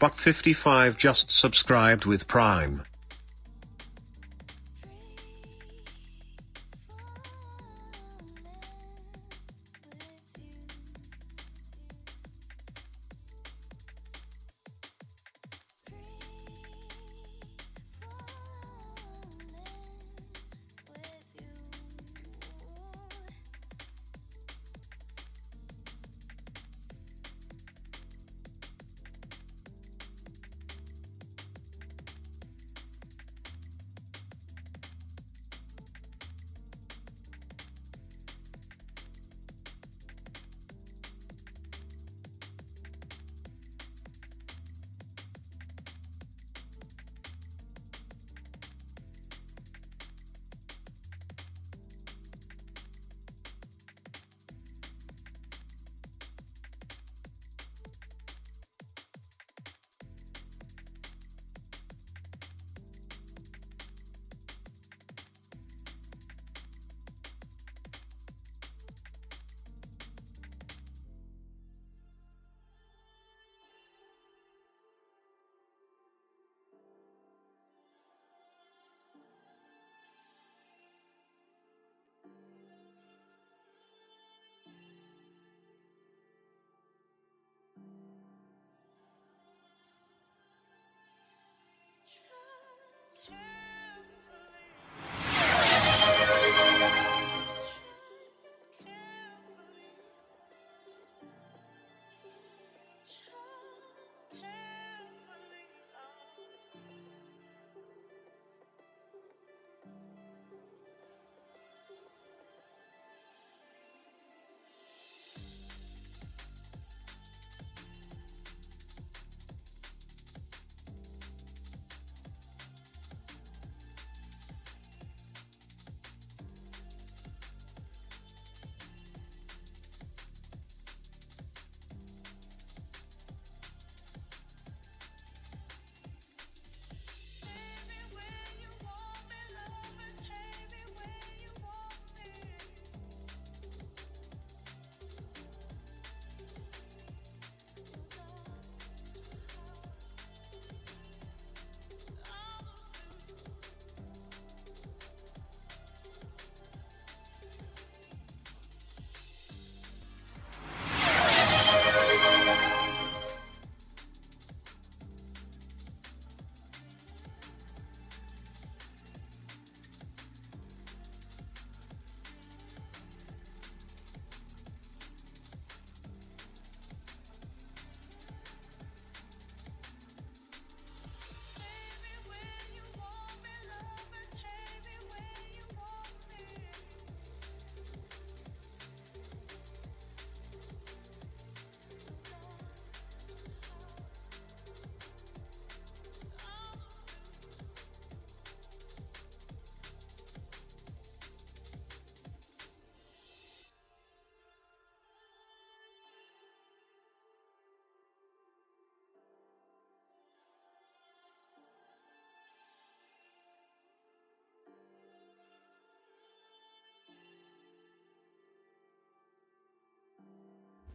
Buck55 just subscribed with Prime.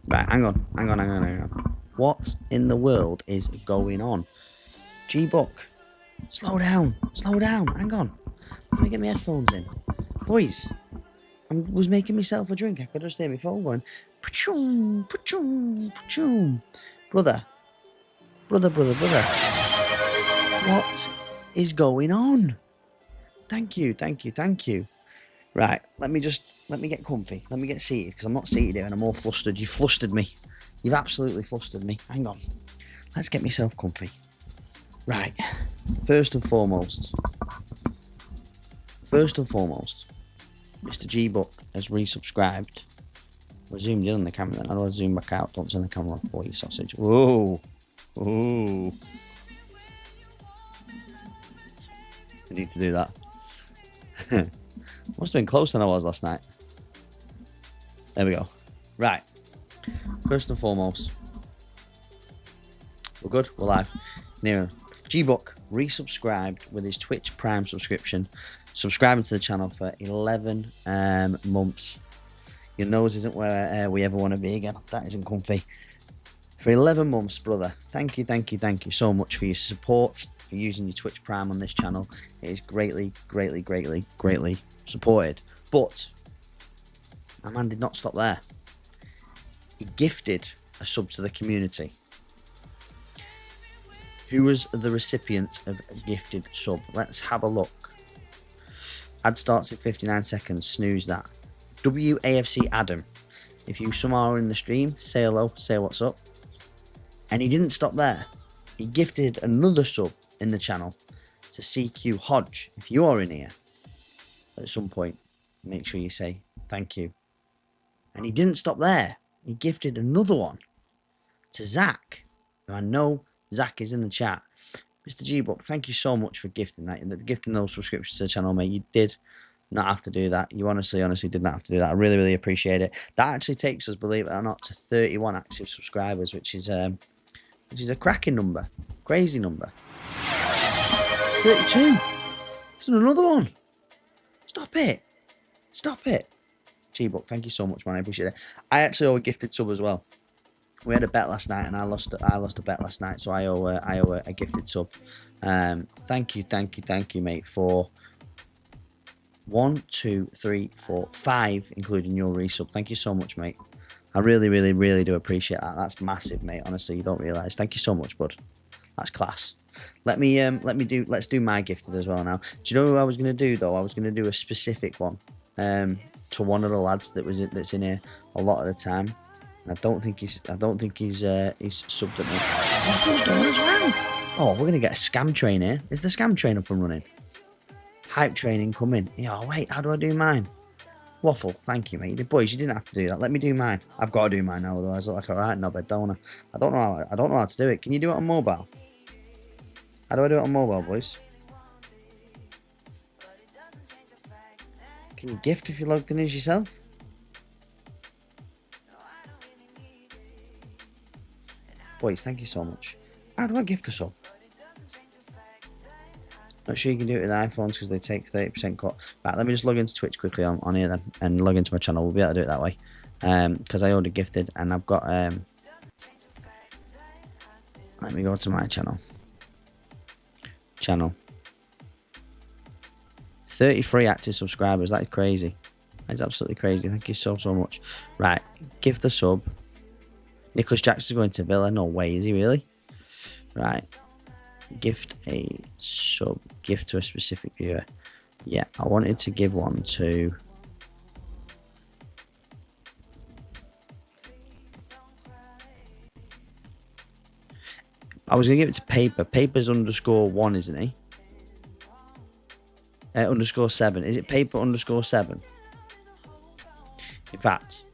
Right, hang on. What in the world is going on? G-Buck, slow down, hang on. Let me get my headphones in. Boys, I was making myself a drink. I could just hear my phone going, pa-choom, pa-choom, pa-choom. Brother. What is going on? Thank you. Right, let me get comfy. Let me get seated, because I'm not seated here and I'm all flustered. You flustered me. You've absolutely flustered me. Hang on. Let's get myself comfy. Right, first and foremost, Mr. G-Buck has resubscribed. We're zoomed in on the camera then. How do I zoom back out? Don't turn the camera off, boy, you sausage. Whoa. Ooh. I need to do that. Must have been closer than I was last night. There we go. Right. First and foremost, we're good. We're live. Nero. G-Buck resubscribed with his Twitch Prime subscription, subscribing to the channel for 11 months. Your nose isn't where we ever want to be again. That isn't comfy. For 11 months, brother. Thank you so much for your support, for using your Twitch Prime on this channel. It is greatly supported. But my man did not stop there. He gifted a sub to the community. Who was the recipient of a gifted sub? Let's have a look. Ad starts in 59 seconds. Snooze that. WAFC Adam. If you somehow are in the stream, say hello, say what's up. And he didn't stop there. He gifted another sub in the channel to CQ Hodge. If you are in here at some point, make sure you say thank you. And he didn't stop there. He gifted another one to Zach. I know Zach is in the chat. Mr. G-Book, thank you so much for gifting that. Gifting those subscriptions to the channel, mate. You did not have to do that. You honestly did not have to do that. I really appreciate it. That actually takes us, believe it or not, to 31 active subscribers, which is a cracking number. Crazy number. 32. There's another one. Stop it. G-Book, thank you so much, man. I appreciate it. I actually owe a gifted sub as well. We had a bet last night, and I lost a bet last night, so I owe a gifted sub. Thank you, mate, for 1, 2, 3, 4, 5, including your resub. Thank you so much, mate. I really do appreciate that. That's massive, mate. Honestly, you don't realise. Thank you so much, bud. That's class. Let's do my gifted as well now. Do you know who I was gonna do though? I was gonna do a specific one to one of the lads that's in here a lot of the time. I don't think he's subbed at me. Waffle's done as well. Oh, we're gonna get a scam train here. Is the scam train up and running? Hype training coming. Yeah, wait, how do I do mine? Waffle, thank you, mate. Boys, you didn't have to do that. Let me do mine. I've got to do mine now, otherwise I look like a right knobhead, don't I? I don't know how to do it. Can you do it on mobile? How do I do it on mobile, boys? Can you gift if you're logged in as yourself? Boys, thank you so much. How do I gift a sub? Not sure you can do it with iPhones because they take 30% cut. Right, let me just log into Twitch quickly on here then and log into my channel. We'll be able to do it that way. Because I already gifted and I've got let me go to my channel. 33 active subscribers. That is crazy. That is absolutely crazy. Thank you so much. Right, gift a sub. Nicholas Jackson's going to Villa. No way, is he really? Right. Gift a sub. Gift to a specific viewer. Yeah, I wanted to give one to... I was going to give it to Paper. Paper's _1, isn't he? _7. Is it Paper _7? In fact,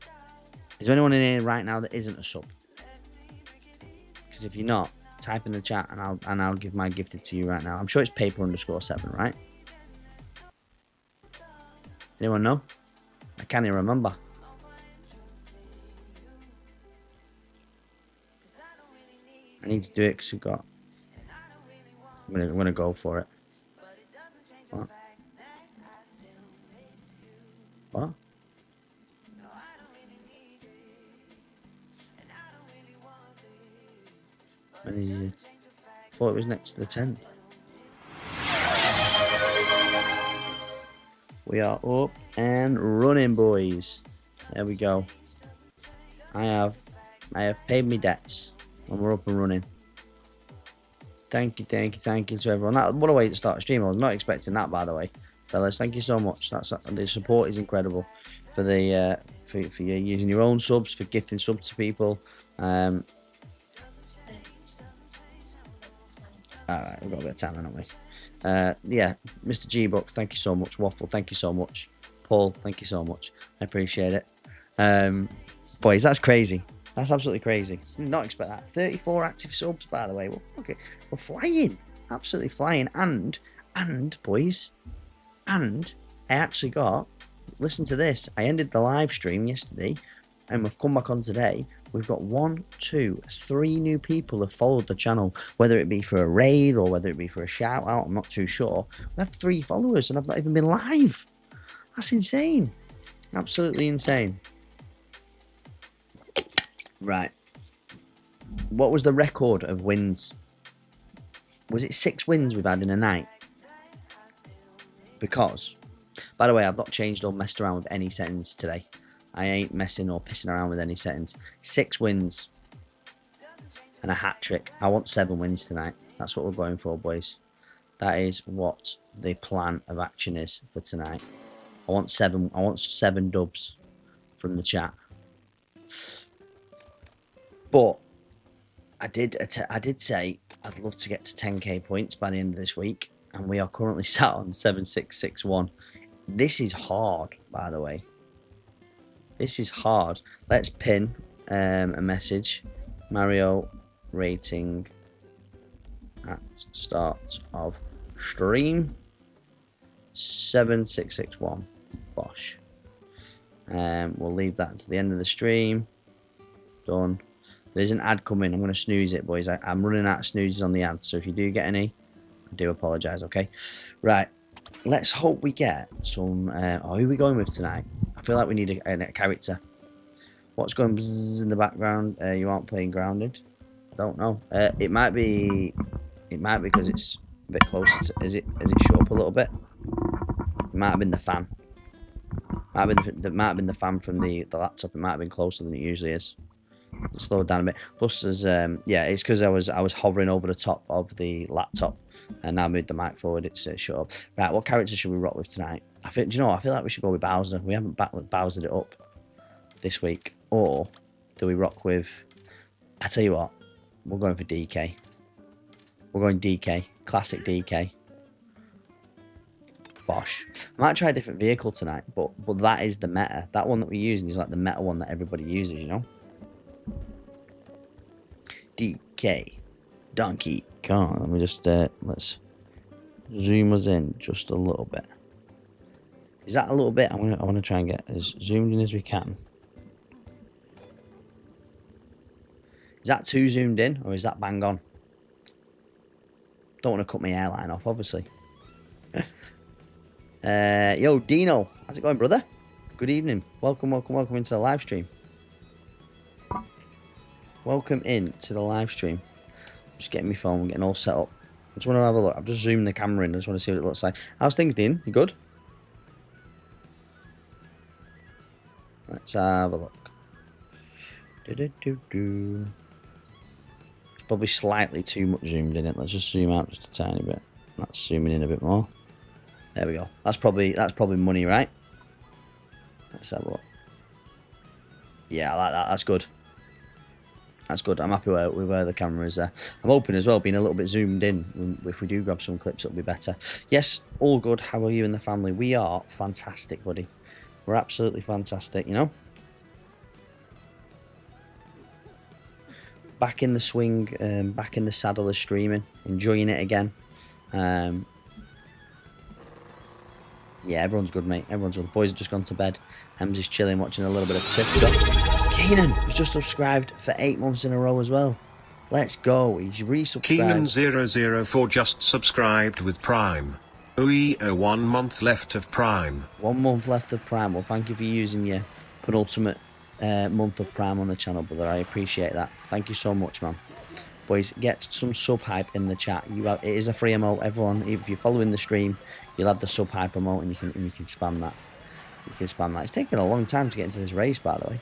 is there anyone in here right now that isn't a sub? Because if you're not, type in the chat and I'll give my gifted to you right now. I'm sure it's Paper _7, right? Anyone know? I can't even remember. I need to do it because we've got... I'm gonna go for it. What? What? I thought it was next to the tent. We are up and running, boys. There we go. I have paid me debts and we're up and running. Thank you to everyone. What a way to start a stream. I was not expecting that, by the way, fellas. Thank you so much. The support is incredible for the for you using your own subs, for gifting subs to people. All right, we've got a bit of time, haven't we? Yeah, Mr. G-Book, thank you so much. Waffle, thank you so much. Paul, thank you so much. I appreciate it. Boys, that's crazy. That's absolutely crazy. Did not expect that. 34 active subs, by the way. Well, okay, we're flying. Absolutely flying. And boys, and I actually got, listen to this. I ended the live stream yesterday and we've come back on today. We've got 1, 2, 3 new people have followed the channel, whether it be for a raid or whether it be for a shout out. I'm not too sure. We have 3 followers and I've not even been live. That's insane. Absolutely insane. Right. What was the record of wins? Was it 6 wins we've had in a night? Because, by the way, I've not changed or messed around with any settings today. I ain't messing or pissing around with any settings. 6 wins and a hat trick. I want 7 wins tonight. That's what we're going for, boys. That is what the plan of action is for tonight. I want 7 dubs from the chat. But I did say I'd love to get to 10k points by the end of this week, and we are currently sat on 7661. This is hard, by the way. This is hard. Let's pin a message. Mario rating at start of stream 7661. Bosh. We'll leave that to the end of the stream. Done. There's an ad coming. I'm going to snooze it, boys. I'm running out of snoozes on the ad, so if you do get any, I do apologise, okay? Right. Let's hope we get some... who are we going with tonight? I feel like we need a character. What's going bzzz in the background? You aren't playing Grounded? I don't know. It might be because it's a bit closer to... Is it shut up a little bit? It might have been the fan. Might have been the fan from the laptop. It might have been closer than it usually is. Slow it down a bit. Plus, there's yeah, it's because I was hovering over the top of the laptop, and now I moved the mic forward. It's shut up. Right, what character should we rock with tonight? I feel like we should go with Bowser. We haven't Bowsered it up this week, or do we rock with? I tell you what, we're going for DK. We're going DK, classic DK. Bosh. I might try a different vehicle tonight, but that is the meta. That one that we're using is like the meta one that everybody uses, you know. DK Donkey Kong. Let me just let's zoom us in just a little bit. Is that a little bit? I want to try and get as zoomed in as we can. Is that too zoomed in, or is that bang on? Don't want to cut my hairline off, obviously. Yo, Dino, how's it going, brother? Good evening. Welcome into the live stream. Welcome in to the live stream. Just getting my phone, getting all set up. I just want to have a look. I've just zoomed the camera in. I just want to see what it looks like. How's things, Dean? You good? Let's have a look. It's probably slightly too much zoomed in it. Let's just zoom out just a tiny bit. That's zooming in a bit more. There we go. That's probably money, right? Let's have a look. Yeah, I like that. That's good. That's good. I'm happy with where the camera is there. I'm hoping as well, being a little bit zoomed in, if we do grab some clips, it'll be better. Yes, all good. How are you and the family? We are fantastic, buddy. We're absolutely fantastic, you know? Back in the swing, back in the saddle of streaming, enjoying it again. Yeah, everyone's good, mate. Everyone's good. The boys have just gone to bed. Hems is chilling, watching a little bit of TikTok. Keenan has just subscribed for 8 months in a row as well. Let's go. He's resubscribed. Keenan004 just subscribed with Prime. 1 month left of Prime. 1 month left of Prime. Well, thank you for using your penultimate month of Prime on the channel, brother. I appreciate that. Thank you so much, man. Boys, get some sub hype in the chat. It is a free emote. Everyone, if you're following the stream, you'll have the sub hype emote, and you can spam that. You can spam that. It's taken a long time to get into this race, by the way.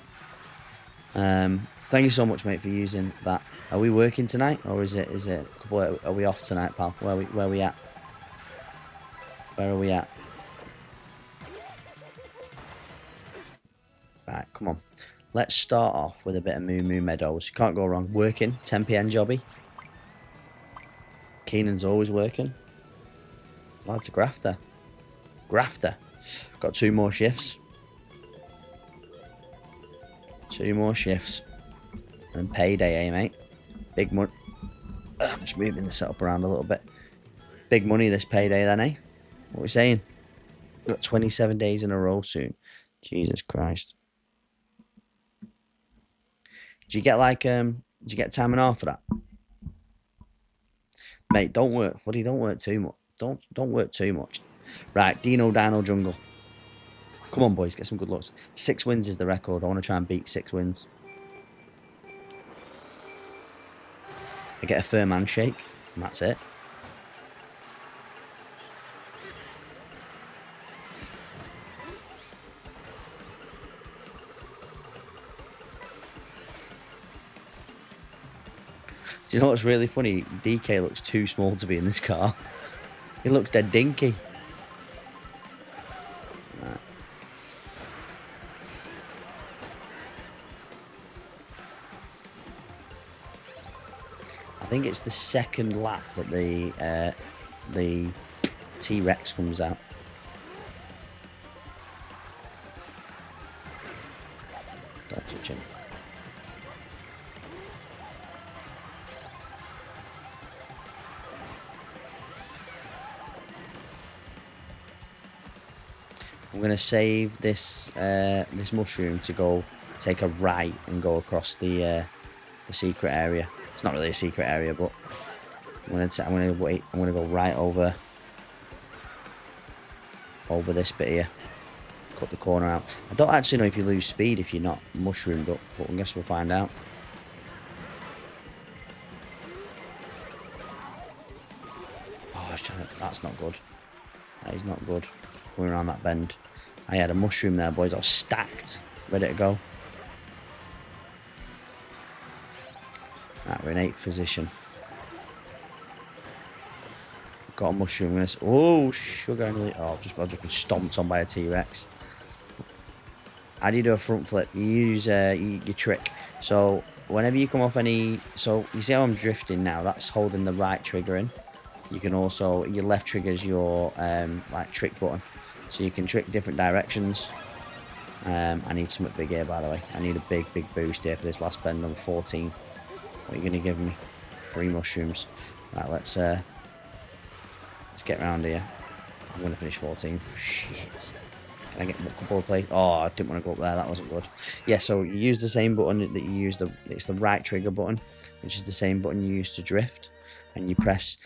Thank you so much, mate, for using that. Are we working tonight, or is it a couple? Are we off tonight, pal? Where are we at? Where are we at? Right, come on. Let's start off with a bit of Moo Moo Meadows. Can't go wrong. Working, 10 PM jobby. Keenan's always working. Lad's a grafter. Grafter. Got 2 more shifts. 2 more shifts. And payday, eh, mate? Big money. I'm just moving the setup around a little bit. Big money this payday then, eh? What are we saying? We've got 27 days in a row soon. Jesus Christ. Did you get like did you get time and a half for that? Mate, don't work, buddy, don't work too much. Don't work too much. Right, Dino Jungle. Come on, boys, get some good looks. 6 wins is the record. I want to try and beat 6 wins. I get a firm handshake, and that's it. Do you know what's really funny? DK looks too small to be in this car. He looks dead dinky. Right. I think it's the second lap that the T-Rex comes out. Don't touch him. I'm going to save this this mushroom to go take a right and go across the secret area. It's not really a secret area, but I'm going to go right over this bit here. Cut the corner out. I don't actually know if you lose speed if you're not mushroomed up, but I guess we'll find out. Oh, that's not good. That is not good. Going around that bend. I had a mushroom there, boys. I was stacked, ready to go. Right, we're in 8th position. Got a mushroom. Oh, sugar! Oh, I've just been stomped on by a T-Rex. How do you do a front flip? You use your trick. So whenever you come off any, so you see how I'm drifting now? That's holding the right trigger in. You can also, your left triggers your like trick button. So you can trick different directions. I need something big here, by the way. I need a big boost here for this last bend on 14. What are you going to give me? 3 mushrooms. Right, let's get round here. I'm going to finish 14. Shit. Can I get a couple of plays? Oh, I didn't want to go up there. That wasn't good. Yeah, so you use the same button that you use. It's the right trigger button, which is the same button you use to drift. And you press...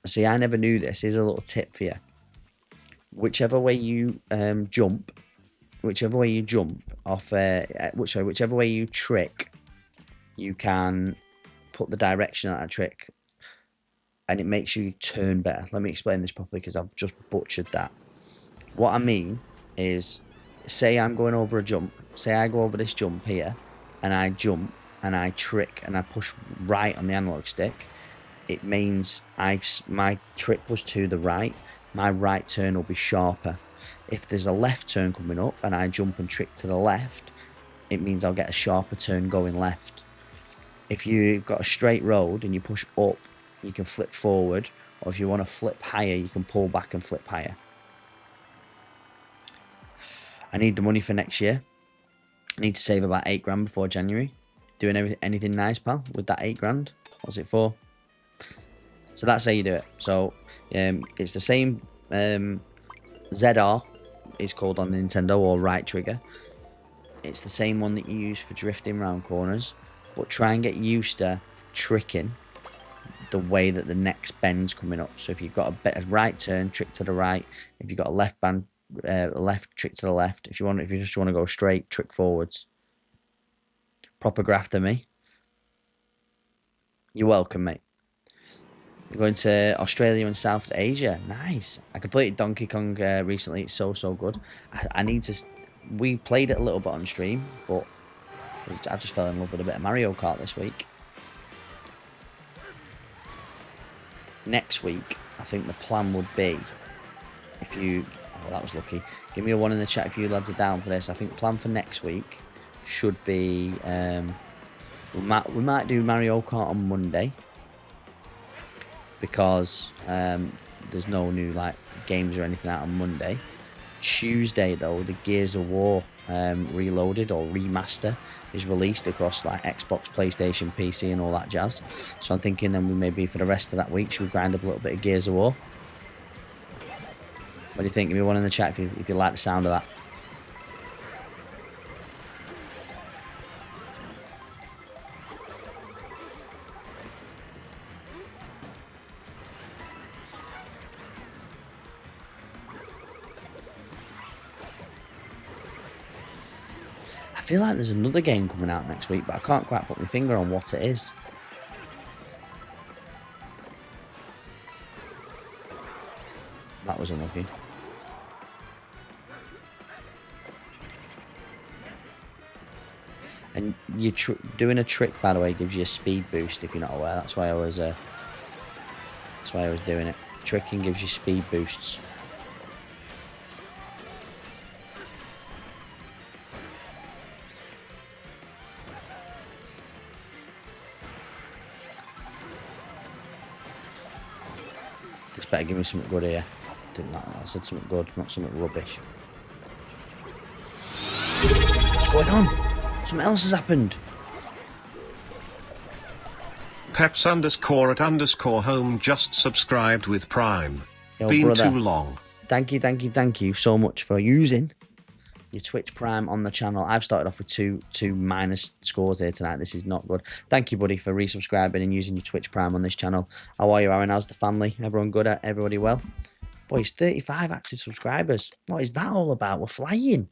See, I never knew this. Here's a little tip for you. Whichever way you jump off, whichever way you trick, you can put the direction of that trick, and it makes you turn better. Let me explain this properly because I've just butchered that. What I mean is, say I'm going over a jump. Say I go over this jump here, and I jump and I trick and I push right on the analog stick. It means my trick was to the right. My right turn will be sharper. If there's a left turn coming up and I jump and trick to the left, it means I'll get a sharper turn going left. If you've got a straight road and you push up, you can flip forward, or if you want to flip higher, you can pull back and flip higher. I need the money for next year. I need to save about 8 grand before January. Doing anything nice, pal, with that 8 grand? What's it for? So that's how you do it. So it's the same ZR is called on Nintendo, or right trigger. It's the same one that you use for drifting round corners, but try and get used to tricking the way that the next bend's coming up. So if you've got a right turn, trick to the right. If you've got a left bend, left, trick to the left. If you just want to go straight, trick forwards. Proper grafter, me. You're welcome, mate. We're going to Australia and South Asia. Nice. I completed Donkey Kong recently. It's so good. I need to... We played it a little bit on stream, but I just fell in love with a bit of Mario Kart this week. Next week, I think the plan would be, if you... Oh, that was lucky. Give me a 1 in the chat if you lads are down for this. I think the plan for next week should be... we might do Mario Kart on Monday, because there's no new games or anything out on Monday. Tuesday though, the Gears of War Reloaded or remaster is released across Xbox, PlayStation, PC and all that jazz. So I'm thinking then we maybe for the rest of that week should we grind up a little bit of Gears of War. What do you think? Give me 1 in the chat if you like the sound of that. I feel like there's another game coming out next week, but I can't quite put my finger on what it is. was unlucky. And you doing a trick, by the way, gives you a speed boost if you're not aware. That's why I was doing it. Tricking gives you speed boosts. Just better give me something good here. Didn't that? I said something good, not something rubbish. What's going on? Something else has happened. Peps_at_home just subscribed with Prime. Yo, Been brother. too long. Thank you so much for using your Twitch Prime on the channel. I've started off with two minus scores here tonight. This is not good. Thank you, buddy, for resubscribing and using your Twitch Prime on this channel. How are you, Aaron? How's the family? Everyone good? Everybody well? Boy, it's 35 active subscribers. What is that all about? We're flying.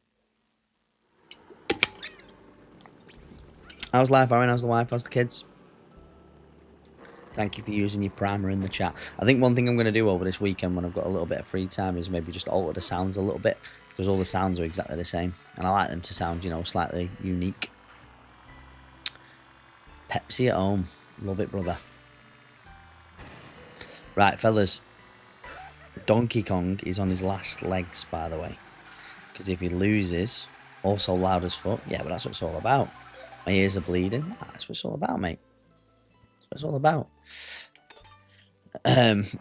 How's life, Aaron? How's the wife? How's the kids? Thank you for using your primer in the chat. I think one thing I'm going to do over this weekend when I've got a little bit of free time is maybe just alter the sounds a little bit, because all the sounds are exactly the same. And I like them to sound, you know, slightly unique. Pepsi at home. Love it, brother. Right, fellas. Donkey Kong is on his last legs, by the way. Because if he loses, also loud as fuck. Yeah, but that's what it's all about. My ears are bleeding. That's what it's all about, mate. That's what it's all about.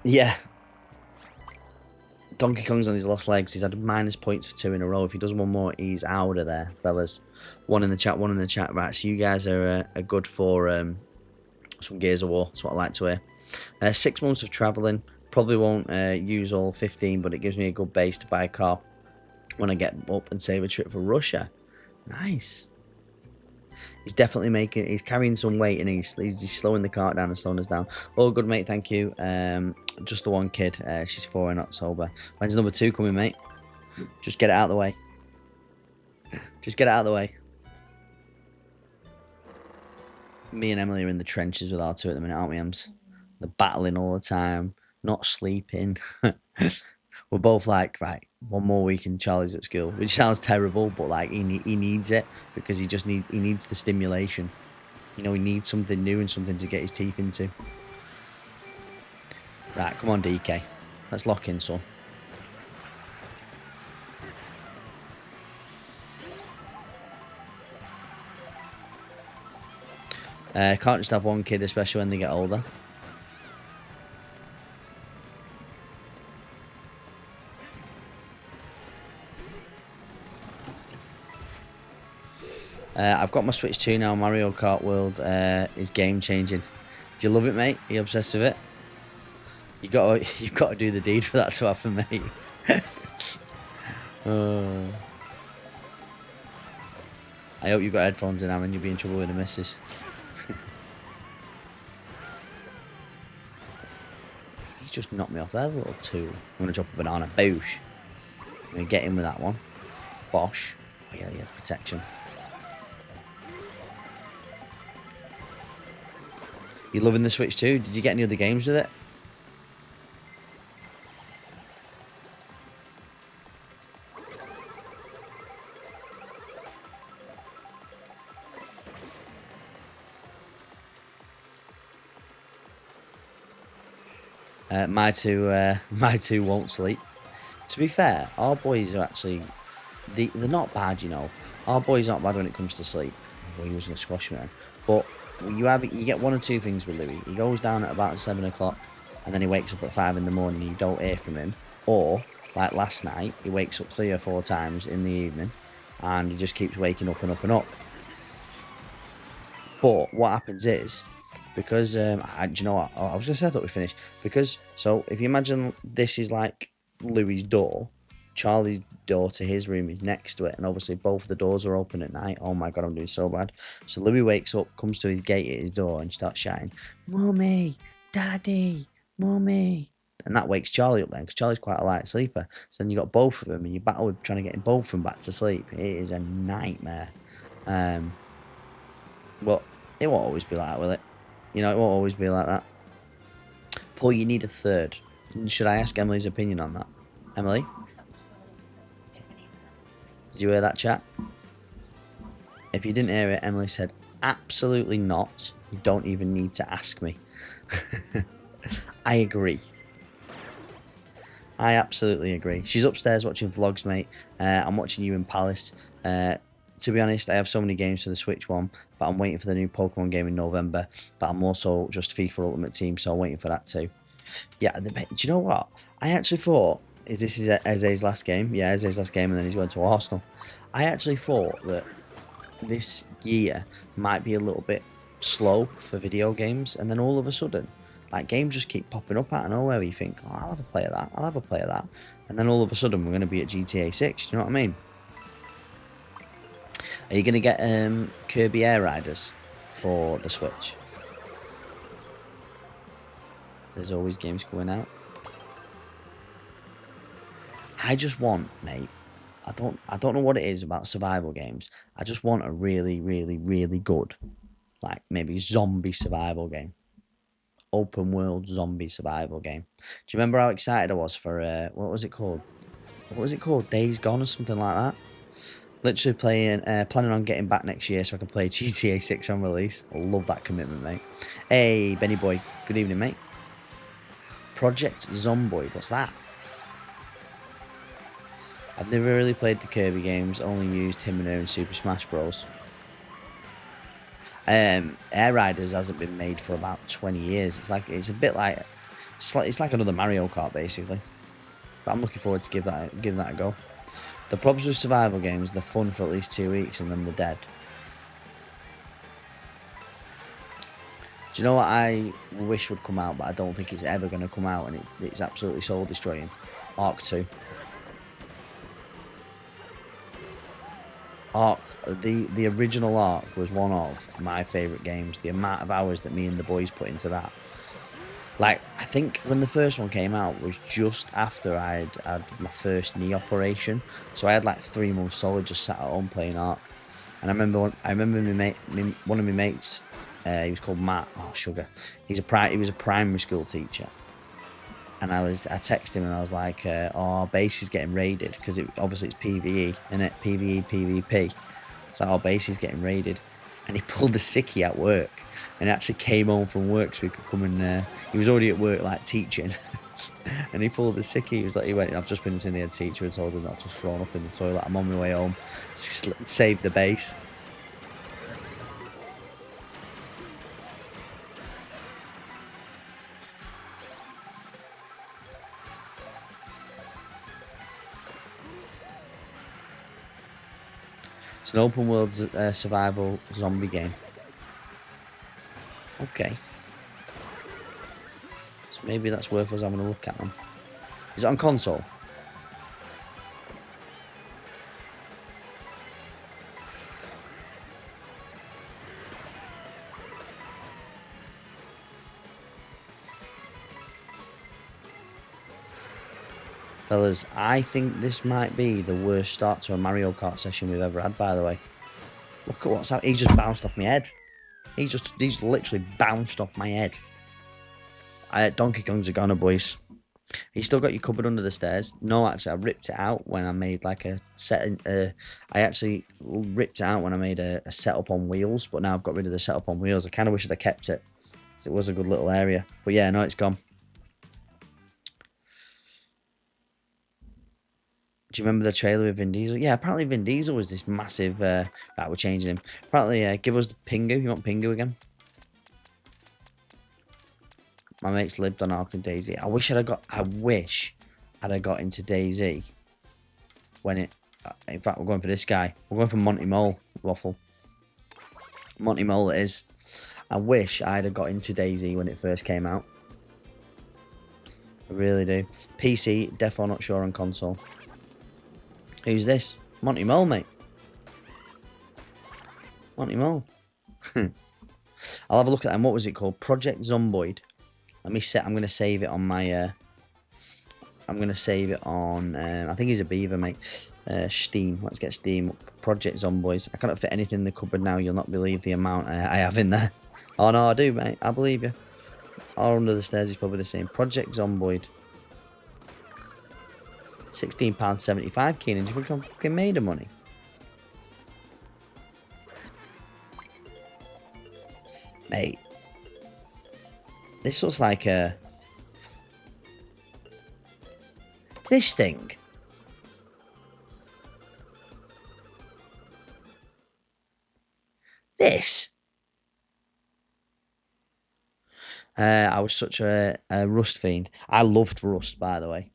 Yeah. Donkey Kong's on his last legs. He's had minus points for 2 in a row. If he does one more, he's out of there, fellas. One in the chat. Right, so you guys are good for some Gears of War. That's what I like to hear. 6 months of travelling. Probably won't use all 15, but it gives me a good base to buy a car when I get up and save a trip for Russia. Nice. He's definitely he's carrying some weight, and he's slowing the cart down and slowing us down. All good, mate, thank you. Just the one kid. She's 4 in October. When's number 2 coming, mate? Just get it out of the way. Just get it out of the way. Me and Emily are in the trenches with R2 at the minute, aren't we, Ems? They're battling all the time, not sleeping. We're both like, right, one more week and Charlie's at school, which sounds terrible, but like he needs it, because he needs the stimulation. You know, he needs something new and something to get his teeth into. Right, come on, DK. Let's lock in, son. Can't just have one kid, especially when they get older. I've got my Switch 2 now. Mario Kart World is game changing. Do you love it, mate? Are you obsessed with it? You've got to do the deed for that to happen, mate. I hope you've got headphones in, Aaron. You'll be in trouble with the missus. He just knocked me off there, the little tool. I'm going to drop a banana. Boosh. I'm going to get in with that one. Bosh. Oh, yeah, protection. You loving the Switch 2? Did you get any other games with it? My two won't sleep. To be fair, our boys are actually they're not bad, you know. Our boys aren't bad when it comes to sleep. Well, he was going to squash me then. But you get one or two things with Louis. He goes down at about 7 o'clock, and then he wakes up at 5 in the morning and you don't hear from him. Or, like last night, he wakes up 3 or 4 times in the evening, and he just keeps waking up and up and up. But what happens is, because, do you know what? I was going to say I thought we finished. Because, so, if you imagine this is like Louis' door, Charlie's door to his room is next to it, and obviously both the doors are open at night. Oh my god, I'm doing so bad. So Louis wakes up, comes to his gate at his door, and starts shouting, "Mummy, Daddy, Mummy." And that wakes Charlie up then, because Charlie's quite a light sleeper. So then you got both of them, and you battle with trying to get both of them back to sleep. It is a nightmare. But it won't always be like that, will it? You know, it won't always be like that. Paul, you need a third. Should I ask Emily's opinion on that? Emily, did you hear that, chat? If you didn't hear it, Emily said, absolutely not. You don't even need to ask me. I agree. I absolutely agree. She's upstairs watching vlogs, mate. I'm watching you in Palace. To be honest, I have so many games for the Switch one, but I'm waiting for the new Pokemon game in November. But I'm also just FIFA Ultimate Team, so I'm waiting for that too. Yeah, do you know what? I actually thought, this is Eze's last game? Yeah, Eze's last game, and then he's going to Arsenal. I actually thought that this year might be a little bit slow for video games, and then all of a sudden, like, games just keep popping up out of nowhere where you think, oh, I'll have a play of that, I'll have a play of that, and then all of a sudden we're going to be at GTA 6, do you know what I mean? Are you going to get Kirby Air Riders for the Switch? There's always games going out. I just want, mate, I don't know what it is about survival games. I just want a really, really, really good, like, maybe zombie survival game. Open world zombie survival game. Do you remember how excited I was for what was it called? What was it called? Days Gone or something like that. Literally planning on getting back next year so I can play GTA 6 on release. I love that commitment, mate. Hey, Benny boy. Good evening, mate. Project Zomboid. What's that? I've never really played the Kirby games. Only used him and her in Super Smash Bros. Air Riders hasn't been made for about 20 years. It's a bit like it's like another Mario Kart basically. But I'm looking forward to give that a go. The problems with survival games, they're fun for at least 2 weeks and then they're dead. Do you know what I wish would come out, but I don't think it's ever going to come out, and it's absolutely soul destroying? Ark 2. Ark, the original Ark was one of my favourite games. The amount of hours that me and the boys put into that. Like, I think when the first one came out was just after I'd had my first knee operation. So I had like 3 months solid just sat at home playing Ark. And I remember one of my mates, he was called Matt. Oh, sugar. He was a primary school teacher. And I texted him and I was like, our base is getting raided, because obviously it's PvE, isn't it? PvE, PvP. So our base is getting raided. And he pulled the sickie at work and actually came home from work so we could come and, he was already at work, like, teaching. And he pulled the sickie. He went, I've just been to the head teacher and told him not to thrown up in the toilet. I'm on my way home. Saved the base. It's an open world survival zombie game. Okay. So maybe that's worth us having a look at them. Is it on console? Fellas, I think this might be the worst start to a Mario Kart session we've ever had, by the way. Look at what's happening. He just bounced off my head. He's literally bounced off my head. Donkey Kong's a goner, boys. He's still got you covered under the stairs. No, actually, I ripped it out when I made like a set. I actually ripped it out when I made a setup on wheels, but now I've got rid of the setup on wheels. I kind of wish I'd have kept it, because it was a good little area. But yeah, no, it's gone. Do you remember the trailer with Vin Diesel? Yeah, apparently Vin Diesel was this massive... right, we're changing him. Apparently, give us the Pingu. You want Pingu again? My mates lived on Ark and DayZ. I wish I'd have got into DayZ when it... in fact, we're going for this guy. We're going for Monty Mole, Waffle. Monty Mole it is. I wish I'd have got into DayZ when it first came out. I really do. PC, defo not sure on console. Who's this? Monty Mole, mate. Monty Mole. I'll have a look at them. What was it called? Project Zomboid. I'm going to save it on my... I'm going to save it on... I think he's a beaver, mate. Steam. Let's get Steam up. Project Zomboids. I cannot fit anything in the cupboard now. You'll not believe the amount I have in there. Oh, no, I do, mate. I believe you. All under the stairs is probably the same. Project Zomboid. £16.75, Keenan. Do you think I'm fucking made of money? Mate. This looks like a... This thing. This. I was such a Rust fiend. I loved Rust, by the way.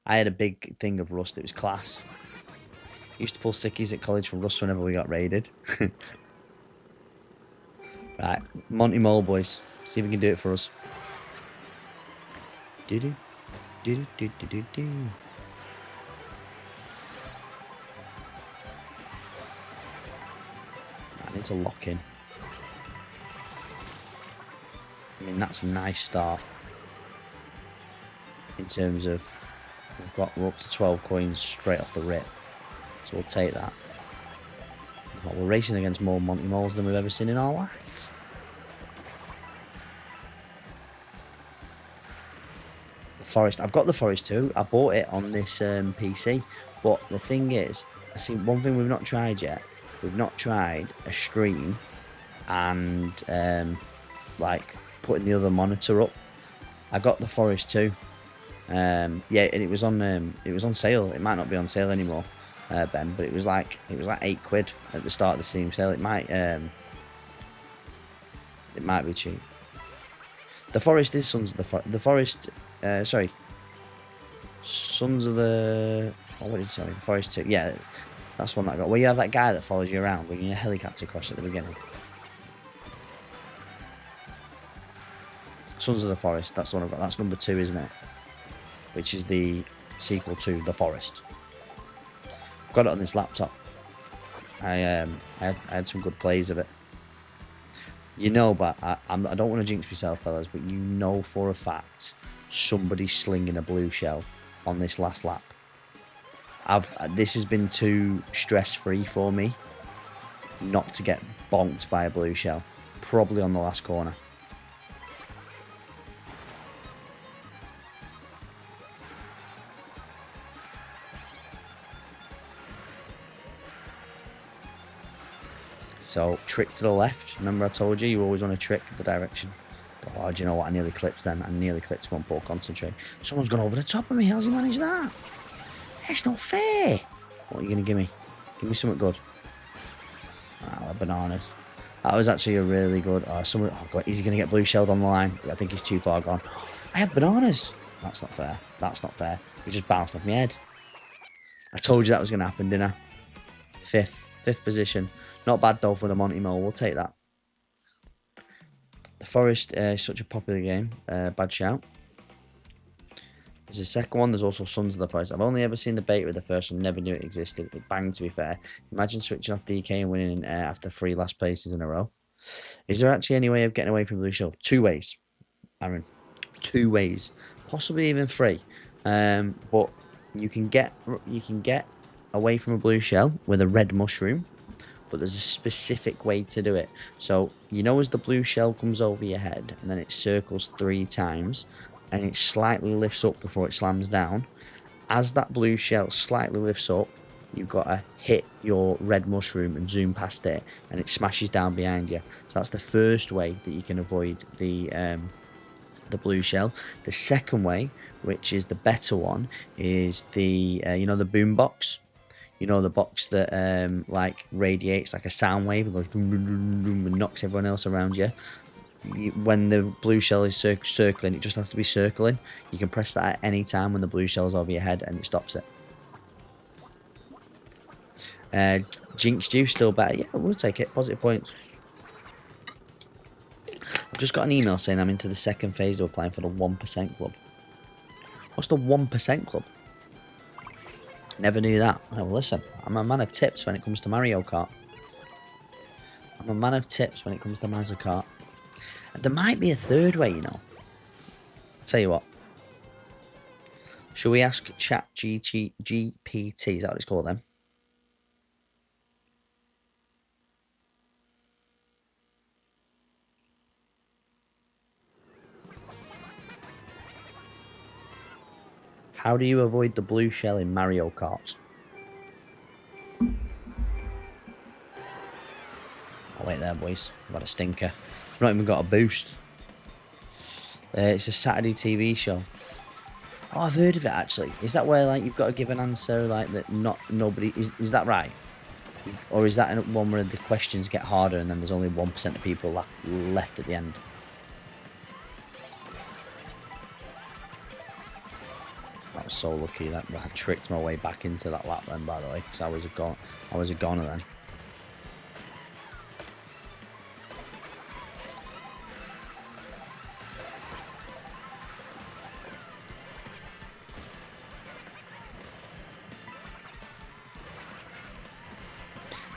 I had a big thing of Rust. It was class. Used to pull sickies at college for Rust whenever we got raided. Right, Monty Mole, boys. See if we can do it for us. Do-do. Do-do-do-do-do-do. I need to lock in. I mean, that's a nice start. In terms of... we're up to 12 coins straight off the rip. So we'll take that. Oh, we're racing against more Monty Moles than we've ever seen in our life. The Forest. I've got the Forest too. I bought it on this PC. But the thing is, I see one thing we've not tried yet. We've not tried a stream and like putting the other monitor up. I got the Forest too. Yeah, and it was on sale. It might not be on sale anymore, Ben, but it was like £8 at the start of the Steam sale. It might be cheap. The Forest is Sons of the Forest. Sorry, Sons of the. Oh, what did you tell me? The Forest 2. Yeah, that's one that I got. Where you have that guy that follows you around when you're in a helicopter crash at the beginning. Sons of the Forest. That's the one I've got. That's number 2, isn't it? Which is the sequel to The Forest. I've got it on this laptop. I had some good plays of it. You know, but I don't want to jinx myself, fellas, but you know for a fact somebody's slinging a blue shell on this last lap. This has been too stress-free for me not to get bonked by a blue shell. Probably on the last corner. So, trick to the left. Remember I told you always want to trick the direction. Oh, do you know what? I nearly clipped then. I nearly clipped one poor concentrate. Someone's gone over the top of me. How's he managed that? That's not fair. What are you going to give me? Give me something good. Ah, the bananas. That was actually a really good... Oh, God, is he going to get blue shelled on the line? I think he's too far gone. I have bananas. That's not fair. That's not fair. He just bounced off my head. I told you that was going to happen, didn't I? Fifth position. Not bad though for the Monty Mole. We'll take that. The Forest is such a popular game. Bad shout. There's a second one. There's also Sons of the Forest. I've only ever seen the beta of the first one. Never knew it existed. It banged, to be fair. Imagine switching off DK and winning after 3 last places in a row. Is there actually any way of getting away from Blue Shell? 2 ways, Aaron. 2 ways. Possibly even 3. But you can get away from a blue shell with a red mushroom. But there's a specific way to do it. So, you know, as the blue shell comes over your head and then it circles 3 times and it slightly lifts up before it slams down, as that blue shell slightly lifts up, you've got to hit your red mushroom and zoom past it and it smashes down behind you. So that's the first way that you can avoid the blue shell. The second way, which is the better one, is the, you know, the boom box. You know, the box that like radiates like a sound wave and goes dum, dum, dum, dum, and knocks everyone else around you. When the blue shell is circling, it just has to be circling. You can press that at any time when the blue shell is over your head and it stops it. Jinxed you, still better. Yeah, we'll take it. Positive points. I've just got an email saying I'm into the second phase of applying for the 1% club. What's the 1% club? Never knew that. Oh, well, listen, I'm a man of tips when it comes to Mario Kart. I'm a man of tips when it comes to Mazda Kart. There might be a third way, you know. I'll tell you what. Shall we ask ChatGPT? Is that what it's called then? How do you avoid the blue shell in Mario Kart? Oh, wait there, boys. I've got a stinker. I've not even got a boost. It's a Saturday TV show. Oh, I've heard of it, actually. Is that where, like, you've got to give an answer, like, that nobody... Is that right? Or is that one where the questions get harder and then there's only 1% of people left at the end? That was so lucky that I tricked my way back into that lap then, by the way, because I was a goner then.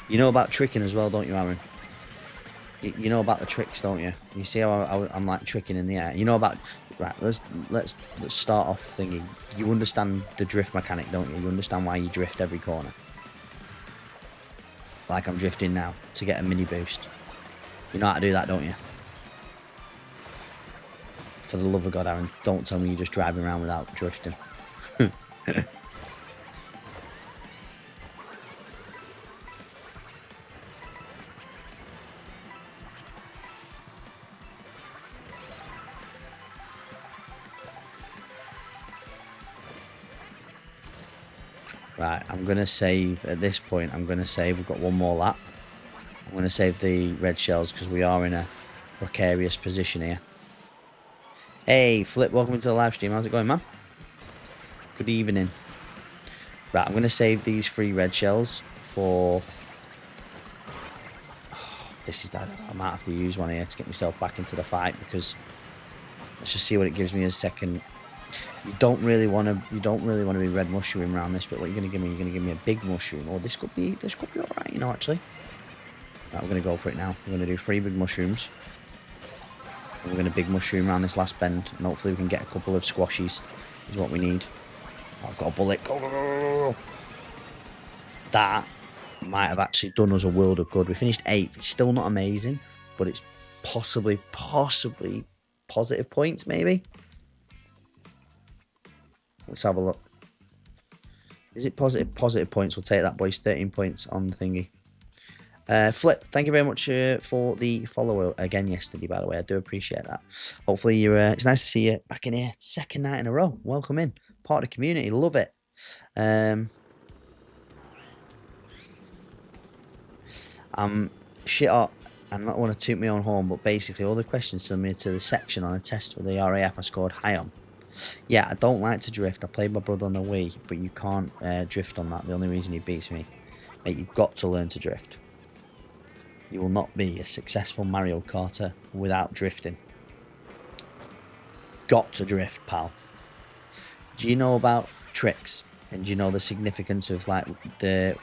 You know about tricking as well, don't you, Aaron? You know about the tricks, don't you? You see how I'm like tricking in the air. You know about... Right, let's start off thinking. You understand the drift mechanic, don't you? You understand why you drift every corner. Like I'm drifting now to get a mini boost. You know how to do that, don't you? For the love of God, Aaron, don't tell me you're just driving around without drifting. Right, I'm going to save, at this point, I'm going to save, we've got one more lap. I'm going to save the red shells because we are in a precarious position here. Hey, Flip, welcome to the live stream. How's it going, man? Good evening. Right, I'm going to save these 3 red shells for... Oh, this is that. I might have to use one here to get myself back into the fight because... Let's just see what it gives me as a second... You don't really want to be red mushroom around this, but what you're gonna give me? You're gonna give me a big mushroom. Or this could be alright, you know, actually. Right, we're gonna go for it now. We're gonna do 3 big mushrooms. And we're gonna big mushroom around this last bend, and hopefully we can get a couple of squashies. Is what we need. Oh, I've got a bullet. Go, go, go, go. That might have actually done us a world of good. We finished 8th. It's still not amazing, but it's possibly positive points, maybe. Let's have a look. Is it positive? Positive points. We'll take that, boys. 13 points on the thingy. Flip, thank you very much for the follow again yesterday, by the way. I do appreciate that. Hopefully you're... it's nice to see you back in here. 2nd night in a row. Welcome in. Part of the community. Love it. I'm shit hot. I'm not want to toot my own horn, but basically all the questions sent me to the section on a test for the RAF I scored high on. Yeah, I don't like to drift. I played my brother on the Wii, but you can't drift on that. The only reason he beats me. Mate, you've got to learn to drift. You will not be a successful Mario Karter without drifting. Got to drift, pal. Do you know about tricks? And do you know the significance of like the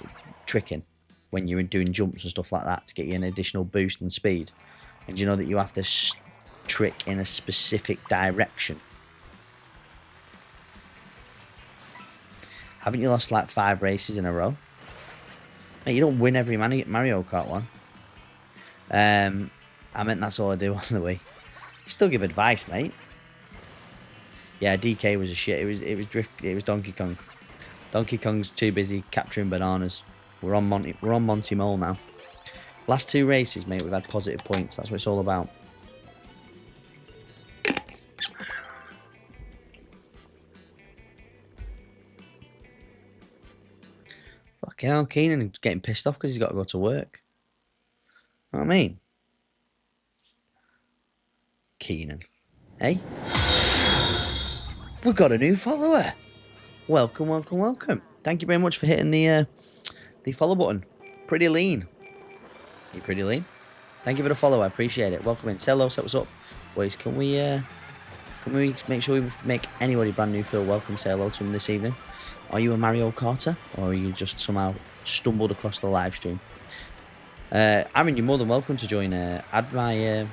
tricking when you're doing jumps and stuff like that to get you an additional boost and speed? And do you know that you have to trick in a specific direction? Haven't you lost like 5 races in a row? Mate, you don't win every Mario Kart one. I meant that's all I do on the Wii. You still give advice, mate. Yeah, DK was a shit. It was Donkey Kong. Donkey Kong's too busy capturing bananas. We're on Monty Mole now. Last 2 races, mate, we've had positive points. That's what it's all about. Fucking hell, Keenan getting pissed off because he's got to go to work. You know what I mean? Keenan. Hey? We've got a new follower. Welcome, welcome, welcome. Thank you very much for hitting the follow button. Pretty lean. You're pretty lean. Thank you for the follow. I appreciate it. Welcome in. Say hello. Say what's up. Boys, can we make sure we make anybody brand new feel welcome? Say hello to him this evening. Are you a Mario Karter? Or are you just somehow stumbled across the live stream? Aaron, you're more than welcome to join. Add my...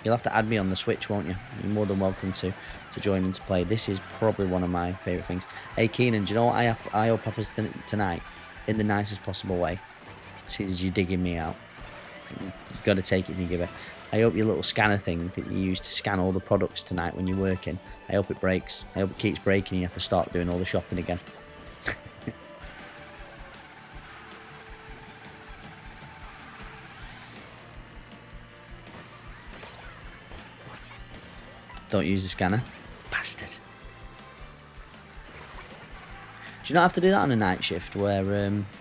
you'll have to add me on the Switch, won't you? You're more than welcome to join and to play. This is probably one of my favourite things. Hey, Keenan, do you know what I hope happens tonight? In the nicest possible way. Sees as you digging me out. You've got to take it and you give it. I hope your little scanner thing that you use to scan all the products tonight when you're working, I hope it breaks. I hope it keeps breaking and you have to start doing all the shopping again. Don't use the scanner. Bastard. Do you not have to do that on a night shift where,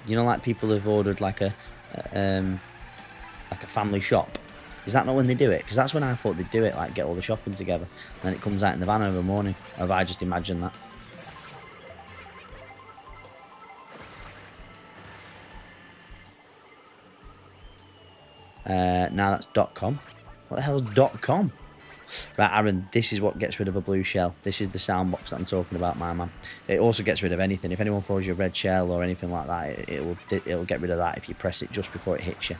you know, like people have ordered like a family shop? Is that not when they do it? Because that's when I thought they'd do it, like get all the shopping together. And then it comes out in the van over the morning. Or have I just imagined that? Now that's .com. What the hell's .com? Right, Aaron, this is what gets rid of a blue shell. This is the sound box that I'm talking about, my man. It also gets rid of anything. If anyone throws you a red shell or anything like that, it'll get rid of that if you press it just before it hits you.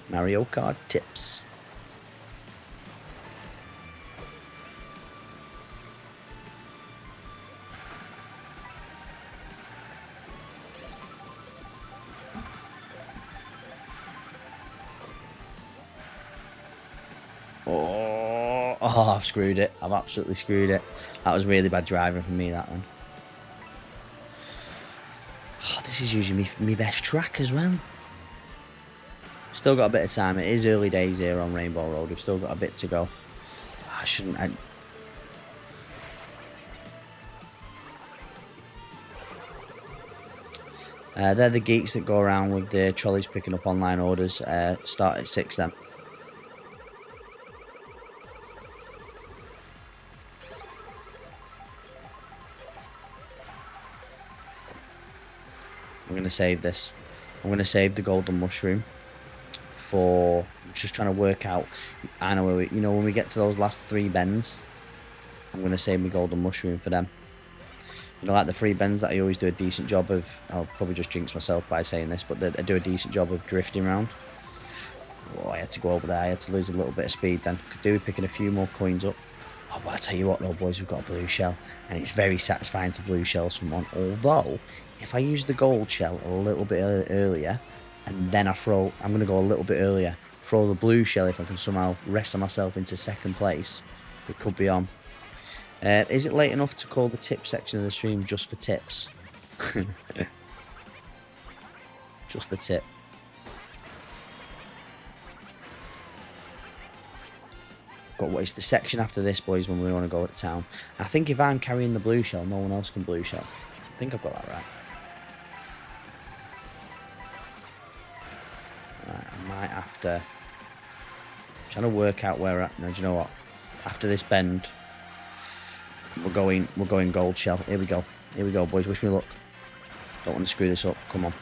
Mario Kart tips. Oh, I've screwed it. I've absolutely screwed it. That was really bad driving from me, that one. Oh, this is usually me best track as well. Still got a bit of time. It is early days here on Rainbow Road. We've still got a bit to go. I shouldn't... they're the geeks that go around with the trolleys picking up online orders. Start at 6 then. I'm going to save this. I'm going to save the golden mushroom for... I'm just trying to work out... I know, you know, when we get to those last 3 bends, I'm going to save my golden mushroom for them. You know, like the 3 bends that I always do a decent job of... I'll probably just jinx myself by saying this, but I do a decent job of drifting around. Oh, I had to go over there. I had to lose a little bit of speed then. Could do with picking a few more coins up. Oh, but I tell you what though, boys, we've got a blue shell. And it's very satisfying to blue shell someone. Although, if I use the gold shell a little bit earlier, and then I'm going to go a little bit earlier, throw the blue shell if I can somehow wrestle myself into 2nd place, it could be on. Is it late enough to call the tip section of the stream just for tips? Just the tip. Got what is the section after this, boys, when we want to go at town. I think if I'm carrying the blue shell, no one else can blue shell. I think I've got that right. Right, I might have to... I'm trying to work out where we're at. No, do you know what? After this bend, we're going gold shell. Here we go. Here we go, boys. Wish me luck. Don't want to screw this up. Come on.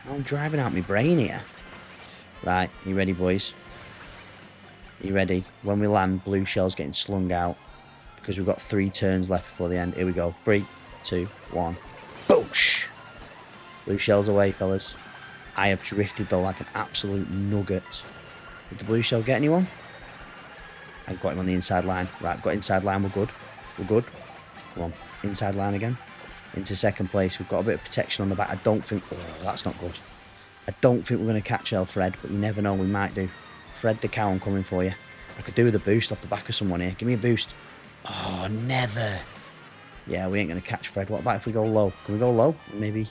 I'm driving out my brain here. Right, you ready, boys? You ready? When we land, blue shell's getting slung out because we've got 3 turns left before the end. Here we go. 3, 2, 1. Boosh! Blue shell's away, fellas. I have drifted though like an absolute nugget. Did the blue shell get anyone? I've got him on the inside line. Right, got inside line. We're good. We're good. Come on, inside line again. Into 2nd place. We've got a bit of protection on the back. I don't think... Oh, that's not good. I don't think we're going to catch Fred, but you never know, we might do. Fred the cow, I'm coming for you. I could do with a boost off the back of someone here. Give me a boost. Oh, never. Yeah, we ain't going to catch Fred. What about if we go low? Can we go low? Maybe.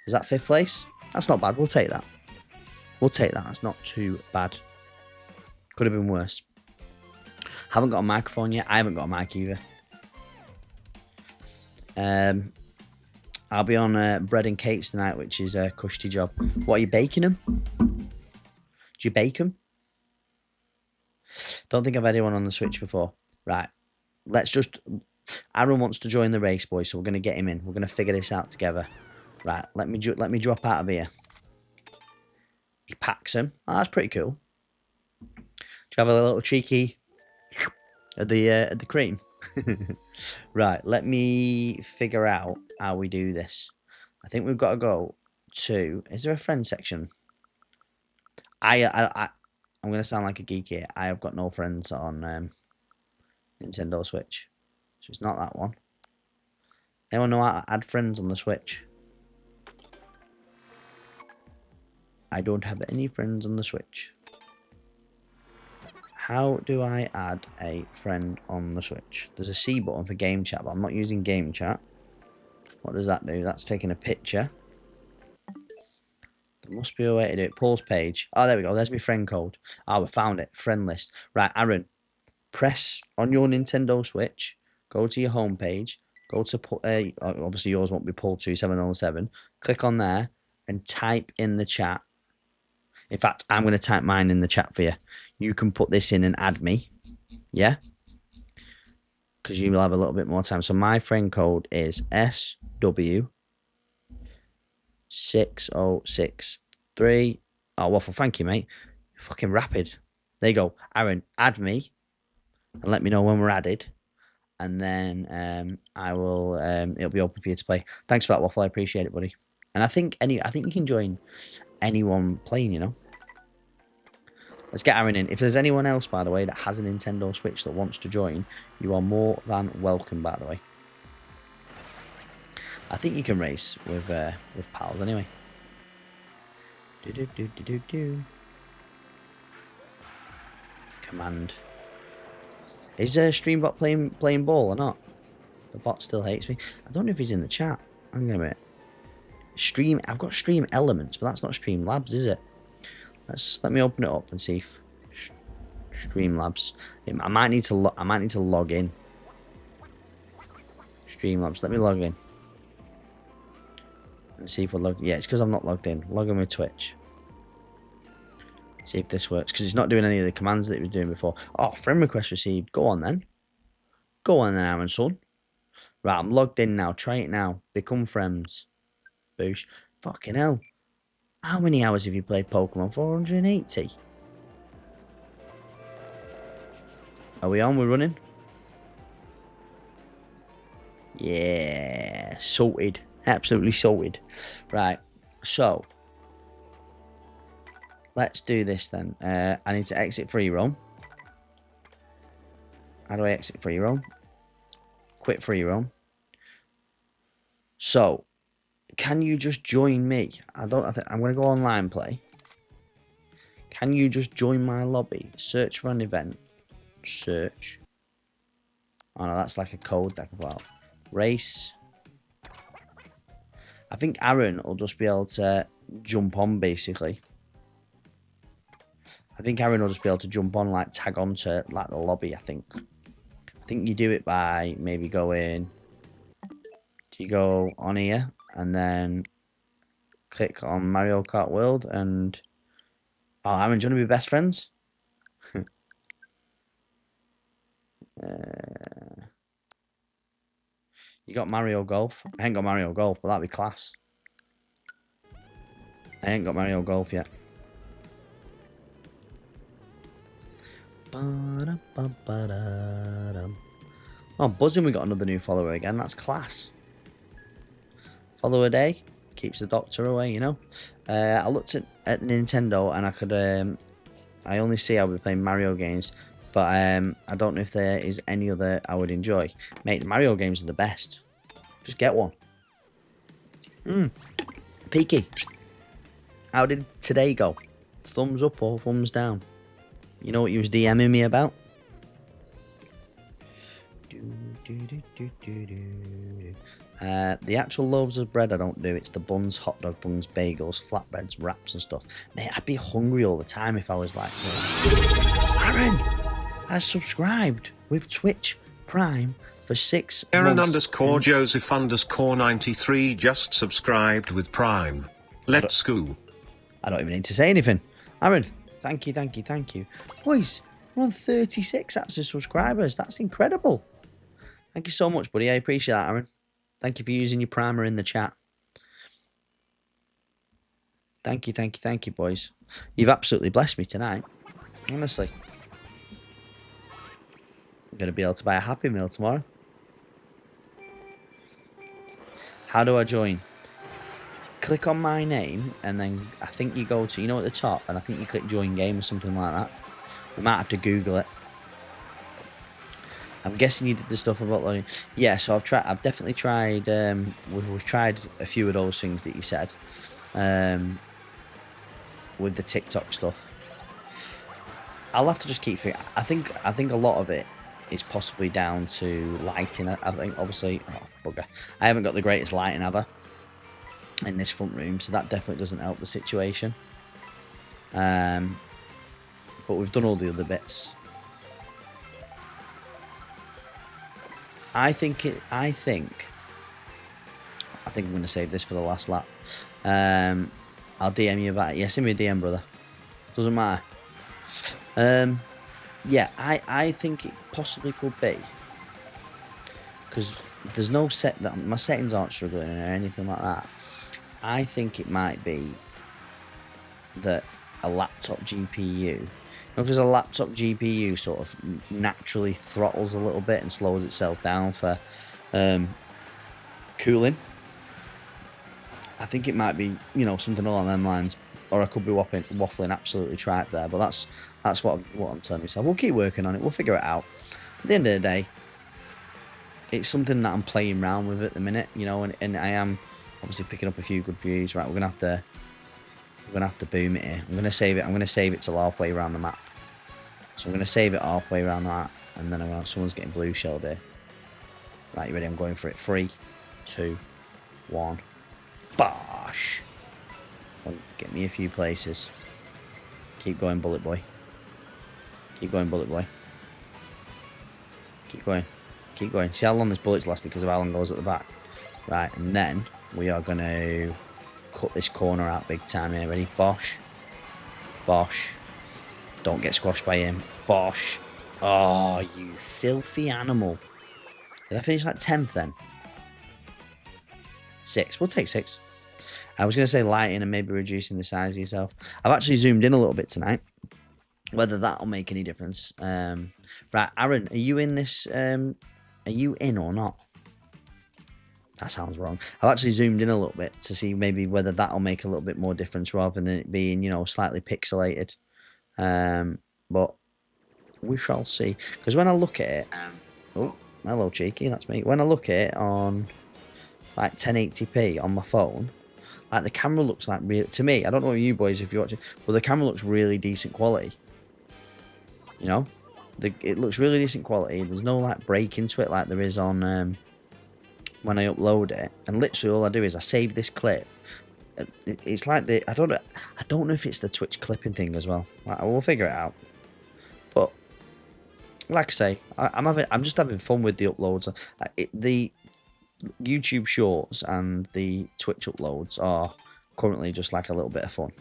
Is that 5th place? That's not bad. We'll take that. We'll take that. That's not too bad. Could have been worse. Haven't got a microphone yet. I haven't got a mic either. I'll be on bread and cakes tonight, which is a cushy job. What, are you baking them? Do you bake them? Don't think I've had anyone on the Switch before. Right. Let's just... Aaron wants to join the race, boys, so we're going to get him in. We're going to figure this out together. Right, let me drop out of here. He packs him. Oh, that's pretty cool. Do you have a little cheeky at the cream? Right, let me figure out how we do this. I think we've got to go to... Is there a friend section? I'm going to sound like a geek here. I have got no friends on Nintendo Switch. So it's not that one. Anyone know how to add friends on the Switch? I don't have any friends on the Switch. How do I add a friend on the Switch? There's a C button for game chat, but I'm not using game chat. What does that do? That's taking a picture. There must be a way to do it. Pause page. Oh, there we go. There's my friend code. Oh, we found it. Friend list. Right, Aaron. Press on your Nintendo Switch. Go to your home page. Go to, obviously yours won't be Paul2707. Click on there and type in the chat. In fact, I'm going to type mine in the chat for you. You can put this in and add me. Yeah? Because you will have a little bit more time. So my friend code is SW6063. Oh, Waffle, thank you, mate. You're fucking rapid. There you go. Aaron, add me. And let me know when we're added. And then I will it'll be open for you to play. Thanks for that, Waffle. I appreciate it, buddy. And I think you can join anyone playing, you know. Let's get Aaron in. If there's anyone else, by the way, that has a Nintendo Switch that wants to join, you are more than welcome, by the way. I think you can race with pals anyway. Do. Command. Is Streambot playing ball or not? The bot still hates me. I don't know if he's in the chat. Hang on a minute. I've got Stream Elements, but that's not Streamlabs, is it? Let me open it up and see if Streamlabs. I might need to log in. Streamlabs. Let me log in. And see if we're logged. Yeah, it's because I'm not logged in. Log in with Twitch. See if this works, because it's not doing any of the commands that it was doing before. Oh, friend request received. Go on then. Go on then, Aaron, son. Right, I'm logged in now. Try it now. Become friends. Boosh. Fucking hell. How many hours have you played Pokemon? 480. Are we on? We're running? Yeah. Sorted. Absolutely sorted. Right. So. Let's do this then. I need to exit free roam. How do I exit free roam? Quit free roam. So. Can you just join me? I'm going to go online play. Can you just join my lobby? Search for an event. Search. Oh no, that's like a code that I can put out. Race. I think Aaron will just be able to jump on basically. I think Aaron will just be able to jump on, like tag onto like the lobby, I think. I think you do it by maybe going. You go on here. And then click on Mario Kart World and... Oh, Aaron, do you want to be best friends? You got Mario Golf. I ain't got Mario Golf, but that'd be class. I ain't got Mario Golf yet. Oh, buzzing, we got another new follower again. That's class. Follow a day keeps the doctor away, you know. I looked at Nintendo and I could I only see I'll be playing Mario games, but I don't know if there is any other I would enjoy. Mate, the Mario games are the best. Just get one. Peaky, how did today go? Thumbs up or thumbs down? You know what you was DMing me about? The actual loaves of bread I don't do. It's the buns, hot dog buns, bagels, flatbreads, wraps and stuff. Mate, I'd be hungry all the time if I was like, Aaron has subscribed with Twitch Prime for 6 Aaron months. _Joseph _93 just subscribed with Prime. Let's go. I don't even need to say anything. Aaron, thank you. Boys, we're on 36 active subscribers. That's incredible. Thank you so much, buddy. I appreciate that, Aaron. Thank you for using your primer in the chat. Thank you, boys. You've absolutely blessed me tonight. Honestly. I'm going to be able to buy a Happy Meal tomorrow. How do I join? Click on my name, and then I think you go to, you know, at the top, and I think you click join game or something like that. We might have to Google it. I'm guessing you did the stuff about loading. Yeah, so I've definitely tried, we've tried a few of those things that you said. with the TikTok stuff. I'll have to just keep thinking. I think a lot of it is possibly down to lighting. I think obviously, oh bugger, I haven't got the greatest lighting ever in this front room, so that definitely doesn't help the situation. But we've done all the other bits. I think I'm going to save this for the last lap. I'll DM you about it. Yeah, send me a DM, brother. Doesn't matter. Yeah, I think it possibly could be, because there's no set that my settings aren't struggling or anything like that. I think it might be that a laptop GPU, because a laptop GPU sort of naturally throttles a little bit and slows itself down for cooling. I think it might be, you know, something along them lines, or I could be waffling absolutely tripe there. But that's what I'm telling myself. We'll keep working on it. We'll figure it out. At the end of the day, it's something that I'm playing around with at the minute, you know, and I am obviously picking up a few good views. Right, we're gonna have to boom it here. I'm gonna save it till halfway around the map. So I'm gonna save it halfway around that, and then someone's getting blue shelled here. Right, you ready? I'm going for it. 3, 2, 1. Bosh! Get me a few places. Keep going, bullet boy. Keep going, bullet boy. Keep going. Keep going. See how long this bullet's lasted because of how long goes at the back. Right, and then we are going to cut this corner out big time here. Ready? Bosh. Bosh. Don't get squashed by him. Bosh. Oh, you filthy animal. Did I finish like 10th then? 6. We'll take 6. I was going to say lighting and maybe reducing the size of yourself. I've actually zoomed in a little bit tonight. Whether that'll make any difference. Right, Aaron, are you in this? Are you in or not? That sounds wrong. I've actually zoomed in a little bit to see maybe whether that'll make a little bit more difference rather than it being, you know, slightly pixelated. But we shall see. Because when I look at it... oh, hello, cheeky, that's me. When I look at it on like 1080p on my phone... like the camera looks like real to me. I don't know you boys if you're watching, but the camera looks really decent quality. You know, it looks really decent quality. There's no like break into it like there is on when I upload it. And literally all I do is I save this clip. It's like I don't know if it's the Twitch clipping thing as well. I will figure it out. But like I say, I'm just having fun with the uploads. The YouTube Shorts and the Twitch uploads are currently just like a little bit of fun,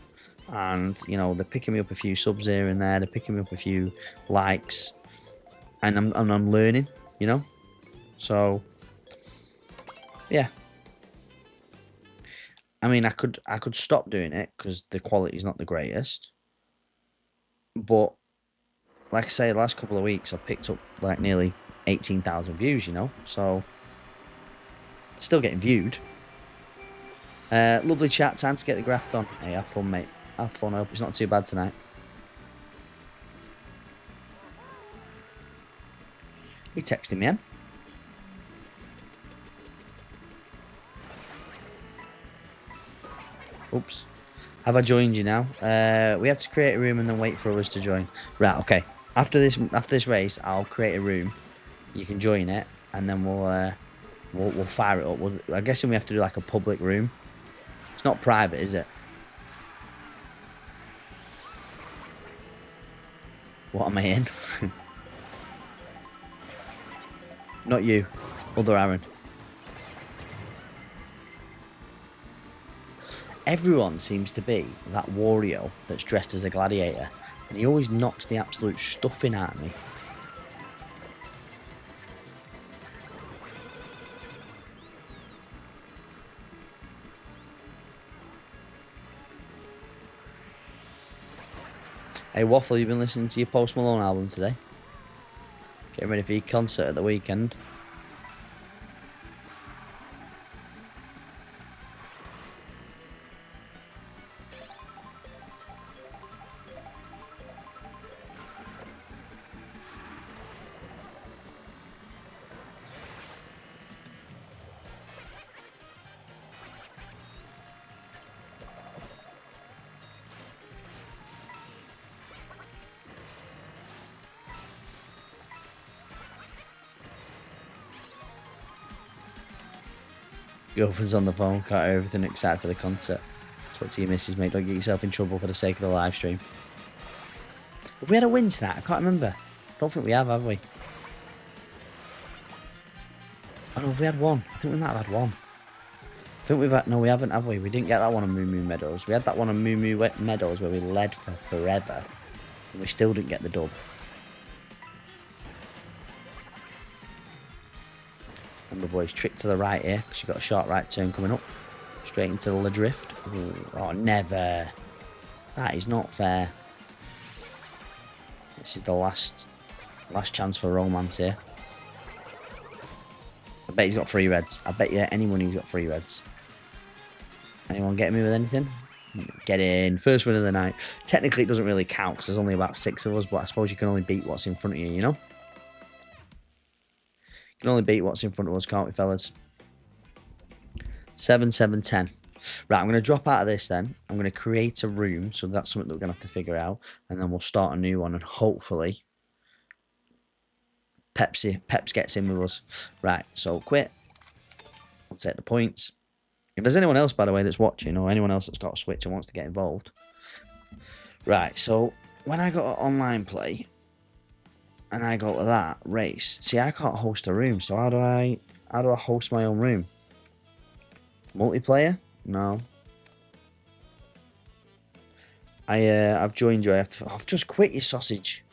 and you know they're picking me up a few subs here and there. They're picking me up a few likes, and I'm learning, you know. So yeah, I mean I could stop doing it because the quality's not the greatest, but like I say, the last couple of weeks I've picked up like nearly 18,000 views, you know, so. Still getting viewed. Lovely chat. Time to get the graft on. Hey, have fun, mate. Have fun. I hope it's not too bad tonight. You texting me, man? Oops. Have I joined you now? We have to create a room and then wait for others to join. Right. Okay. After this race, I'll create a room. You can join it, and then we'll fire it up. I'm guessing we have to do like a public room. It's not private, is it? What am I in? Not you. Other Aaron. Everyone seems to be that Wario that's dressed as a gladiator. And he always knocks the absolute stuffing out of me. Hey Waffle, you've been listening to your Post Malone album today? Getting ready for your concert at the weekend. Girlfriend's on the phone, can't hear everything, excited for the concert. Talk to your missus, mate. Don't get yourself in trouble for the sake of the live stream. Have we had a win tonight? I can't remember. Don't think we have we? Oh no, have we had one? I think we might have had one. I think we've had... No, we haven't, have we? We didn't get that one on Moo Moo Meadows. We had that one on Moo Moo Meadows where we led for forever. And we still didn't get the dub. Remember, boys, trick to the right here, because you've got a short right turn coming up. Straight into the drift. Ooh, oh, never. That is not fair. This is the last chance for romance here. I bet he's got 3 reds. I bet you any money he's got 3 reds. Anyone get me with anything? Get in. First win of the night. Technically, it doesn't really count because there's only about 6 of us, but I suppose you can only beat what's in front of you, you know? You can only beat what's in front of us, can't we, fellas? 7, 7, 10. Right, I'm going to drop out of this then. I'm going to create a room, so that's something that we're going to have to figure out. And then we'll start a new one, and hopefully Peps gets in with us. Right, so quit. I'll take the points. If there's anyone else, by the way, that's watching, or anyone else that's got a Switch and wants to get involved. Right, so when I got online play, and I go to that race, see, I can't host a room, so how do I host my own room? Multiplayer? No. I've joined you. I've just quit, you sausage.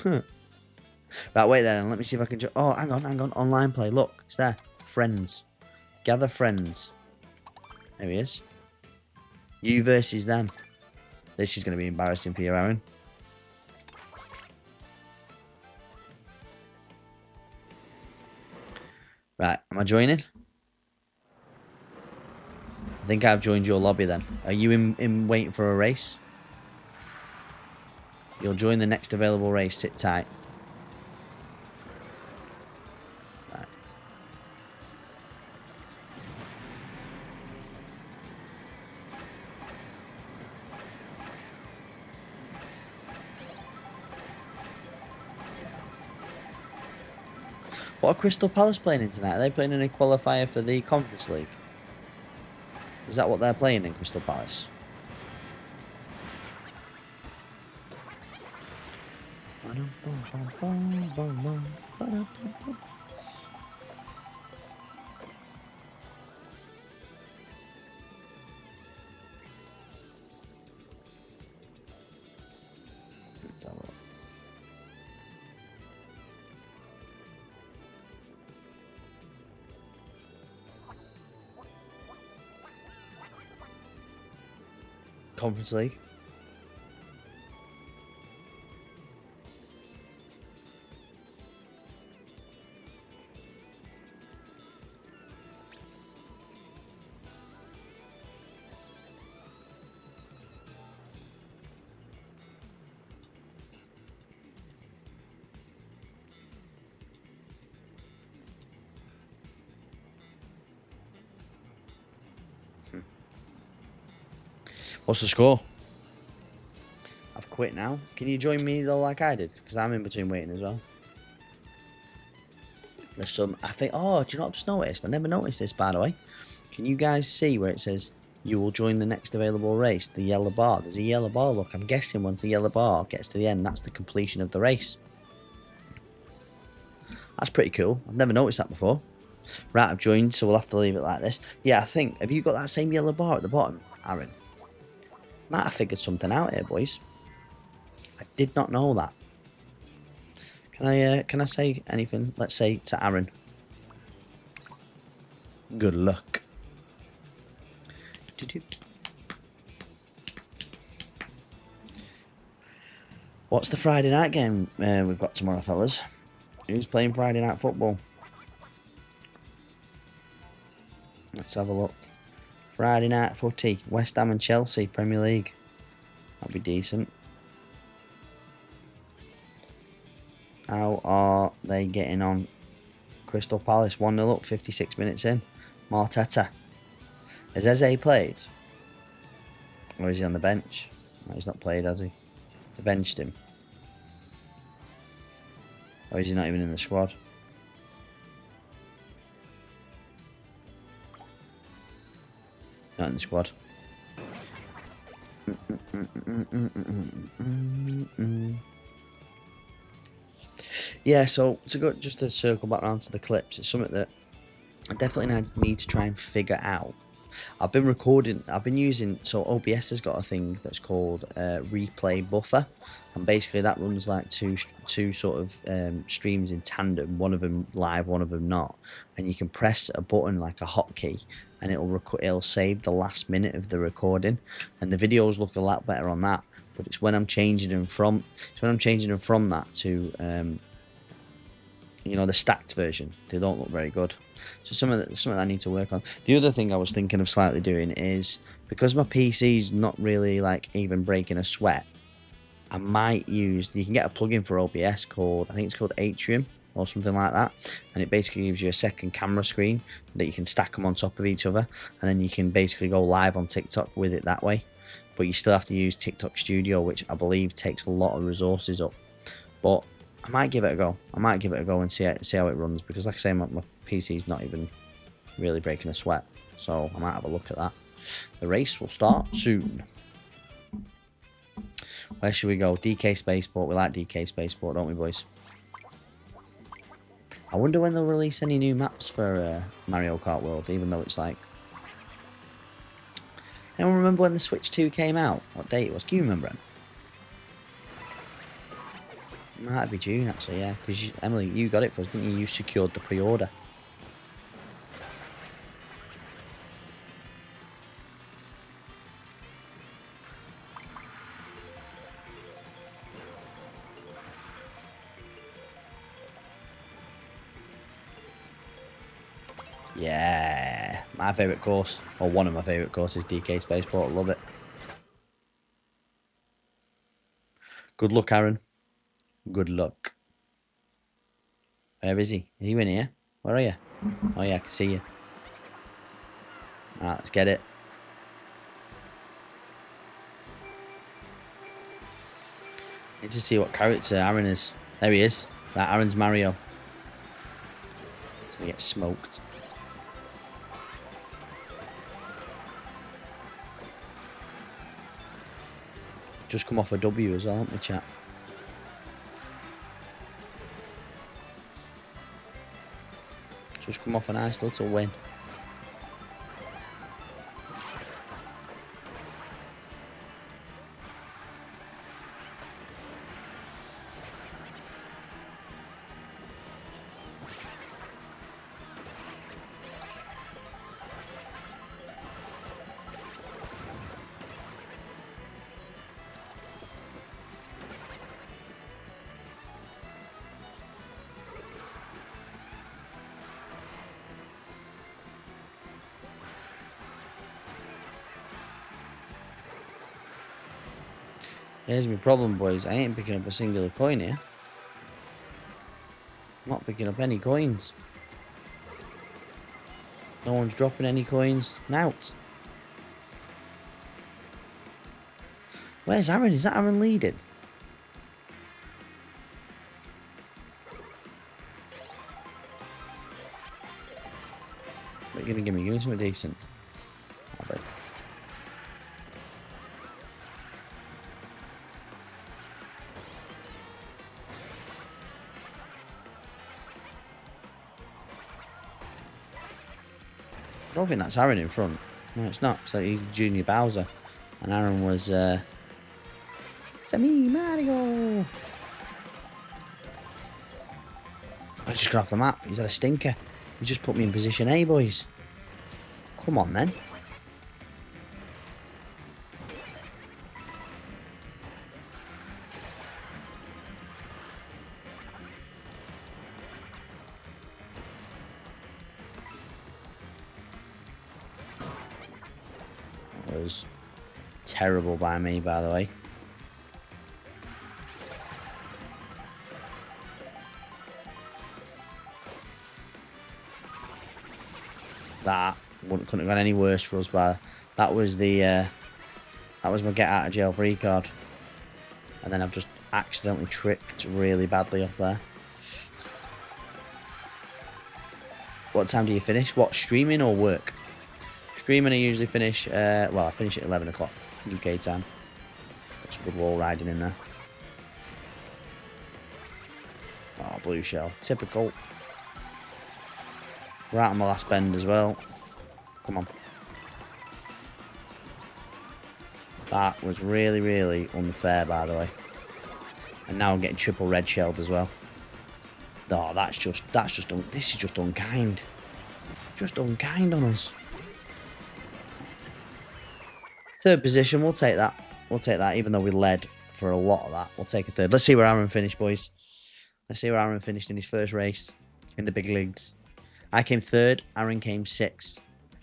Right, wait then. Let me see if I can. Oh, hang on. Online play. Look, it's there. Friends. Gather friends. There he is. You versus them. This is going to be embarrassing for you, Aaron. Right, am I joining? I think I've joined your lobby then. Are you in waiting for a race? You'll join the next available race. Sit tight. Right. What are Crystal Palace playing in tonight? Are they playing in a qualifier for the Conference League? Is that what they're playing in Crystal Palace? Let's have a look. Conference League. What's the score? I've quit now. Can you join me though like I did? Because I'm in between waiting as well. There's some, I think, oh, do you know what I've just noticed? I never noticed this, by the way. Can you guys see where it says, you will join the next available race, the yellow bar? There's a yellow bar, look. I'm guessing once the yellow bar gets to the end, that's the completion of the race. That's pretty cool. I've never noticed that before. Right, I've joined, so we'll have to leave it like this. Yeah, I think, have you got that same yellow bar at the bottom, Aaron? Might have figured something out here, boys. I did not know that. Can I say anything? Let's say to Aaron. Good luck. What's the Friday night game we've got tomorrow, fellas? Who's playing Friday night football? Let's have a look. Friday night footy, West Ham and Chelsea, Premier League. That'd be decent. How are they getting on? Crystal Palace 1-0 up, 56 minutes in. Marteta. Has Eze played? Or is he on the bench? No, he's not played, has he? They benched him. Or is he not even in the squad? Not in the squad. Yeah, so just to circle back around to the clips, it's something that I definitely need to try and figure out. I've been using, so OBS has got a thing that's called replay buffer, and basically that runs like two sort of streams in tandem, one of them live, one of them not, and you can press a button like a hotkey and it'll save the last minute of the recording, and the videos look a lot better on that. But it's when I'm changing them from that to the stacked version, they don't look very good. So something I need to work on. The other thing I was thinking of slightly doing is, because my PC's not really like even breaking a sweat, I might use, you can get a plugin for OBS called, I think it's called Atrium or something like that, and it basically gives you a second camera screen that you can stack them on top of each other, and then you can basically go live on TikTok with it that way. But you still have to use TikTok Studio, which I believe takes a lot of resources up. But I might give it a go. And see how it runs, because like I say, my PC's not even really breaking a sweat, so I might have a look at that. The race will start soon. Where should we go? DK Spaceport. We like DK Spaceport, don't we, boys? I wonder when they'll release any new maps for Mario Kart World, even though it's like... Anyone remember when the Switch 2 came out? What date it was? Can you remember it? It might be June, actually, yeah. Because, Emily, you got it for us, didn't you? You secured the pre-order. Yeah, my favourite course, or one of my favourite courses, DK Spaceport. Love it. Good luck, Aaron. Good luck. Where is he? Are you in here? Where are you? Oh yeah, I can see you. Alright, let's get it. Need to see what character Aaron is. There he is. Right, Aaron's Mario. He's gonna get smoked. Just come off a W as well, haven't we, chat? Just come off a nice little win. Here's my problem, boys. I ain't picking up a singular coin here. I'm not picking up any coins. No one's dropping any coins. Nout. Where's Aaron? Is that Aaron leading? What are you gonna give me? Give me something decent. I don't think that's Aaron in front. No, it's not. So he's Junior Bowser, and Aaron was it's a me, Mario. I just got off the map. He's had a stinker. He just put me in position A, boys. Come on, then. That was terrible by me, by the way. That couldn't have gone any worse for us. That was my get out of jail free card, and then I've just accidentally tricked really badly off there. What time do you finish? What, streaming or work? Streaming, I usually finish, well, I finish at 11 o'clock UK time. Got some good wall riding in there. Oh, blue shell. Typical. Right on the last bend as well. Come on. That was really, really unfair, by the way. And now I'm getting triple red shelled as well. Oh, this is just unkind. Just unkind on us. Third position, we'll take that. We'll take that, even though we led for a lot of that. We'll take a third. Let's see where Aaron finished, boys. Let's see where Aaron finished in his first race in the big leagues. I came third. Aaron came sixth.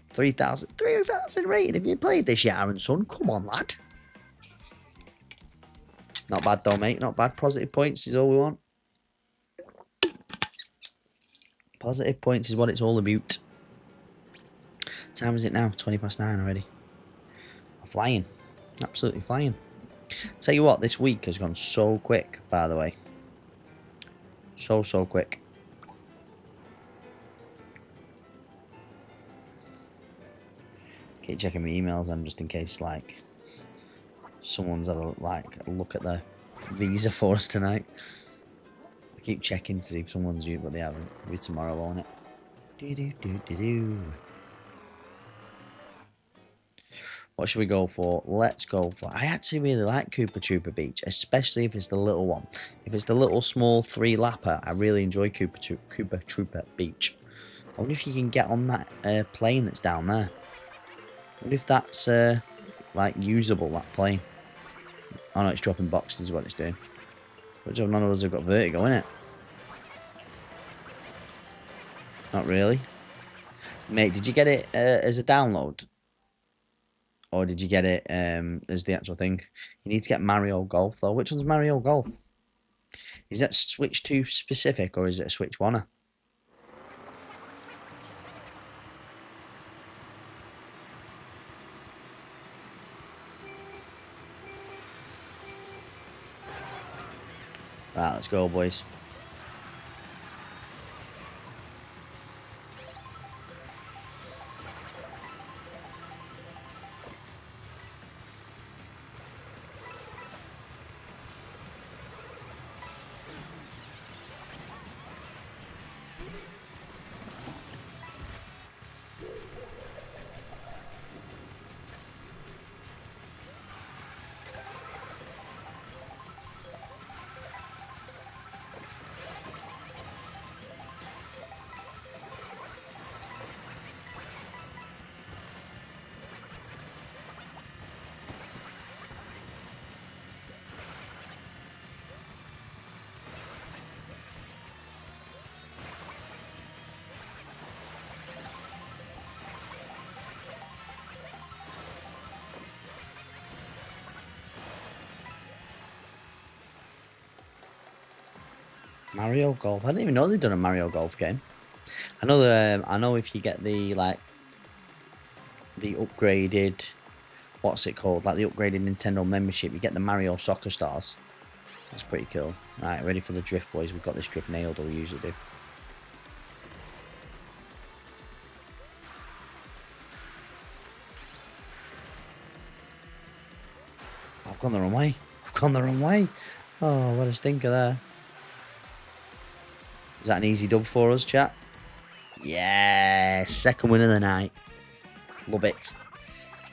3,000 rating. Have you played this yet, Aaron, son? Come on, lad. Not bad, though, mate. Not bad. Positive points is all we want. Positive points is what it's all about. What time is it now? 20 past 9 already. I'm flying. Absolutely flying. Tell you what, this week has gone so quick, by the way. So quick. Keep checking my emails and just in case, like, someone's had a look at their visa for us tonight. I keep checking to see if someone's due, but they haven't. It'll be tomorrow, won't it? What should we go for? Let's go for... I actually really like Koopa Troopa Beach, especially if it's the little one. If it's the little small 3-lapper, I really enjoy Koopa Troopa Beach. I wonder if you can get on that plane that's down there. I wonder if that's like usable, that plane. Oh no, it's dropping boxes is what it's doing. But none of us have got vertigo, innit? Not really. Mate, did you get it as a download? Or did you get it as the actual thing? You need to get Mario Golf, though. Which one's Mario Golf? Is that Switch 2 specific, or is it a Switch 1? Right, let's go, boys. Mario Golf. I didn't even know they'd done a Mario Golf game. I know I know if you get the the upgraded, what's it called? Like the upgraded Nintendo membership, you get the Mario Soccer Stars. That's pretty cool. Right, ready for the drift, boys. We've got this drift nailed, or we usually do. I've gone the wrong way. I've gone the wrong way. Oh, what a stinker there. Is that an easy dub for us, chat? Yeah, second win of the night. Love it.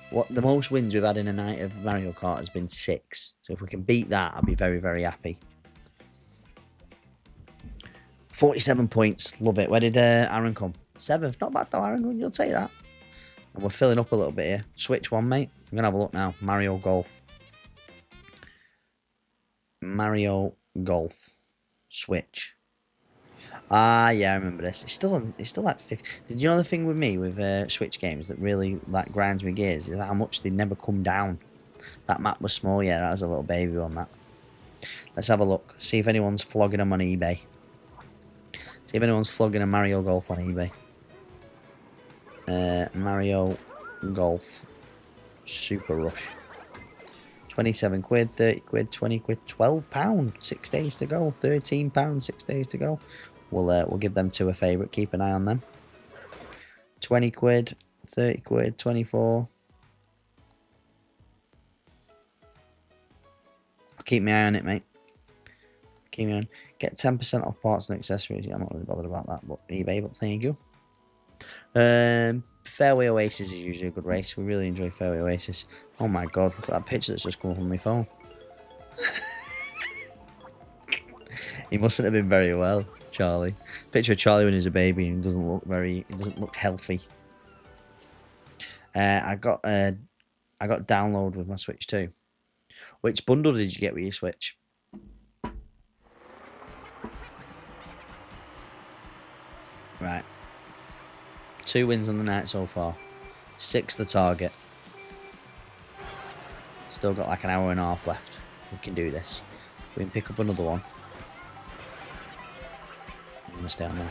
What the most wins we've had in a night of Mario Kart has been 6. So if we can beat that, I'll be very, very happy. 47 points. Love it. Where did Aaron come? 7th. Not bad though, Aaron. You'll take that. And we're filling up a little bit here. Switch one, mate. I'm going to have a look now. Mario Golf. Mario Golf. Switch. Ah, yeah, I remember this. It's still like 50. Did you know the thing with me with Switch games that really like grinds me gears is how much they never come down. That map was small, yeah. That was a little baby on that. Let's have a look. See if anyone's flogging them on eBay. See if anyone's flogging a Mario Golf on eBay. Mario Golf Super Rush. 27 quid, 30 quid, 20 quid, £12. 6 days to go. £13. 6 days to go. We'll give them two a favourite. Keep an eye on them. 20 quid, 30 quid, 24. I'll keep my eye on it, mate. Keep me on. Get 10% off parts and accessories. Yeah, I'm not really bothered about that, but eBay, but there you go. Fairway Oasis is usually a good race. We really enjoy Fairway Oasis. Oh my god, look at that picture that's just come up on my phone. He mustn't have been very well, Charlie. Picture of Charlie when he's a baby and doesn't look healthy. I got download with my Switch too. Which bundle did you get with your Switch? Right. 2 wins on the night so far. 6 the target. Still got like an hour and a half left. We can do this. We can pick up another one. I'm gonna stay on there.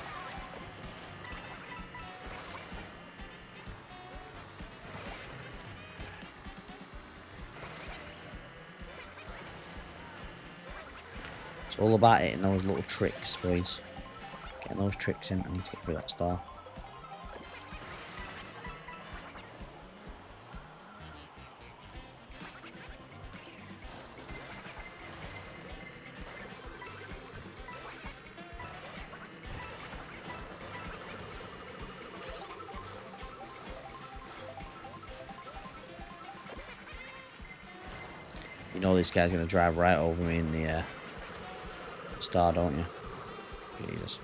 It's all about hitting those little tricks, boys. Getting those tricks in. I need to get through that star. You know this guy's going to drive right over me in the star, don't you? Jesus.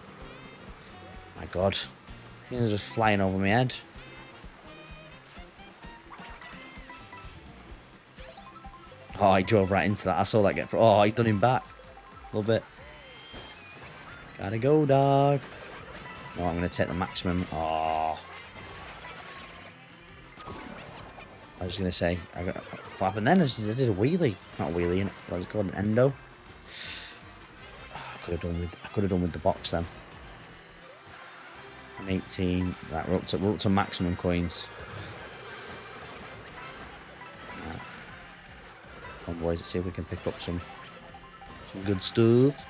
My God. He's just flying over my head. Oh, he drove right into that. I saw that get through. Oh, he's done him back. Love it. Gotta go, dog. No, I'm going to take the maximum. Oh. I was going to say, what happened then? I did a wheelie. Not a wheelie, I was called an endo. Oh, I could have done with the box then. I'm 18. Right, we're up to maximum coins. Right. Come on, boys, let's see if we can pick up some good stuff.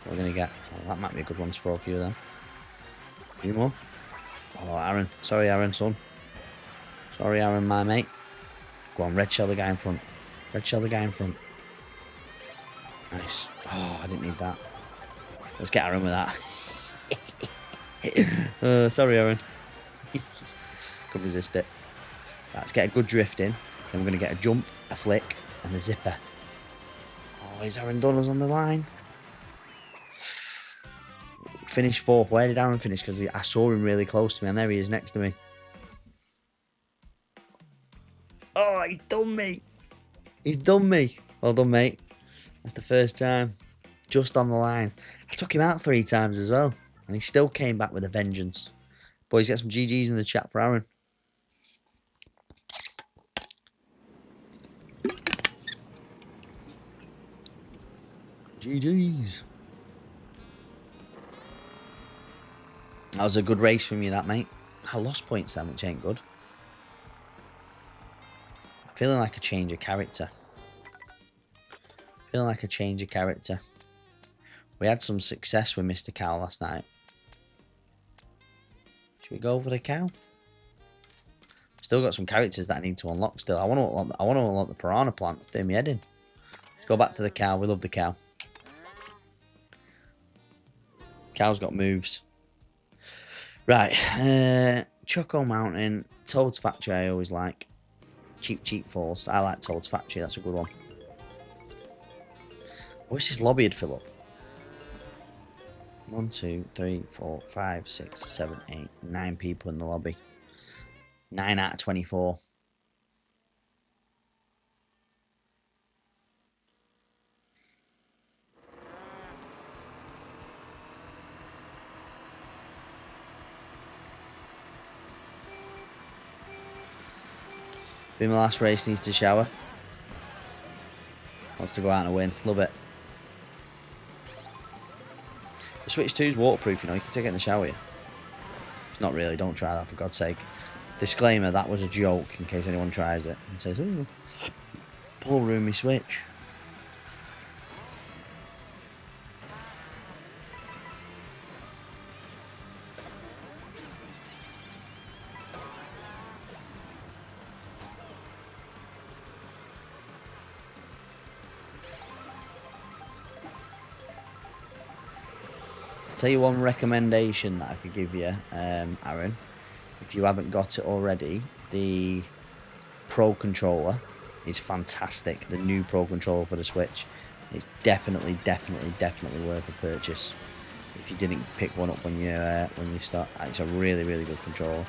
What we're gonna get. Oh, that might be a good one to throw a few of them. A few more. Oh, Aaron. Sorry, Aaron, son. Sorry, Aaron, my mate. Go on, red shell the guy in front. Red shell the guy in front. Nice. Oh, I didn't need that. Let's get Aaron with that. Sorry, Aaron. Couldn't resist it. Right, let's get a good drift in. Then we're going to get a jump, a flick, and a zipper. Oh, is Aaron Donald's on the line? Finished 4th. Where did Aaron finish? Because I saw him really close to me, and there he is next to me. Oh, he's done me. He's done me. Well done, mate. That's the first time. Just on the line. I took him out 3 times as well. And he still came back with a vengeance. Boys, get some GGs in the chat for Aaron. GGs. That was a good race from you, that, mate. I lost points then, which ain't good. Feeling like a change of character. Feeling like a change of character. We had some success with Mr. Cow last night. Should we go over the cow? Still got some characters that I need to unlock still. I want to unlock the piranha plant. It's doing me head in. Let's go back to the cow. We love the cow. Cow's got moves. Right. Choco Mountain. Toad's Factory I always like. Cheap Force. I like Toad's Factory. That's a good one. I wish this lobby would fill up. 1, 2, 3, 4, 5, 6, 7, 8, 9 people in the lobby. 9 out of 24. Been my last race, needs to shower. Wants to go out and win. Love it. The Switch 2 is waterproof, you know, you can take it in the shower. It's not really, don't try that for God's sake. Disclaimer, that was a joke in case anyone tries it and says, ooh, Paul ruined my Switch. tell you one recommendation that I could give you, Aaron. If you haven't got it already, the Pro Controller is fantastic. The new Pro Controller for the Switch. It's definitely worth a purchase. If you didn't pick one up when you start, it's a really good controller.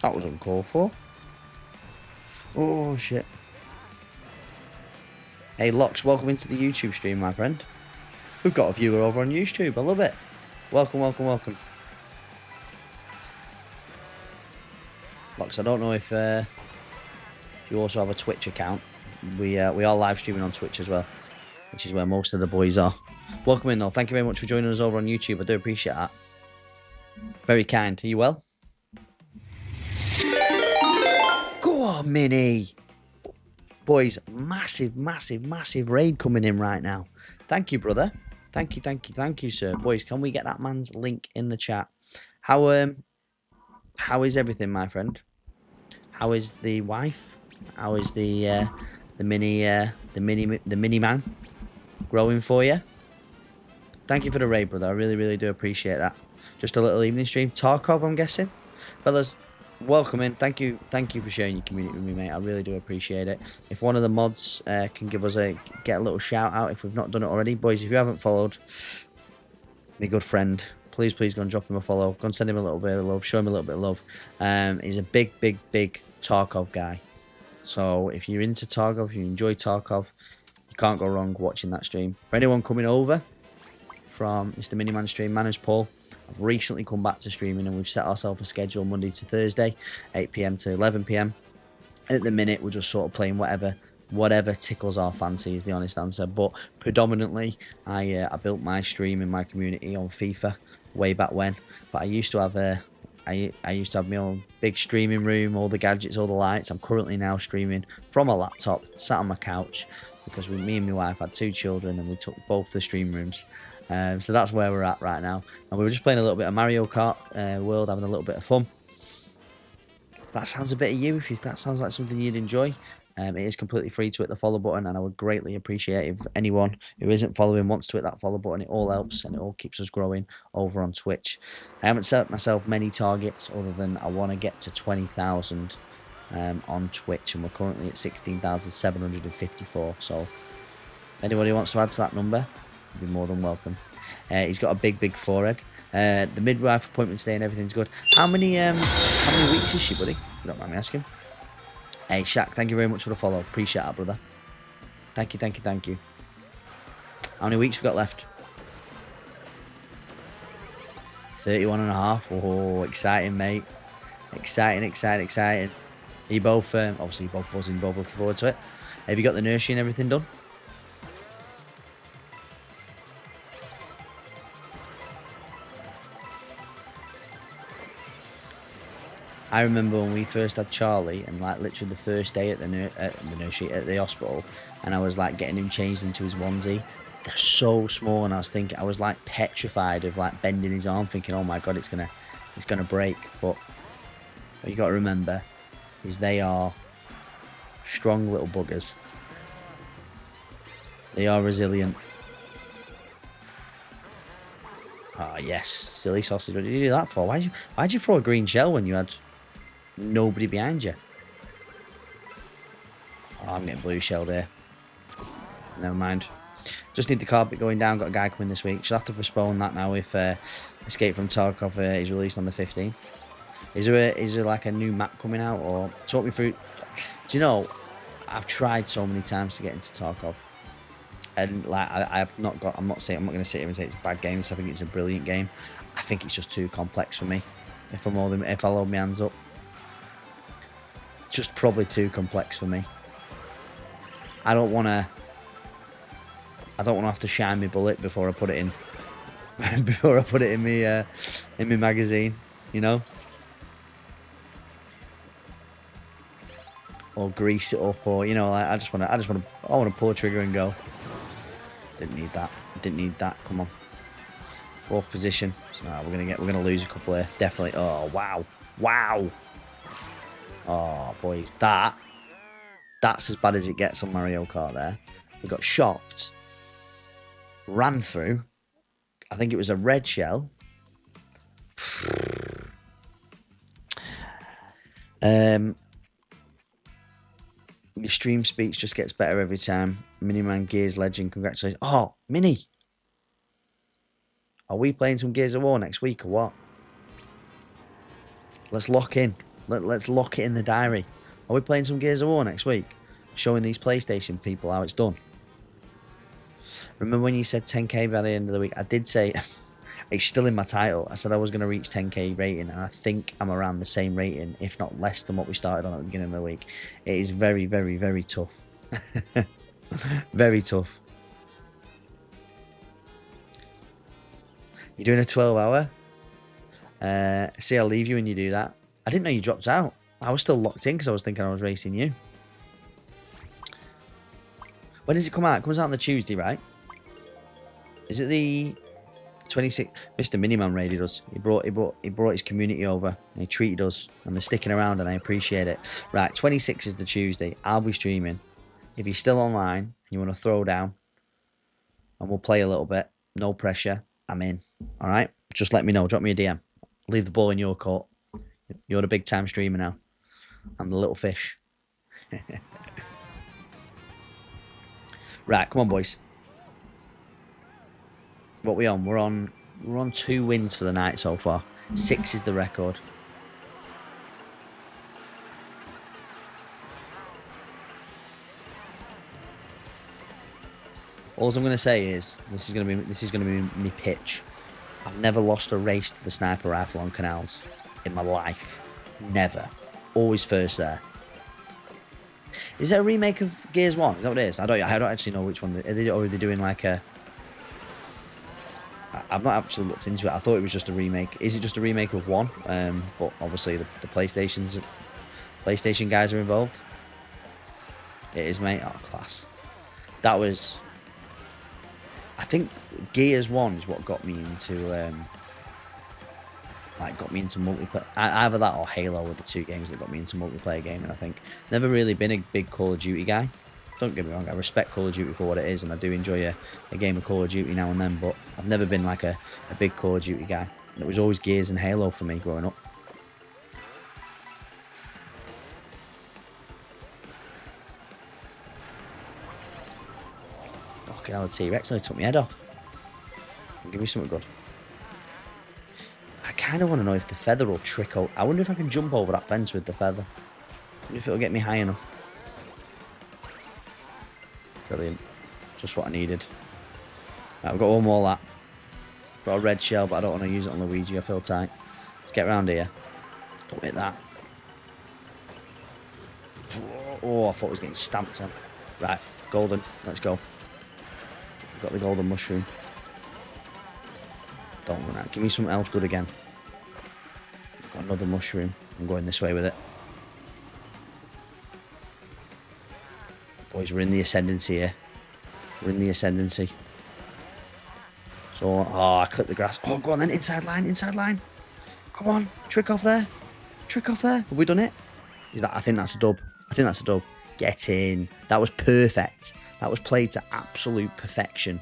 That was uncalled for. Oh, shit. Hey, Locks, welcome into the YouTube stream, my friend. We've got a viewer over on YouTube. I love it. Welcome. Locks, I don't know if you also have a Twitch account. We are live streaming on Twitch as well, which is where most of the boys are. Welcome in, though. Thank you very much for joining us over on YouTube. I do appreciate that. Very kind. Are you well? Go on, Mini. Boys, massive raid coming in right now. Thank you, brother. Thank you, sir. Boys, can we get that man's link in the chat? How is everything, my friend? How is the wife? How is the mini man growing for you? Thank you for the raid, brother. I really do appreciate that. Just a little evening stream. Tarkov, I'm guessing. Fellas, welcome in. Thank you for sharing your community with me, mate. I really do appreciate it. If one of the mods can give us get a little shout out if we've not done it already. Boys, if you haven't followed my good friend, please go and drop him a follow. Go and send him a little bit of love. Show him a little bit of love. He's a big Tarkov guy. So if you're into Tarkov, if you enjoy Tarkov, you can't go wrong watching that stream. For anyone coming over from Mr. Miniman stream, my name's Paul. I've recently come back to streaming and we've set ourselves a schedule Monday to Thursday, 8 PM to 11 PM. At the minute, we're just sort of playing whatever tickles our fancy is the honest answer. But predominantly, I built my stream in my community on FIFA way back when. But I used to have my own big streaming room, all the gadgets, all the lights. I'm currently now streaming from a laptop, sat on my couch, because me and my wife had 2 children and we took both the stream rooms. So that's where we're at right now. And we were just playing a little bit of Mario Kart World, having a little bit of fun. That sounds a bit of you. If that sounds like something you'd enjoy, it is completely free to hit the follow button, and I would greatly appreciate if anyone who isn't following wants to hit that follow button. It all helps and it all keeps us growing over on Twitch. I haven't set myself many targets other than I want to get to 20,000 on Twitch, and we're currently at 16,754. So if anybody wants to add to that number, you'd be more than welcome. He's got a big forehead. The midwife appointment's day and everything's good. How many weeks is she, buddy? If you don't mind me asking. Hey, Shaq, thank you very much for the follow. Appreciate that, brother. Thank you. How many weeks we got left? 31 and a half. Oh, exciting, mate. Exciting. Are you both, obviously, you're both buzzing, both looking forward to it? Have you got the nursery and everything done? I remember when we first had Charlie, and like literally the first day at the nursery at the hospital, and I was like getting him changed into his onesie. They're so small, and I was like petrified of like bending his arm, thinking, "Oh my god, it's gonna break." But what you got to remember is they are strong little buggers. They are resilient. Ah, yes, silly sausage. What did you do that for? Why'd you throw a green shell when you had nobody behind you? Oh, I'm getting blue shelled here. Never mind. Just need the carpet going down. Got a guy coming this week. She'll have to postpone that now if Escape from Tarkov is released on the 15th. Is there like a new map coming out, or talk me through? Do you know, I've tried so many times to get into Tarkov, and like I have not got. I'm not going to sit here and say it's a bad game. So I think it's a brilliant game. I think it's just too complex for me. if I load my hands up. Just probably too complex for me. I don't want to have to shine my bullet before I put it in. Before I put it in my magazine, you know, or grease it up, or like I want to pull a trigger and go. Didn't need that. Come on, 4th position. So, we're gonna lose a couple here, definitely. Oh wow. Oh boys, that's as bad as it gets on Mario Kart. There, we got shocked, ran through. I think it was a red shell. Your stream speech just gets better every time. Miniman Gears legend, congratulations. Oh, Mini. Are we playing some Gears of War next week or what? Let's lock in. Let's lock it in the diary. Are we playing some Gears of War next week? Showing these PlayStation people how it's done. Remember when you said 10k by the end of the week? I did say, it's still in my title. I said I was going to reach 10k rating, and I think I'm around the same rating, if not less than what we started on at the beginning of the week. It is very, very, very tough. Very tough. You're doing a 12-hour? See, I'll leave you when you do that. I didn't know you dropped out. I was still locked in because I was thinking I was racing you. When does it come out? It comes out on the Tuesday, right? Is it the 26th? Mr. Miniman raided us. He brought his community over and he treated us, and they're sticking around, and I appreciate it. Right, 26 is the Tuesday. I'll be streaming. If you're still online and you want to throw down, and we'll play a little bit, no pressure, I'm in. All right, just let me know. Drop me a DM. Leave the ball in your court. You're the big time streamer now. I'm the little fish. Right, come on, boys. What we on? We're on 2 wins for the night so far. 6 is the record. All I'm going to say is this is going to be my pitch. I've never lost a race to the sniper rifle on canals in my life. Never. Always first there. Is it a remake of Gears 1? Is that what it is? I don't actually know which one. Are they doing like a... I've not actually looked into it. I thought it was just a remake. Is it just a remake of 1? But obviously the PlayStation guys are involved. It is, mate. Oh, class. That was... I think Gears 1 is what got me into multiplayer. Either that or Halo were the 2 games that got me into multiplayer gaming, I think. Never really been a big Call of Duty guy. Don't get me wrong, I respect Call of Duty for what it is, and I do enjoy a game of Call of Duty now and then, but I've never been like a big Call of Duty guy. It was always Gears and Halo for me growing up. Fucking hell, the T-Rex nearly took my head off. Give me something good. I kind of want to know if the feather will trick out. I wonder if I can jump over that fence with the feather. I wonder if it'll get me high enough. Brilliant. Just what I needed. Right, I've got one more that. Got a red shell, but I don't want to use it on Luigi. I feel tight. Let's get around here. Don't hit that. Oh, I thought I was getting stamped on. Right, golden. Let's go. Got the golden mushroom. Don't run out. Give me something else good again. Got another mushroom. I'm going this way with it. Boys, we're in the ascendancy here. We're in the ascendancy. So, I clipped the grass. Oh, go on then. Inside line, inside line. Come on. Trick off there. Trick off there. Have we done it? Is that? I think that's a dub. I think that's a dub. Get in. That was perfect. That was played to absolute perfection.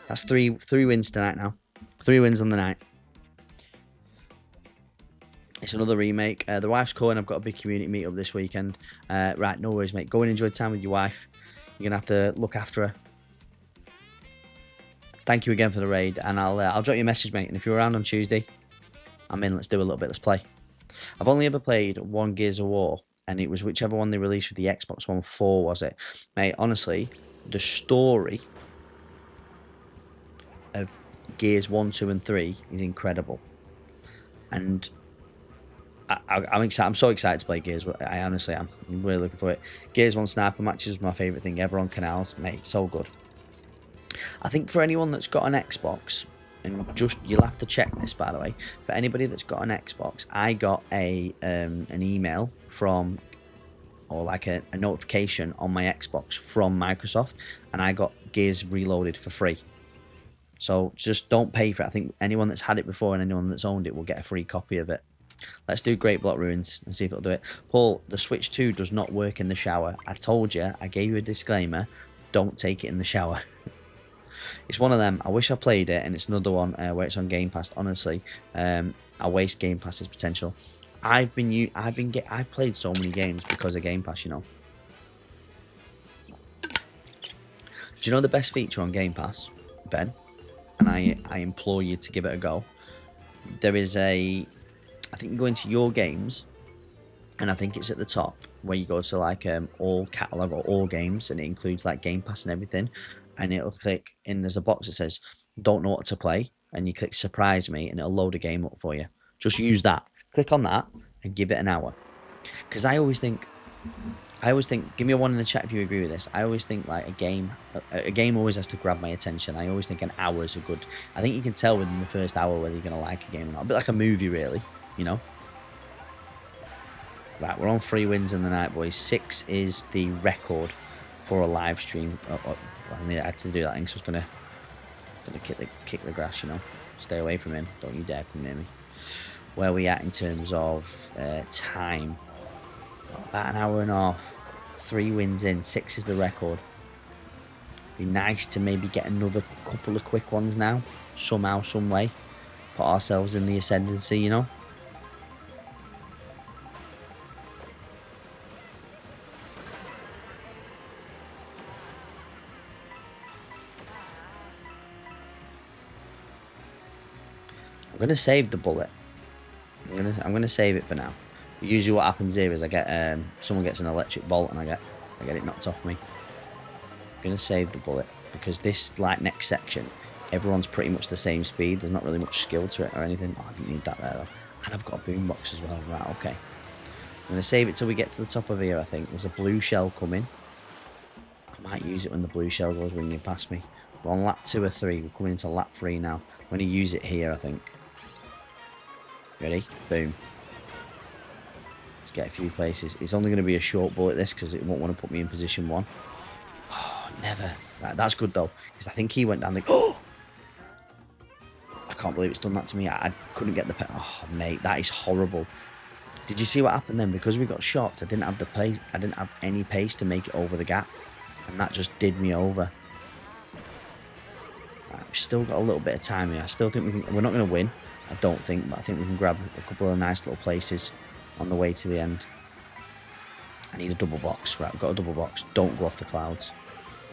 That's three wins tonight now. 3 wins on the night. It's another remake. The wife's calling. I've got a big community meetup this weekend. Right, no worries, mate. Go and enjoy time with your wife. You're gonna have to look after her. Thank you again for the raid, and I'll drop you a message, mate. And if you're around on Tuesday, I'm in. Let's do a little bit. Let's play. I've only ever played one Gears of War, and it was whichever one they released with the Xbox One 4, was it? Mate, honestly, the story of Gears 1, 2, and 3 is incredible. And I'm excited. I'm so excited to play Gears. I honestly am. I'm really looking for it. Gears 1 sniper matches is my favourite thing ever on canals, mate. So good. I think for anyone that's got an Xbox, and just you'll have to check this by the way. For anybody that's got an Xbox, I got an email from, or like a notification on my Xbox from Microsoft, and I got Gears Reloaded for free. So just don't pay for it. I think anyone that's had it before and anyone that's owned it will get a free copy of it. Let's do Great Block Ruins and see if it'll do it. Paul, the Switch 2 does not work in the shower. I told you, I gave you a disclaimer. Don't take it in the shower. It's one of them. I wish I played it, and it's another one where it's on Game Pass. Honestly, I waste Game Pass's potential. I've played so many games because of Game Pass. You know. Do you know the best feature on Game Pass, Ben? And I implore you to give it a go. There is I think you go into your games, and I think it's at the top where you go to like all catalog or all games, and it includes like Game Pass and everything. And it'll click in. There's a box that says "Don't know what to play," and you click "Surprise me," and it'll load a game up for you. Just use that. Click on that and give it an hour. Because I always think. Give me a 1 in the chat if you agree with this. I always think like a game always has to grab my attention. I always think an hour is a good. I think you can tell within the first hour whether you're gonna like a game or not. A bit like a movie, really. You know. Right, we're on 3 wins in the night, boys. 6 is the record for a live stream. I mean, I had to do that thing, so I was gonna kick the grass, you know. Stay away from him. Don't you dare come near me. Where are we at in terms of time? About an hour and a half. 3 wins in. 6 is the record. Be nice to maybe get another couple of quick ones now. Somehow, some way. Put ourselves in the ascendancy, you know. I'm gonna save the bullet. I'm gonna save it for now. Usually, what happens here is I get someone gets an electric bolt and I get it knocked off me. I'm gonna save the bullet because this like next section, everyone's pretty much the same speed. There's not really much skill to it or anything. Oh, I didn't need that there though. And I've got a boombox as well. Right, okay. I'm gonna save it till we get to the top of here. I think there's a blue shell coming. I might use it when the blue shell goes ringing past me. We're on lap 2 or 3. We're coming into lap 3 now. I'm gonna use it here, I think. Ready? Boom. Let's get a few places. It's only going to be a short bullet, this, because it won't want to put me in position 1. Oh, never. Right, that's good, though, because I think he went down the... Oh! I can't believe it's done that to me. I couldn't get the... Oh, mate, that is horrible. Did you see what happened then? Because we got shocked, I didn't have the pace. I didn't have any pace to make it over the gap, and that just did me over. Right, we've still got a little bit of time here. I still think we can... We're not going to win. I don't think, but I think we can grab a couple of nice little places on the way to the end. I need a double box. Right, I've got a double box. Don't go off the clouds.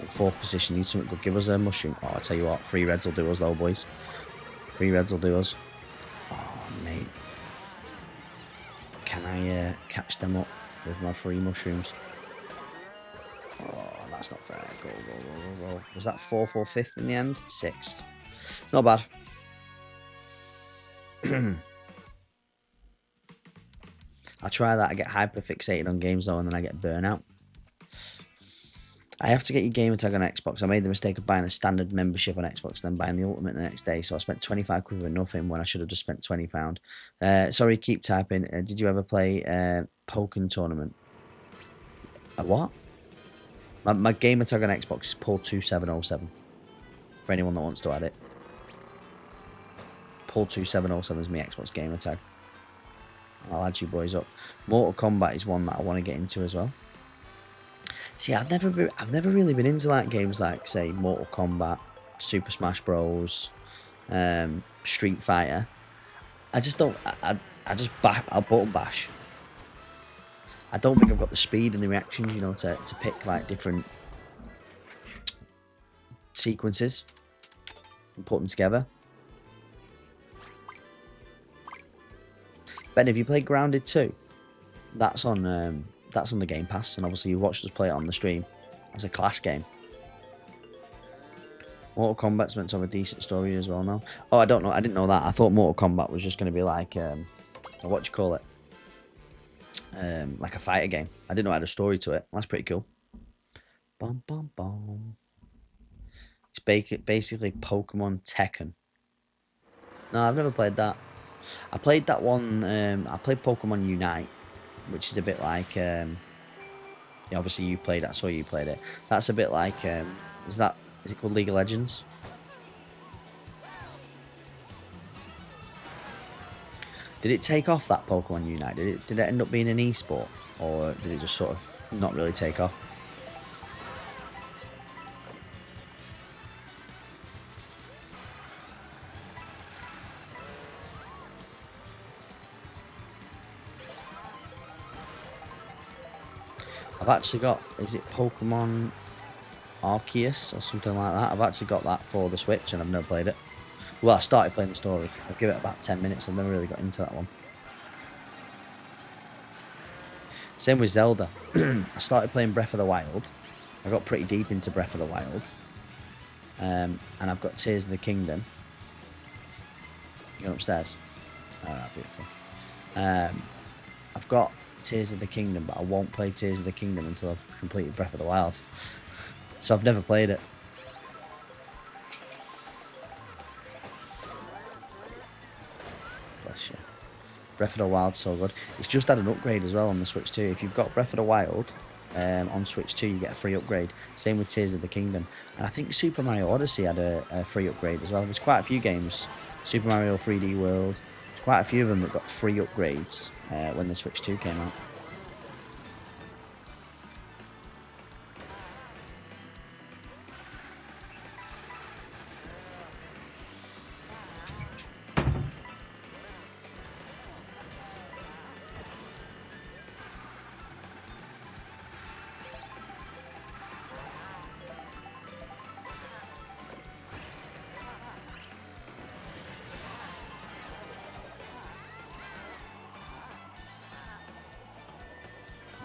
In 4th position, need something good. Give us a mushroom. Oh, I tell you what, 3 reds will do us though, boys. 3 reds will do us. Oh, mate. Can I catch them up with my 3 mushrooms? Oh, that's not fair. Go, go, go, go, go. Was that 4th or 5th in the end? 6th. It's not bad. I try that. I get hyper fixated on games though, and then I get burnout. I have to get your gamer tag on Xbox. I made the mistake of buying a standard membership on Xbox, then buying the ultimate the next day. So I spent 25 quid for nothing when I should have just spent £20. Sorry, keep typing. Did you ever play Pokken Tournament? A what? My gamer tag on Xbox is Paul2707. For anyone that wants to add it. Paul2707 is my Xbox gamer tag. I'll add you boys up. Mortal Kombat is one that I want to get into as well. See, I've never really been into like games like say Mortal Kombat, Super Smash Bros, Street Fighter. I just don't. I'll button bash. I don't think I've got the speed and the reactions, you know, to pick like different sequences and put them together. Ben, have you played Grounded 2? That's on the Game Pass, and obviously you watched us play it on the stream. That's a class game. Mortal Kombat's meant to have a decent story as well now. Oh, I don't know. I didn't know that. I thought Mortal Kombat was just going to be like, what do you call it? like a fighter game. I didn't know it had a story to it. That's pretty cool. Bum bum bum. It's basically Pokemon Tekken. No, I've never played that. I played that one. I played Pokemon Unite, which is a bit like. Yeah, obviously you played it. I saw you played it. That's a bit like. Is it called League of Legends? Did it take off, that Pokemon Unite? Did it end up being an esport, or did it just sort of not really take off? I've actually got, is it Pokemon Arceus or something like that? I've actually got that for the Switch and I've never played it. Well, I started playing the story. I'll give it about 10 minutes. I've never really got into that one. Same with Zelda. I started playing Breath of the Wild. I got pretty deep into Breath of the Wild. And I've got Tears of the Kingdom. You going upstairs? Alright, beautiful. I've got Tears of the Kingdom, but I won't play Tears of the Kingdom until I've completed Breath of the Wild. So I've never played it. Bless you. Breath of the Wild's so good. It's just had an upgrade as well on the Switch 2. If you've got Breath of the Wild on Switch 2, you get a free upgrade. Same with Tears of the Kingdom. And I think Super Mario Odyssey had a free upgrade as well. There's quite a few games. Super Mario 3D World. There's quite a few of them that got free upgrades when the Switch 2 came out.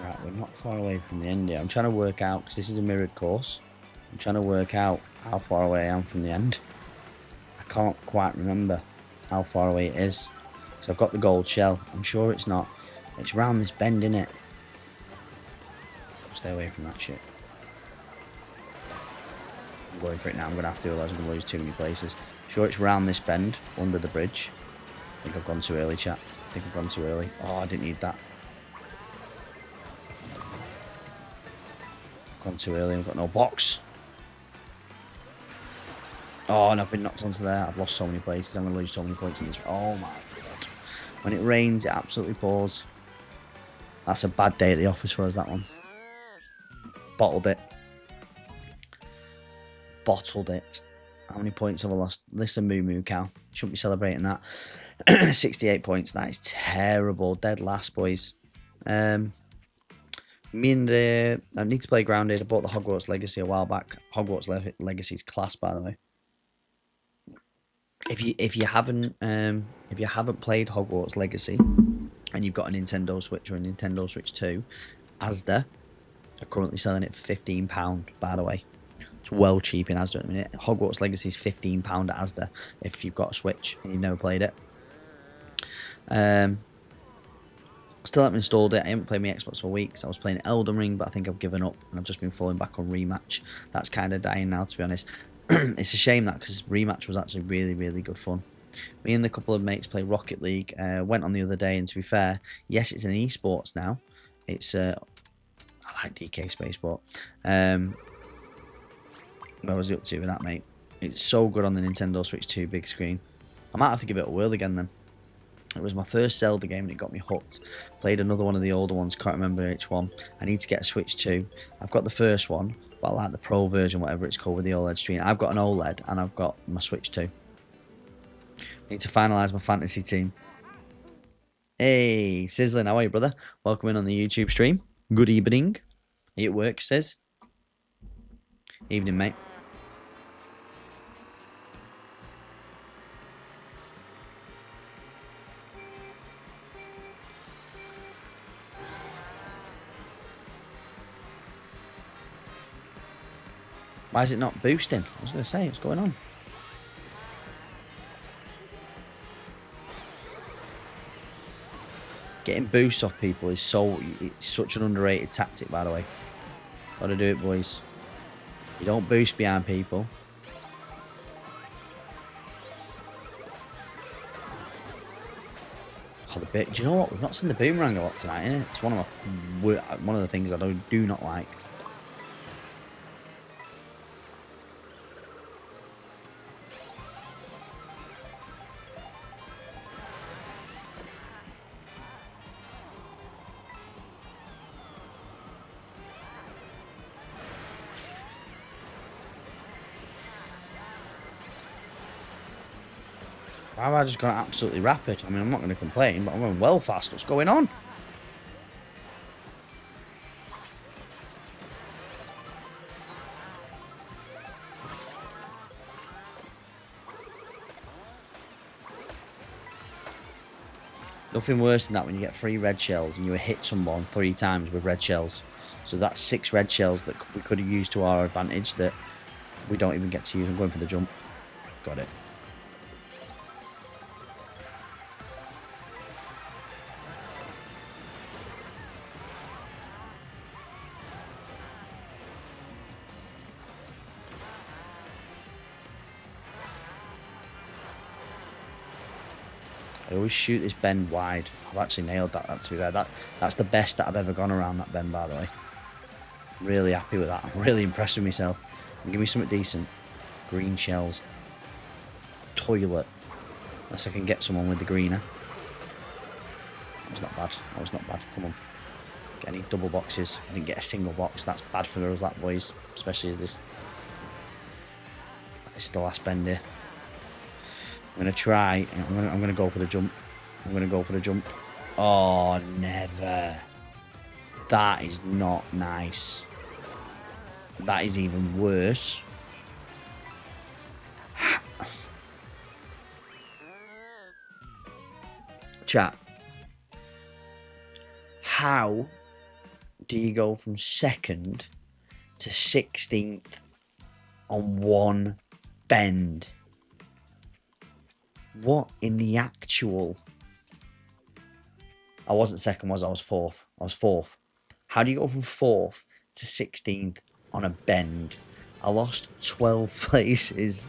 Right, we're not far away from the end here. I'm trying to work out, because this is a mirrored course, I'm trying to work out how far away I am from the end. I can't quite remember how far away it is. Because I've got the gold shell. I'm sure it's not. It's round this bend, innit? Stay away from that shit. I'm going for it now. I'm going to have to, otherwise I'm going to lose too many places. Sure, it's round this bend, under the bridge. I think I've gone too early, chat. I think I've gone too early. Oh, I didn't need that. Gone too early, I've got no box. Oh, and I've been knocked onto there. I've lost so many places. I'm going to lose so many points in this. Oh my god. When it rains, it absolutely pours. That's a bad day at the office for us, that one. Bottled it. Bottled it. How many points have I lost? Listen, Moo Moo Cow. Shouldn't be celebrating that. 68 points. That is terrible. Dead last, boys. Me and I need to play Grounded. I bought the Hogwarts Legacy a while back. Hogwarts Legacy's class, by the way. If you haven't played Hogwarts Legacy and you've got a Nintendo Switch or a Nintendo Switch 2, Asda are currently selling it for £15, by the way. It's well cheap in Asda at the minute. Hogwarts Legacy is £15 at Asda if you've got a Switch and you've never played it. Still haven't installed it. I haven't played my Xbox for weeks. I was playing Elden Ring, but I think I've given up and I've just been falling back on Rematch. That's kind of dying now, to be honest. It's a shame that, because Rematch was actually really, really good fun. Me and a couple of mates play Rocket League. Went on the other day, and to be fair, yes, it's an esports now. It's I like DK Spaceport. Where was he up to with that, mate? It's so good on the Nintendo Switch 2 big screen. I might have to give it a whirl again then. It was my first Zelda game and it got me hooked. Played another one of the older ones, can't remember which one. I need to get a Switch 2. I've got the first one, but I like the Pro version, whatever it's called, with the OLED screen. I've got an OLED and I've got my Switch 2. Need to finalise my fantasy team. Hey, Sizzling, how are you, brother? Welcome in on the YouTube stream. Good evening. Are you at work, Sizz? Evening, mate. Why is it not boosting? I was going to say, what's going on? Getting boosts off people is it's such an underrated tactic, by the way. Gotta do it, boys. You don't boost behind people. Oh, the bit. Do you know what? We've not seen the boomerang a lot tonight, innit? It's one of the things I do not like. Why have I just gone absolutely rapid? I mean, I'm not going to complain, but I'm going well fast. What's going on? Nothing worse than that when you get 3 red shells and you hit someone 3 times with red shells. So that's 6 red shells that we could have used to our advantage that we don't even get to use. I'm going for the jump. Got it. I always shoot this bend wide. I've actually nailed that, to be fair. That's the best that I've ever gone around that bend, by the way. Really happy with that. I'm really impressed with myself. And give me something decent. Green shells. Toilet. Unless I can get someone with the greener. That was not bad. That was not bad. Come on. Get any double boxes. I didn't get a single box. That's bad for us, that, boys. Especially as this is the last bend here. I'm going to try. I'm going to go for the jump. I'm going to go for the jump. Oh, never. That is not nice. That is even worse. Chat. How do you go from 2nd to 16th on one bend? What in the actual... I wasn't 2nd, was I? I was 4th. I was 4th. How do you go from 4th to 16th on a bend? I lost 12 places.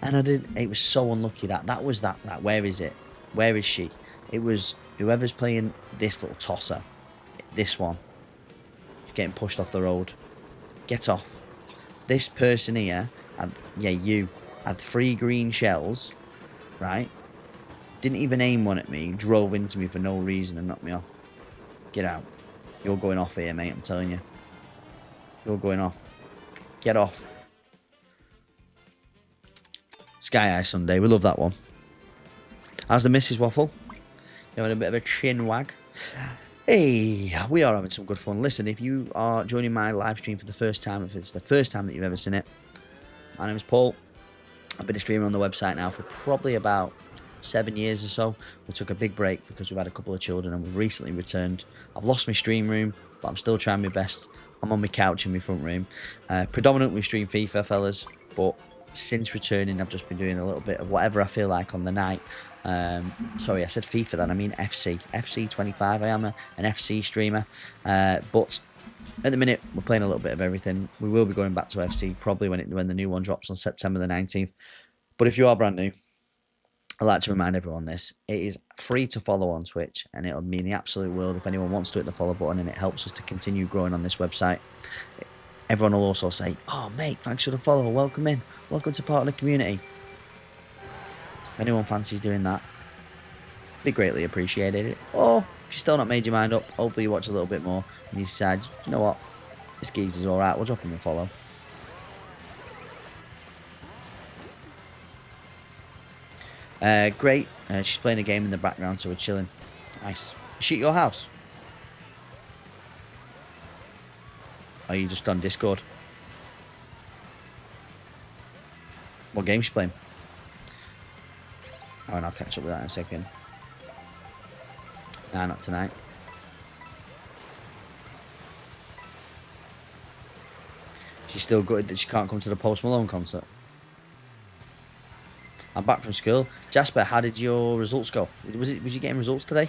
And I did. It was so unlucky that was that. Right, where is it? Where is she? It was whoever's playing this little tosser. This one. Getting pushed off the road. Get off. This person here, and yeah, you, had 3 green shells. Right? Didn't even aim one at me. Drove into me for no reason and knocked me off. Get out. You're going off here, mate. I'm telling you. You're going off. Get off. Sky Eye Sunday. We love that one. How's the Mrs. Waffle? You having a bit of a chin wag? Hey, we are having some good fun. Listen, if you are joining my live stream for the first time, if it's the first time that you've ever seen it, my name is Paul. I've been a streamer on the website now for probably about 7 years or so. We took a big break because we've had a couple of children and we've recently returned. I've lost my stream room, but I'm still trying my best. I'm on my couch in my front room. Predominantly stream FIFA, fellas, but since returning, I've just been doing a little bit of whatever I feel like on the night. Sorry, I said FIFA then, I mean FC. FC 25, I am an FC streamer. But at the minute, we're playing a little bit of everything. We will be going back to FC probably when the new one drops on September the 19th. But if you are brand new, I'd like to remind everyone this. It is free to follow on Twitch, and it'll mean the absolute world if anyone wants to hit the follow button, and it helps us to continue growing on this website. Everyone will also say, oh, mate, thanks for the follow. Welcome in. Welcome to part of the community. If anyone fancies doing that, be greatly appreciated. Or if you've still not made your mind up, hopefully you watch a little bit more and you decide, you know what, this geezer's alright, we'll drop him a follow. Great. She's playing a game in the background, so we're chilling. Nice. Is she at your house? Are you just on Discord? What game's she playing? Oh, and I'll catch up with that in a second. Nah, not tonight. She's still gutted that she can't come to the Post Malone concert. I'm back from school. Jasper, how did your results go? Was you getting results today?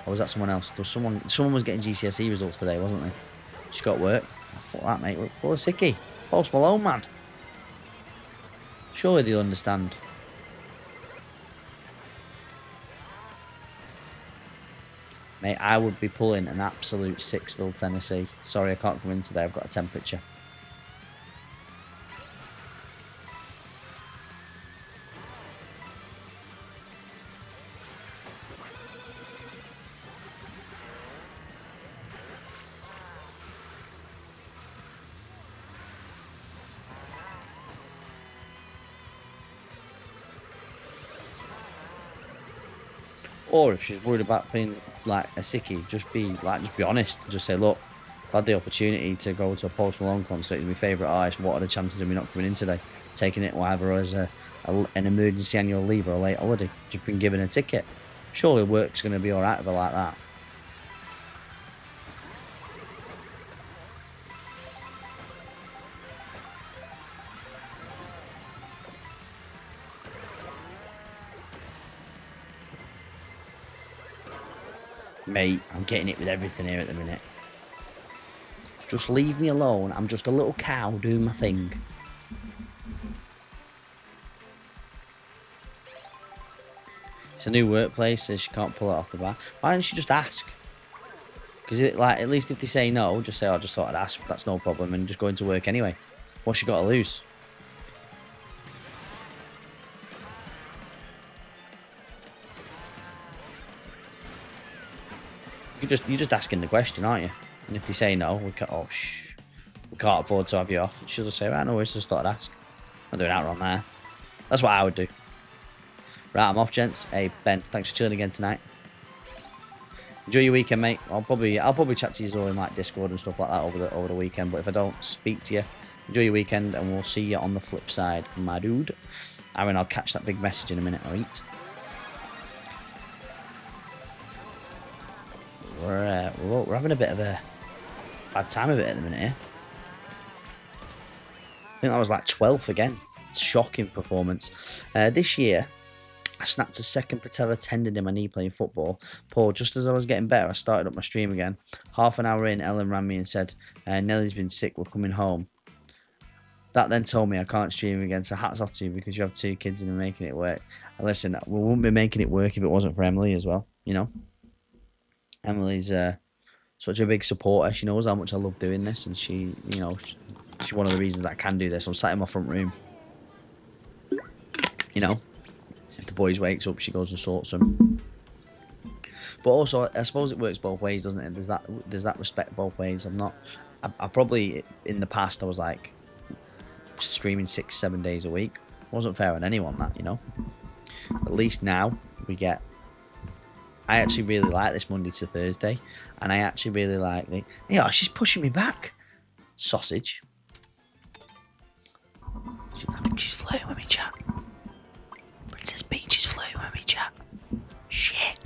Or was that someone else? There was someone was getting GCSE results today, wasn't they? She got work. Oh, fuck that, mate. Pull a sickie. Post Malone, man. Surely they'll understand. Mate, I would be pulling an absolute Sixville, Tennessee. Sorry, I can't come in today. I've got a temperature. Or if she's worried about being like a sickie, just be honest. Just say, look, I've had the opportunity to go to a Post Malone concert. He's my favourite artist. What are the chances of me not coming in today? Taking it whatever as an emergency annual leave or a late holiday. Just been given a ticket. Surely work's going to be alright with her like that. Mate, I'm getting it with everything here at the minute. Just leave me alone. I'm just a little cow doing my thing. It's a new workplace, so she can't pull it off the bat. Why don't you just ask? Because like, at least if they say no, just say, oh, I just thought I'd ask. That's no problem, and just go into work anyway. What's she got to lose? You're just asking the question, aren't you? And if they say no, we can't afford to have you off. She'll just say, right, no worries, just thought I'd ask. I'm doing out on there. That's what I would do. Right, I'm off, gents. Hey, Ben, thanks for chilling again tonight. Enjoy your weekend, mate. I'll probably chat to you all in like Discord and stuff like that over the weekend. But if I don't speak to you, enjoy your weekend, and we'll see you on the flip side, my dude. Aaron, I'll catch that big message in a minute, alright? We're having a bit of a bad time of it at the minute here. I think that was like 12th again. It's a shocking performance. This year, I snapped a second patella tendon in my knee playing football. Paul, just as I was getting better, I started up my stream again. Half an hour in, Ellen rang me and said, Nellie's been sick, we're coming home. That then told me I can't stream again, so hats off to you because you have 2 kids and you're making it work. And listen, we wouldn't be making it work if it wasn't for Emily as well, you know? Emily's such a big supporter. She knows how much I love doing this, and she's one of the reasons that I can do this. I'm sat in my front room. You know, if the boys wakes up, she goes and sorts them. But also, I suppose it works both ways, doesn't it? There's that respect both ways. I probably in the past I was like streaming 6-7 days a week. Wasn't fair on anyone that, you know. At least now we get. I actually really like this Monday to Thursday, and I actually really like the. Yeah, she's pushing me back. Sausage. I think she's flirting with me, chat. Princess Peach is flirting with me, chat. Shit.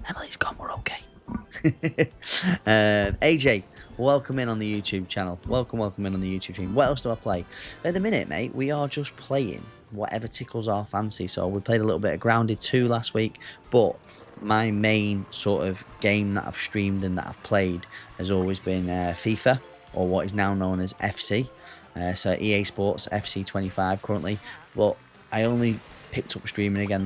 Emily's gone, we're okay. AJ, welcome in on the YouTube channel. Welcome in on the YouTube team. What else do I play? At the minute, mate, we are just playing whatever tickles our fancy. So we played a little bit of Grounded 2 last week, but my main sort of game that I've streamed and that I've played has always been FIFA, or what is now known as FC. So EA Sports FC 25 currently, but I only picked up streaming again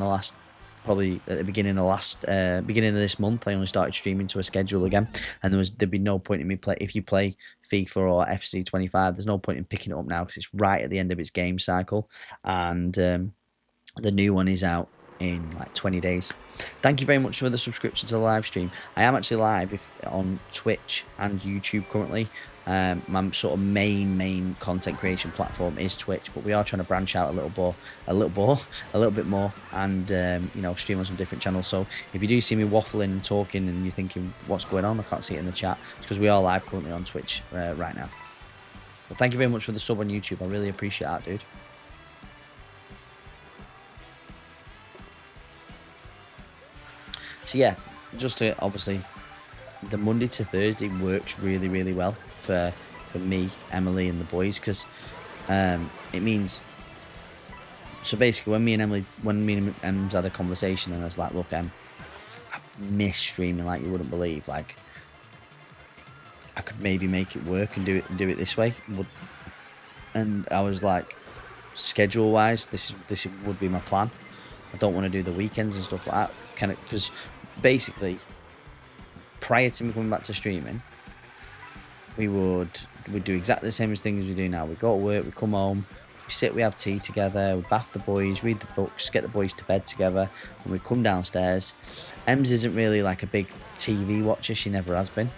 probably at the beginning of this month. I only started streaming to a schedule again, and there'd be no point in me if you play FIFA or FC 25, there's no point in picking it up now because it's right at the end of its game cycle, and the new one is out in like 20 days. Thank you very much for the subscription to the live stream. I am actually live on Twitch and YouTube currently. My sort of main content creation platform is Twitch, but we are trying to branch out a little bit more, and stream on some different channels. So if you do see me waffling and talking and you're thinking what's going on, I can't see it in the chat. It's because we are live currently on Twitch right now. But thank you very much for the sub on YouTube. I really appreciate that, dude. So yeah, just to obviously, the Monday to Thursday works really well for me, Emily, and the boys, because it means. So basically, when me and Em's had a conversation, and I was like, "Look, I miss streaming like you wouldn't believe. Like, I could maybe make it work and do it this way. And I was like, schedule wise, this would be my plan. I don't want to do the weekends and stuff like that, kind of, because basically, prior to me coming back to streaming, we'd do exactly the same things we do now. We go to work, we come home, we sit, we have tea together, we bath the boys, read the books, get the boys to bed together, and we come downstairs. Ems isn't really like a big TV watcher, she never has been.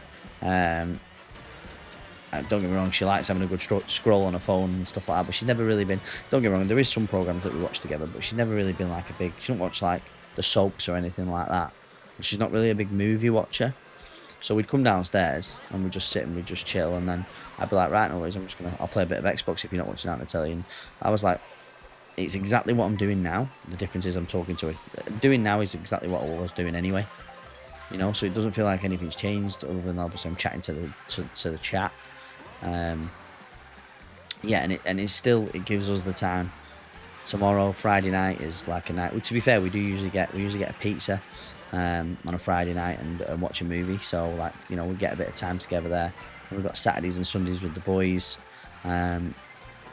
Don't get me wrong, she likes having a good scroll on her phone and stuff like that, but she's never really been, don't get me wrong, there is some programs that we watch together, but she's never really been like a big, she don't watch like the soaps or anything like that. She's not really a big movie watcher. So we'd come downstairs and we'd just sit and we'd just chill, and then I'd be like, right, no worries, I'll play a bit of Xbox if you're not watching that on the telly. And I was like, it's exactly what I'm doing now. The difference is I'm talking to her. Doing now is exactly what I was doing anyway. You know, so it doesn't feel like anything's changed other than obviously I'm chatting to the chat. Yeah, and it gives us the time. Tomorrow, Friday night, is like a night. To be fair, we usually get a pizza on a Friday night and watch a movie. So, like, you know, we get a bit of time together there. And we've got Saturdays and Sundays with the boys, and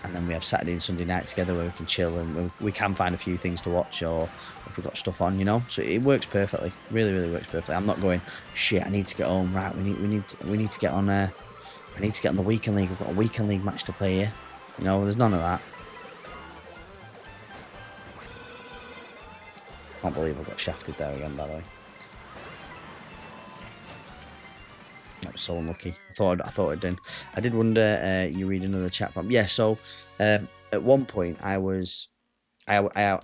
then we have Saturday and Sunday night together where we can chill and we can find a few things to watch, or if we've got stuff on, you know. So it works perfectly. Really, really works perfectly. I'm not going, shit, I need to get home. Right, we need to get on. I need to get on the weekend league. We've got a weekend league match to play here. You know, there's none of that. Can't believe I got shafted there again, by the way. That was so unlucky. I thought I'd done. I did wonder. You read another chat from. Yeah. So at one point I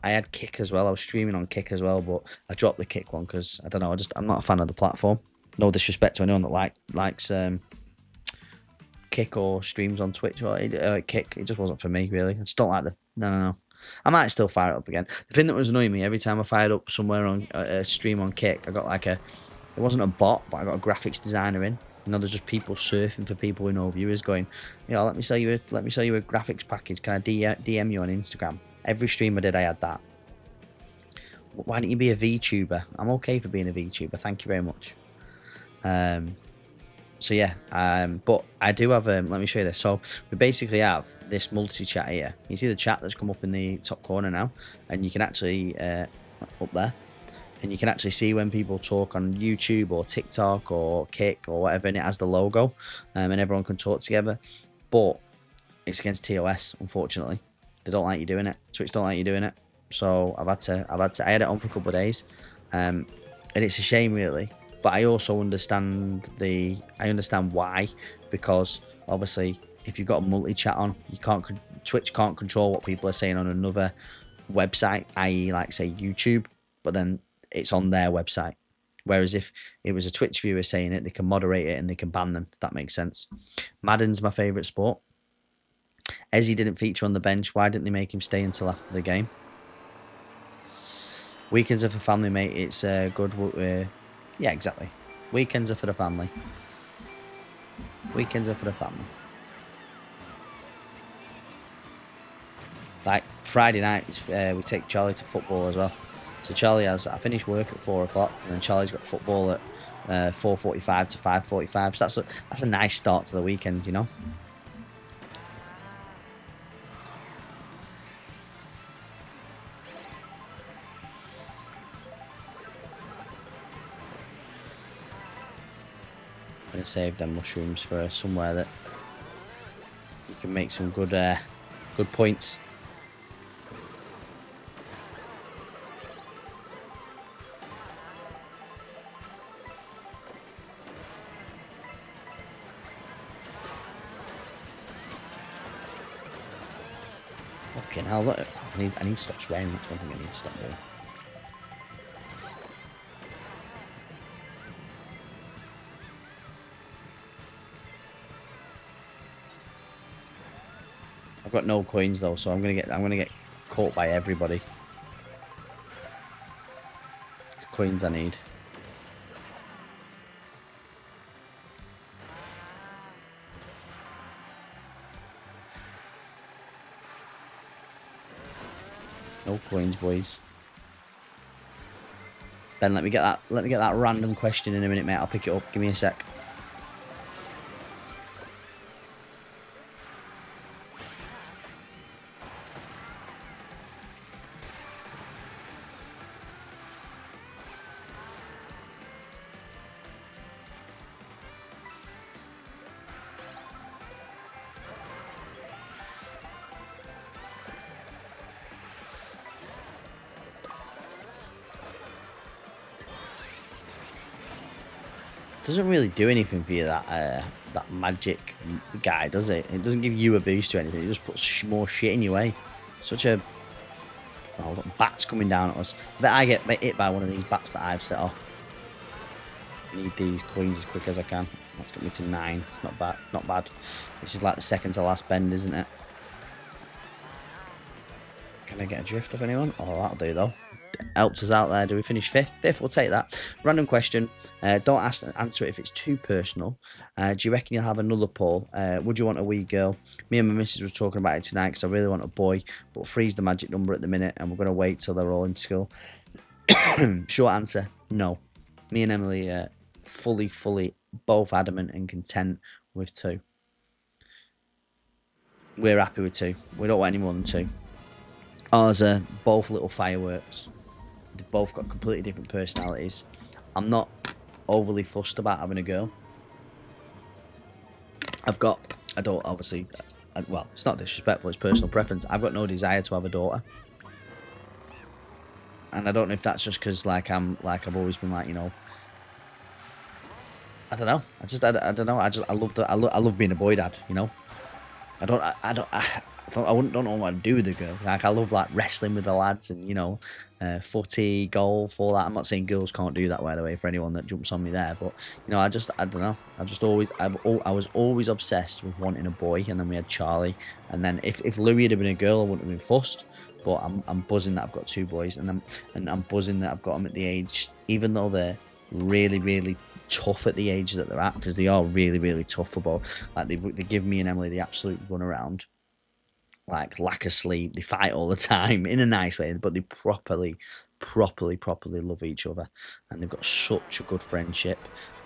had Kick as well. I was streaming on Kick as well, but I dropped the Kick one because I don't know. I'm not a fan of the platform. No disrespect to anyone that likes Kick or streams on Twitch or Kick. It just wasn't for me, really. I just don't like the. No. I might still fire it up again. The thing that was annoying me every time I fired up somewhere on a stream on Kick, I got like it wasn't a bot, but I got a graphics designer in. You know, there's just people surfing for people with no viewers going, you know, let me sell you a graphics package. Can I DM you on Instagram? Every stream I did, I had that. Why don't you be a VTuber? I'm okay for being a VTuber. Thank you very much. So yeah, but I do have, let me show you this. So we basically have this multi-chat here. You see the chat that's come up in the top corner now, and you can actually, up there, and you can actually see when people talk on YouTube or TikTok or Kick or whatever, and it has the logo, and everyone can talk together. But it's against TOS, unfortunately. They don't like you doing it. Twitch don't like you doing it. So I had it on for a couple of days, and it's a shame, really. But I also understand why, because obviously if you've got a multi-chat on, Twitch can't control what people are saying on another website, i.e. like say YouTube, but then it's on their website. Whereas if it was a Twitch viewer saying it, they can moderate it and they can ban them, if that makes sense. Madden's my favourite sport. Ezzy didn't feature on the bench. Why didn't they make him stay until after the game? Weekends are for family, mate. It's good. Yeah, exactly. Weekends are for the family. Weekends are for the family. Like Friday night, we take Charlie to football as well. So I finish work at 4 o'clock, and then Charlie's got football at 4:45 to 5:45. So that's a nice start to the weekend, you know. I'm gonna save them mushrooms for somewhere that you can make some good points. Fucking hell, look, I need to stop swearing. That's one thing I need to stop doing. I've got no coins though, so I'm gonna get caught by everybody. The coins I need. No coins, boys. Ben, let me get that random question in a minute, mate. I'll pick it up. Give me a sec. Doesn't really do anything for you, that magic guy, does it? It doesn't give you a boost or anything. It just puts more shit in your way. Such a... Oh, look, bats coming down at us. I bet I get hit by one of these bats that I've set off. I need these coins as quick as I can. That's got me to 9. It's not bad. Not bad. This is like the second to last bend, isn't it? Can I get a drift of anyone? Oh, that'll do, though. Helps us out there. Do we finish 5th? 5th, we'll take that. Random question. Don't answer it if it's too personal. Do you reckon you'll have another poll? Would you want a wee girl? Me and my missus were talking about it tonight because I really want a boy, but 3's the magic number at the minute, and we're going to wait till they're all in school. Short answer, no. Me and Emily are fully both adamant and content with 2. We're happy with 2. We don't want any more than 2. Ours are both little fireworks. They've both got completely different personalities. I'm not overly fussed about having a girl. I don't obviously, well, it's not disrespectful, it's personal preference. I've got no desire to have a daughter. And I don't know if that's just because I've always been like, you know, I don't know. I don't know. I love being a boy dad, you know. I don't know what to do with a girl. Like, I love like wrestling with the lads and, you know, footy, golf, all that. I'm not saying girls can't do that, by the way, for anyone that jumps on me there. But, you know, I don't know. I was always obsessed with wanting a boy, and then we had Charlie. And then if Louis had been a girl, I wouldn't have been fussed. But I'm buzzing that I've got 2 boys, and I'm buzzing that I've got them at the age, even though they're really tough at the age that they're at, because they are really tough for both. Like, they give me and Emily the absolute run around. Like, lack of sleep, they fight all the time in a nice way, but they properly love each other, and they've got such a good friendship,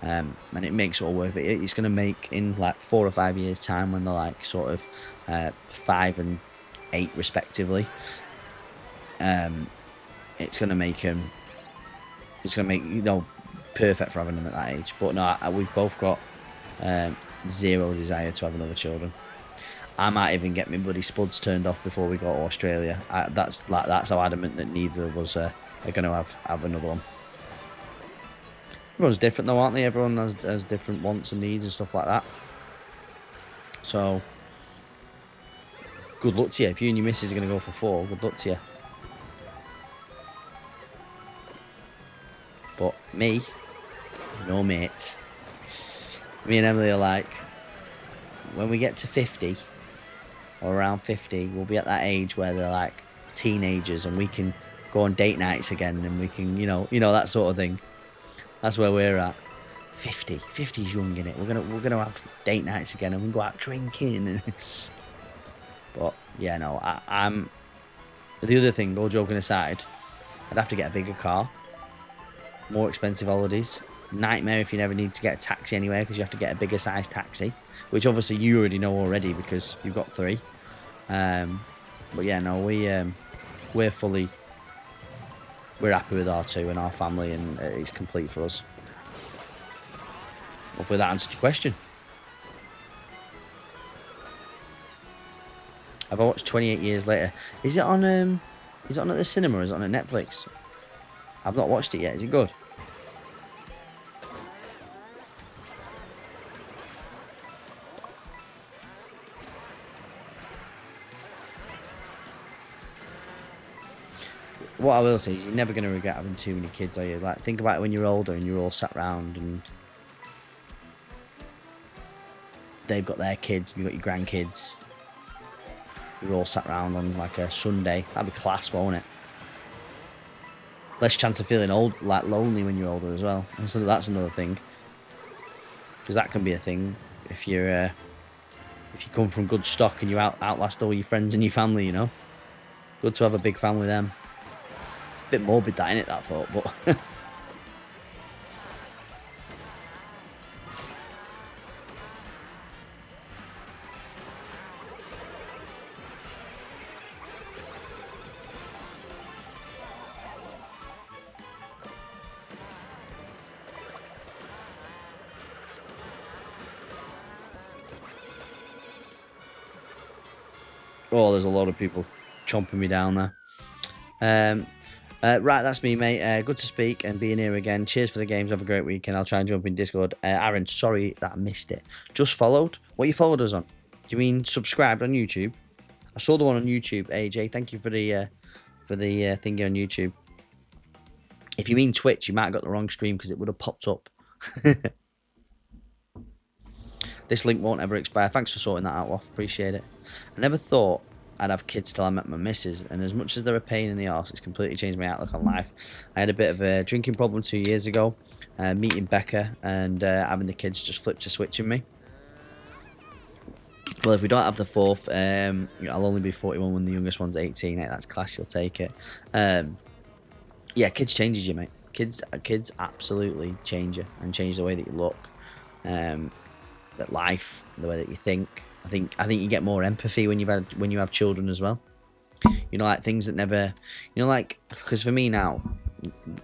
and it makes it all worth it. It's going to make, in like 4 or 5 years time, when they're like sort of 5 and 8 respectively, it's going to make you know, perfect for having them at that age. But no, we've both got zero desire to have another children. I might even get my bloody spuds turned off before we go to Australia. That's how adamant that neither of us are going to have another one. Everyone's different though, aren't they? Everyone has different wants and needs and stuff like that. So, good luck to you. If you and your missus are going to go for 4, good luck to you. But me, no mate. Me and Emily are like, when we get to 50, or around 50, we'll be at that age where they're like teenagers, and we can go on date nights again, and we can, you know that sort of thing. That's where we're at. 50's young, innit? We're gonna have date nights again, and we can go out drinking. But yeah, no, I'm. The other thing, all joking aside, I'd have to get a bigger car. More expensive holidays. Nightmare if you never need to get a taxi anywhere, because you have to get a bigger size taxi, which obviously you already know already because you've got 3. But yeah, no, we're happy with our 2 and our family, and it's complete for us. Hopefully that answered your question. Have I watched 28 Years Later? Is it on at the cinema, or is it on at Netflix? I've not watched it yet. Is it good? What I will say is, you're never going to regret having too many kids, are you? Like, think about it when you're older and you're all sat around and they've got their kids, you've got your grandkids. You're all sat around on like a Sunday. That'd be class, won't it? Less chance of feeling old, like lonely when you're older as well. And so that's another thing, because that can be a thing if you come from good stock and you outlast all your friends and your family. You know, good to have a big family then. Bit morbid that, innit, that thought, but Oh, there's a lot of people chomping me down there. Right, that's me, mate. Good to speak and being here again. Cheers for the games. Have a great weekend. I'll try and jump in Discord. Aaron, sorry that I missed it. Just followed. What you followed us on? Do you mean subscribed on YouTube? I saw the one on YouTube. AJ, thank you for the thingy on YouTube. If you mean Twitch, you might have got the wrong stream because it would have popped up. This link won't ever expire. Thanks for sorting that out, Woff. Appreciate it. I never thought I'd have kids till I met my missus, and as much as they're a pain in the arse, it's completely changed my outlook on life. I had a bit of a drinking problem 2 years ago, meeting Becca, and having the kids just flipped a switch in me. Well, if we don't have the fourth, I'll only be 41 when the youngest one's 18. That's class, you'll take it. Yeah, kids changes you, mate. Kids absolutely change you and change the way that you look, at life, the way that you think. I think you get more empathy when you have children as well. You know, like things that never, you know, like, because for me now,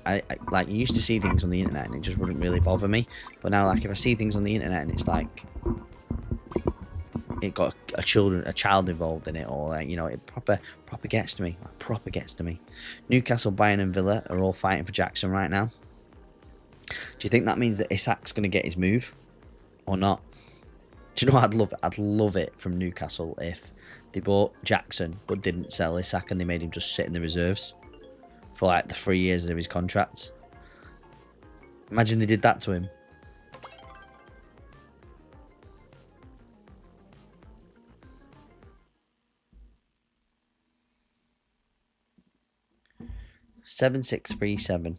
I like, you used to see things on the internet and it just wouldn't really bother me, but now, like, if I see things on the internet and it's like it got a child involved in it, or like, you know, it proper gets to me. Like, proper gets to me. Newcastle, Bayern and Villa are all fighting for Jackson right now. Do you think that means that Isak's going to get his move or not? Do you know what I'd love it from Newcastle if they bought Jackson but didn't sell Isak and they made him just sit in the reserves for like the 3 years of his contract. Imagine they did that to him. $7,637.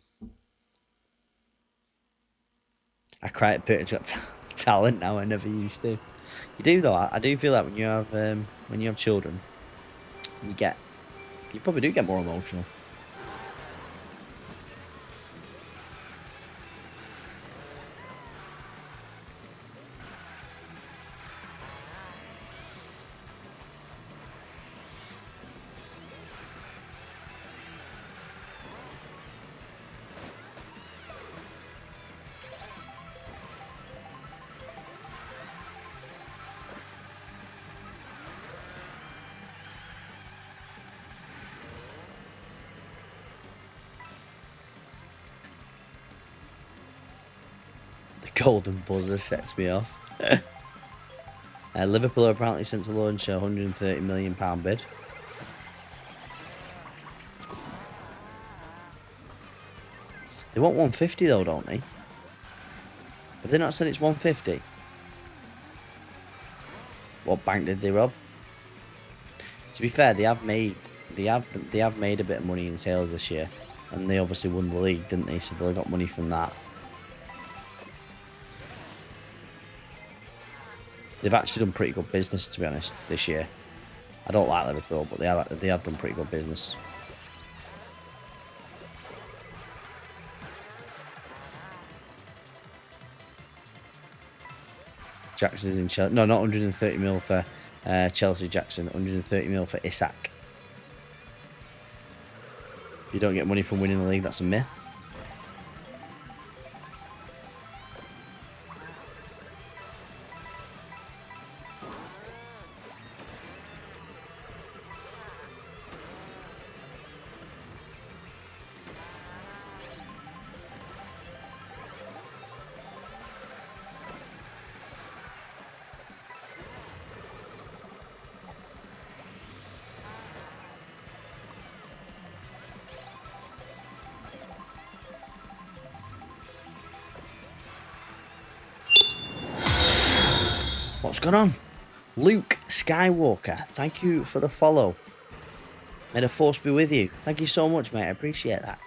I cry at Peter's got talent now. I never used to. You do though. I do feel like when you have children, you probably do get more emotional. Golden buzzer sets me off. Liverpool are apparently sent to launch a £130 million bid. They want 150 though, don't they? Have they not said it's 150? What bank did they rob? To be fair, they have made a bit of money in sales this year, and they obviously won the league, didn't they? So they got money from that. They've actually done pretty good business, to be honest, this year. I don't like Liverpool, but they have done pretty good business. Jackson's in Chelsea. No, not 130 mil for Chelsea Jackson. 130 mil for Isak. If you don't get money from winning the league, that's a myth. What's going on? Luke Skywalker, thank you for the follow. May the force be with you. Thank you so much, mate. I appreciate that.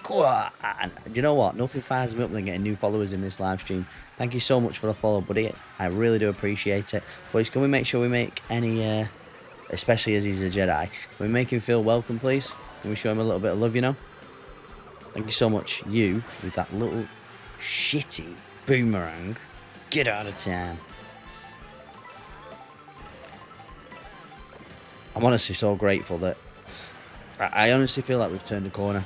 And do you know what? Nothing fires me up than getting new followers in this live stream. Thank you so much for the follow, buddy. I really do appreciate it. Boys, can we make sure we make any, especially as he's a Jedi, can we make him feel welcome, please? Can we show him a little bit of love, you know? Thank you so much. You, with that little shitty boomerang. Get out of town. I'm honestly so grateful that I honestly feel like we've turned a corner.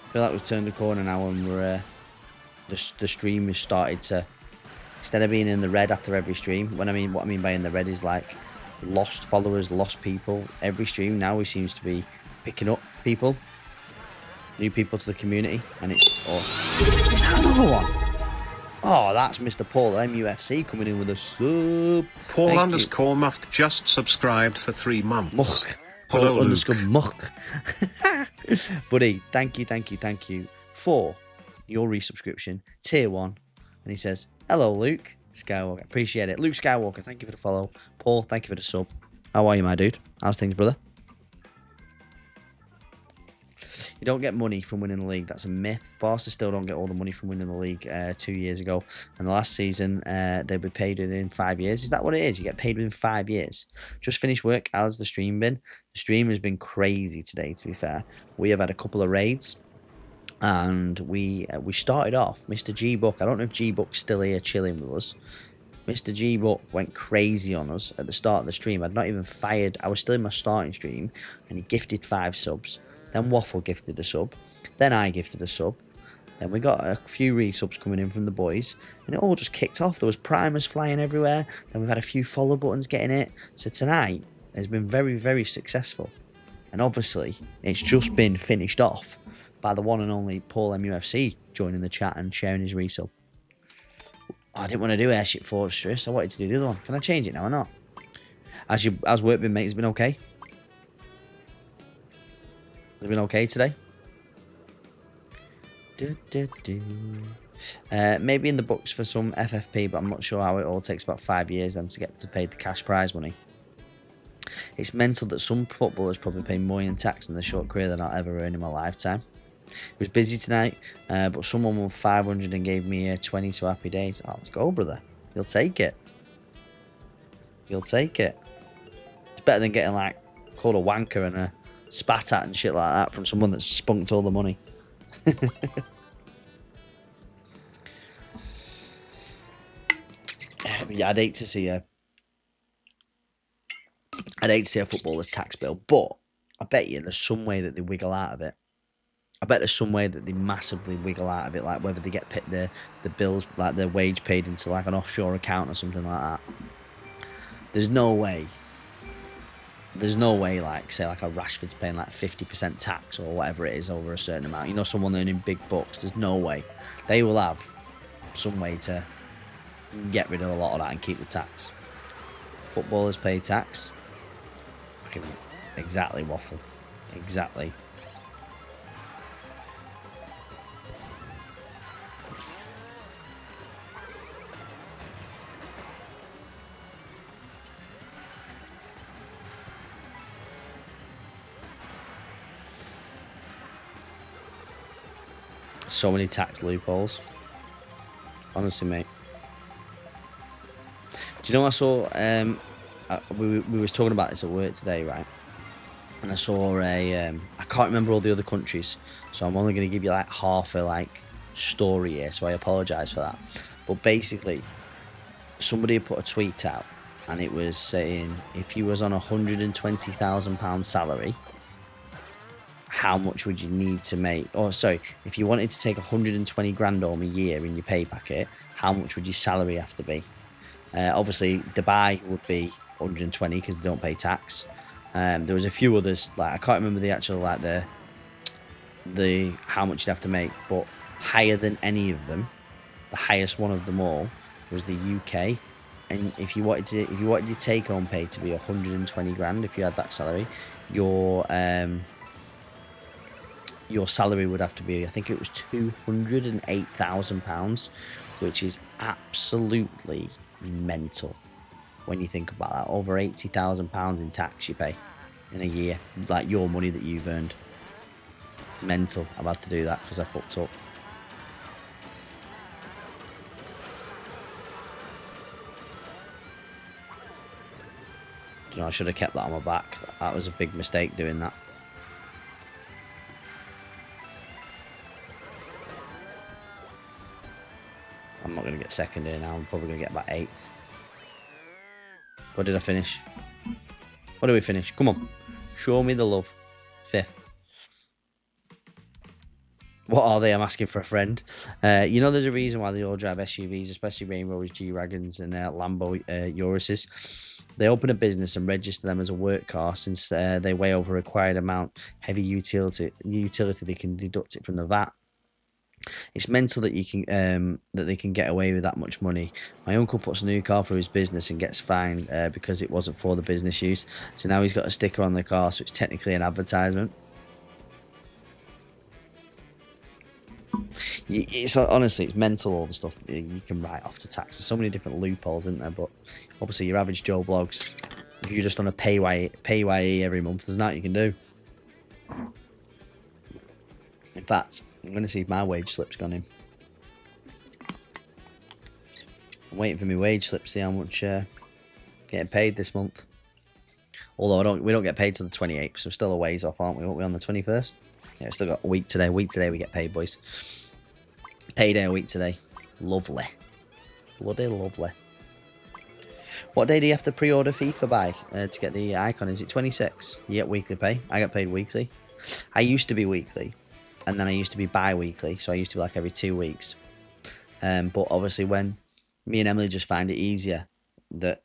I feel like we've turned a corner now, and we're the stream has started to, instead of being in the red after every stream. What I mean by in the red is like lost followers, lost people. Every stream now he seems to be picking up people, new people to the community, and it's is that another one? Oh, that's Mr. Paul MUFC coming in with a sub. Paul_Muck just subscribed for 3 months. Muck. Hello, Paul Luke. Muck. Buddy, thank you for your resubscription, tier 1. And he says, hello, Luke Skywalker. Appreciate it. Luke Skywalker, thank you for the follow. Paul, thank you for the sub. How are you, my dude? How's things, brother? You don't get money from winning the league. That's a myth. Barca still don't get all the money from winning the league 2 years ago. And the last season, they'll be paid within 5 years. Is that what it is? You get paid within 5 years. Just finished work. How's the stream been? The stream has been crazy today, to be fair. We have had a couple of raids. And we started off, Mr. G-Buck. I don't know if G-Buck's still here chilling with us. Mr. G-Buck went crazy on us at the start of the stream. I'd not even fired. I was still in my starting stream. And he gifted 5 subs. Then Waffle gifted a sub. Then I gifted a sub. Then we got a few resubs coming in from the boys. And it all just kicked off. There was primers flying everywhere. Then we've had a few follow buttons getting it. So tonight has been very, very successful. And obviously, it's just been finished off by the one and only Paul MUFC joining the chat and sharing his resub. I didn't want to do Airship Fortress. I wanted to do the other one. Can I change it now or not? How's work been, mate? Has it been okay? Has it been okay today? Maybe in the books for some FFP, but I'm not sure how it all takes about 5 years them to get to pay the cash prize money. It's mental that some footballers probably pay more in tax in their short career than I'll ever earn in my lifetime. It was busy tonight, but someone won 500 and gave me 20, so happy days. Oh, let's go, brother. You'll take it. You'll take it. It's better than getting, like, called a wanker and spat at and shit like that from someone that's spunked all the money. Yeah, I'd hate to see a footballer's tax bill, but I bet you there's some way that they wiggle out of it. I bet there's some way that they massively wiggle out of it, like whether they get the bills, like their wage paid into like an offshore account or something like that. There's no way, like, say, like a Rashford's paying like 50% tax or whatever it is over a certain amount. You know, someone earning big bucks. There's no way. They will have some way to get rid of a lot of that and keep the tax. Footballers pay tax. Fucking exactly, Waffle. Exactly. So many tax loopholes. Honestly, mate. Do you know, I saw we was talking about this at work today, right? And I saw I can't remember all the other countries, so I'm only going to give you like half a story here, so I apologise for that. But basically, somebody had put a tweet out, and it was saying if you was on £120,000 salary, how much would you need to make? Or sorry, if you wanted to take 120 grand home a year in your pay packet, how much would your salary have to be? Obviously, Dubai would be 120 because they don't pay tax. There was a few others, like I can't remember the actual the how much you'd have to make, but higher than any of them, the highest one of them all was the UK. And if you wanted your take home pay to be 120 grand, if you had that salary, your salary would have to be, I think it was £208,000, which is absolutely mental when you think about that. Over £80,000 in tax you pay in a year, like your money that you've earned. Mental. I've had to do that because I fucked up. You know, I should have kept that on my back. That was a big mistake doing that. I'm not going to get second here now. I'm probably going to get about 8th. What did I finish? What did we finish? Come on. Show me the love. 5th. What are they? I'm asking for a friend. You know, there's a reason why they all drive SUVs, especially Range Rovers, G-Wagons and Lambo Uruses. They open a business and register them as a work car since they weigh over a required amount. Heavy utility they can deduct it from the VAT. It's mental that you can that they can get away with that much money. My uncle puts a new car for his business and gets fined because it wasn't for the business use. So now he's got a sticker on the car, so it's technically an advertisement. It's honestly, it's mental, all the stuff that you can write off to tax. There's so many different loopholes, isn't there? But obviously, your average Joe Blogs, if you're just on a PAYE every month, there's nothing you can do. In fact, I'm going to see if my wage slip's gone in. I'm waiting for my wage slip to see how much getting paid this month. Although we don't get paid till the 28th, so we're still a ways off, aren't we? Won't we on the 21st? Yeah, we've still got a week today. Week today we get paid, boys. Payday a week today. Lovely. Bloody lovely. What day do you have to pre-order FIFA by to get the icon? Is it 26? You get weekly pay. I get paid weekly. I used to be weekly. And then I used to be bi-weekly. So I used to be like every 2 weeks. But obviously when me and Emily just find it easier that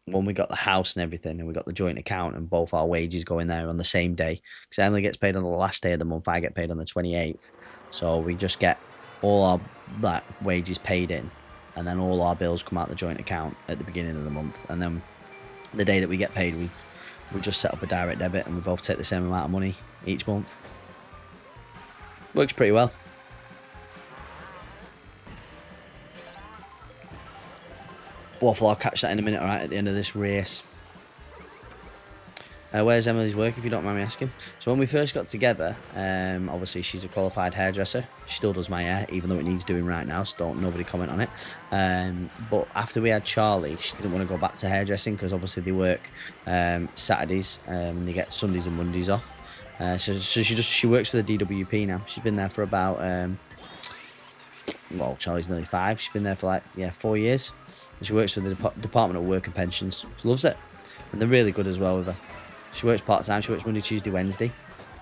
when we got the house and everything and we got the joint account and both our wages go in there on the same day. Because Emily gets paid on the last day of the month. I get paid on the 28th. So we just get all our wages paid in, and then all our bills come out the joint account at the beginning of the month, and then the day that we get paid we just set up a direct debit and we both take the same amount of money each month. Works pretty well. Waffle, I'll catch that in a minute, alright, at the end of this race. Where's Emily's work, if you don't mind me asking? So when we first got together, obviously she's a qualified hairdresser. She still does my hair, even though it needs doing right now, so nobody comment on it. But after we had Charlie, she didn't want to go back to hairdressing because obviously they work Saturdays and they get Sundays and Mondays off. So she works for the DWP now. She's been there for about, well, Charlie's nearly 5. She's been there for 4 years. And she works for the Department of Work and Pensions. She loves it. And they're really good as well with her. She works part-time. She works Monday, Tuesday, Wednesday.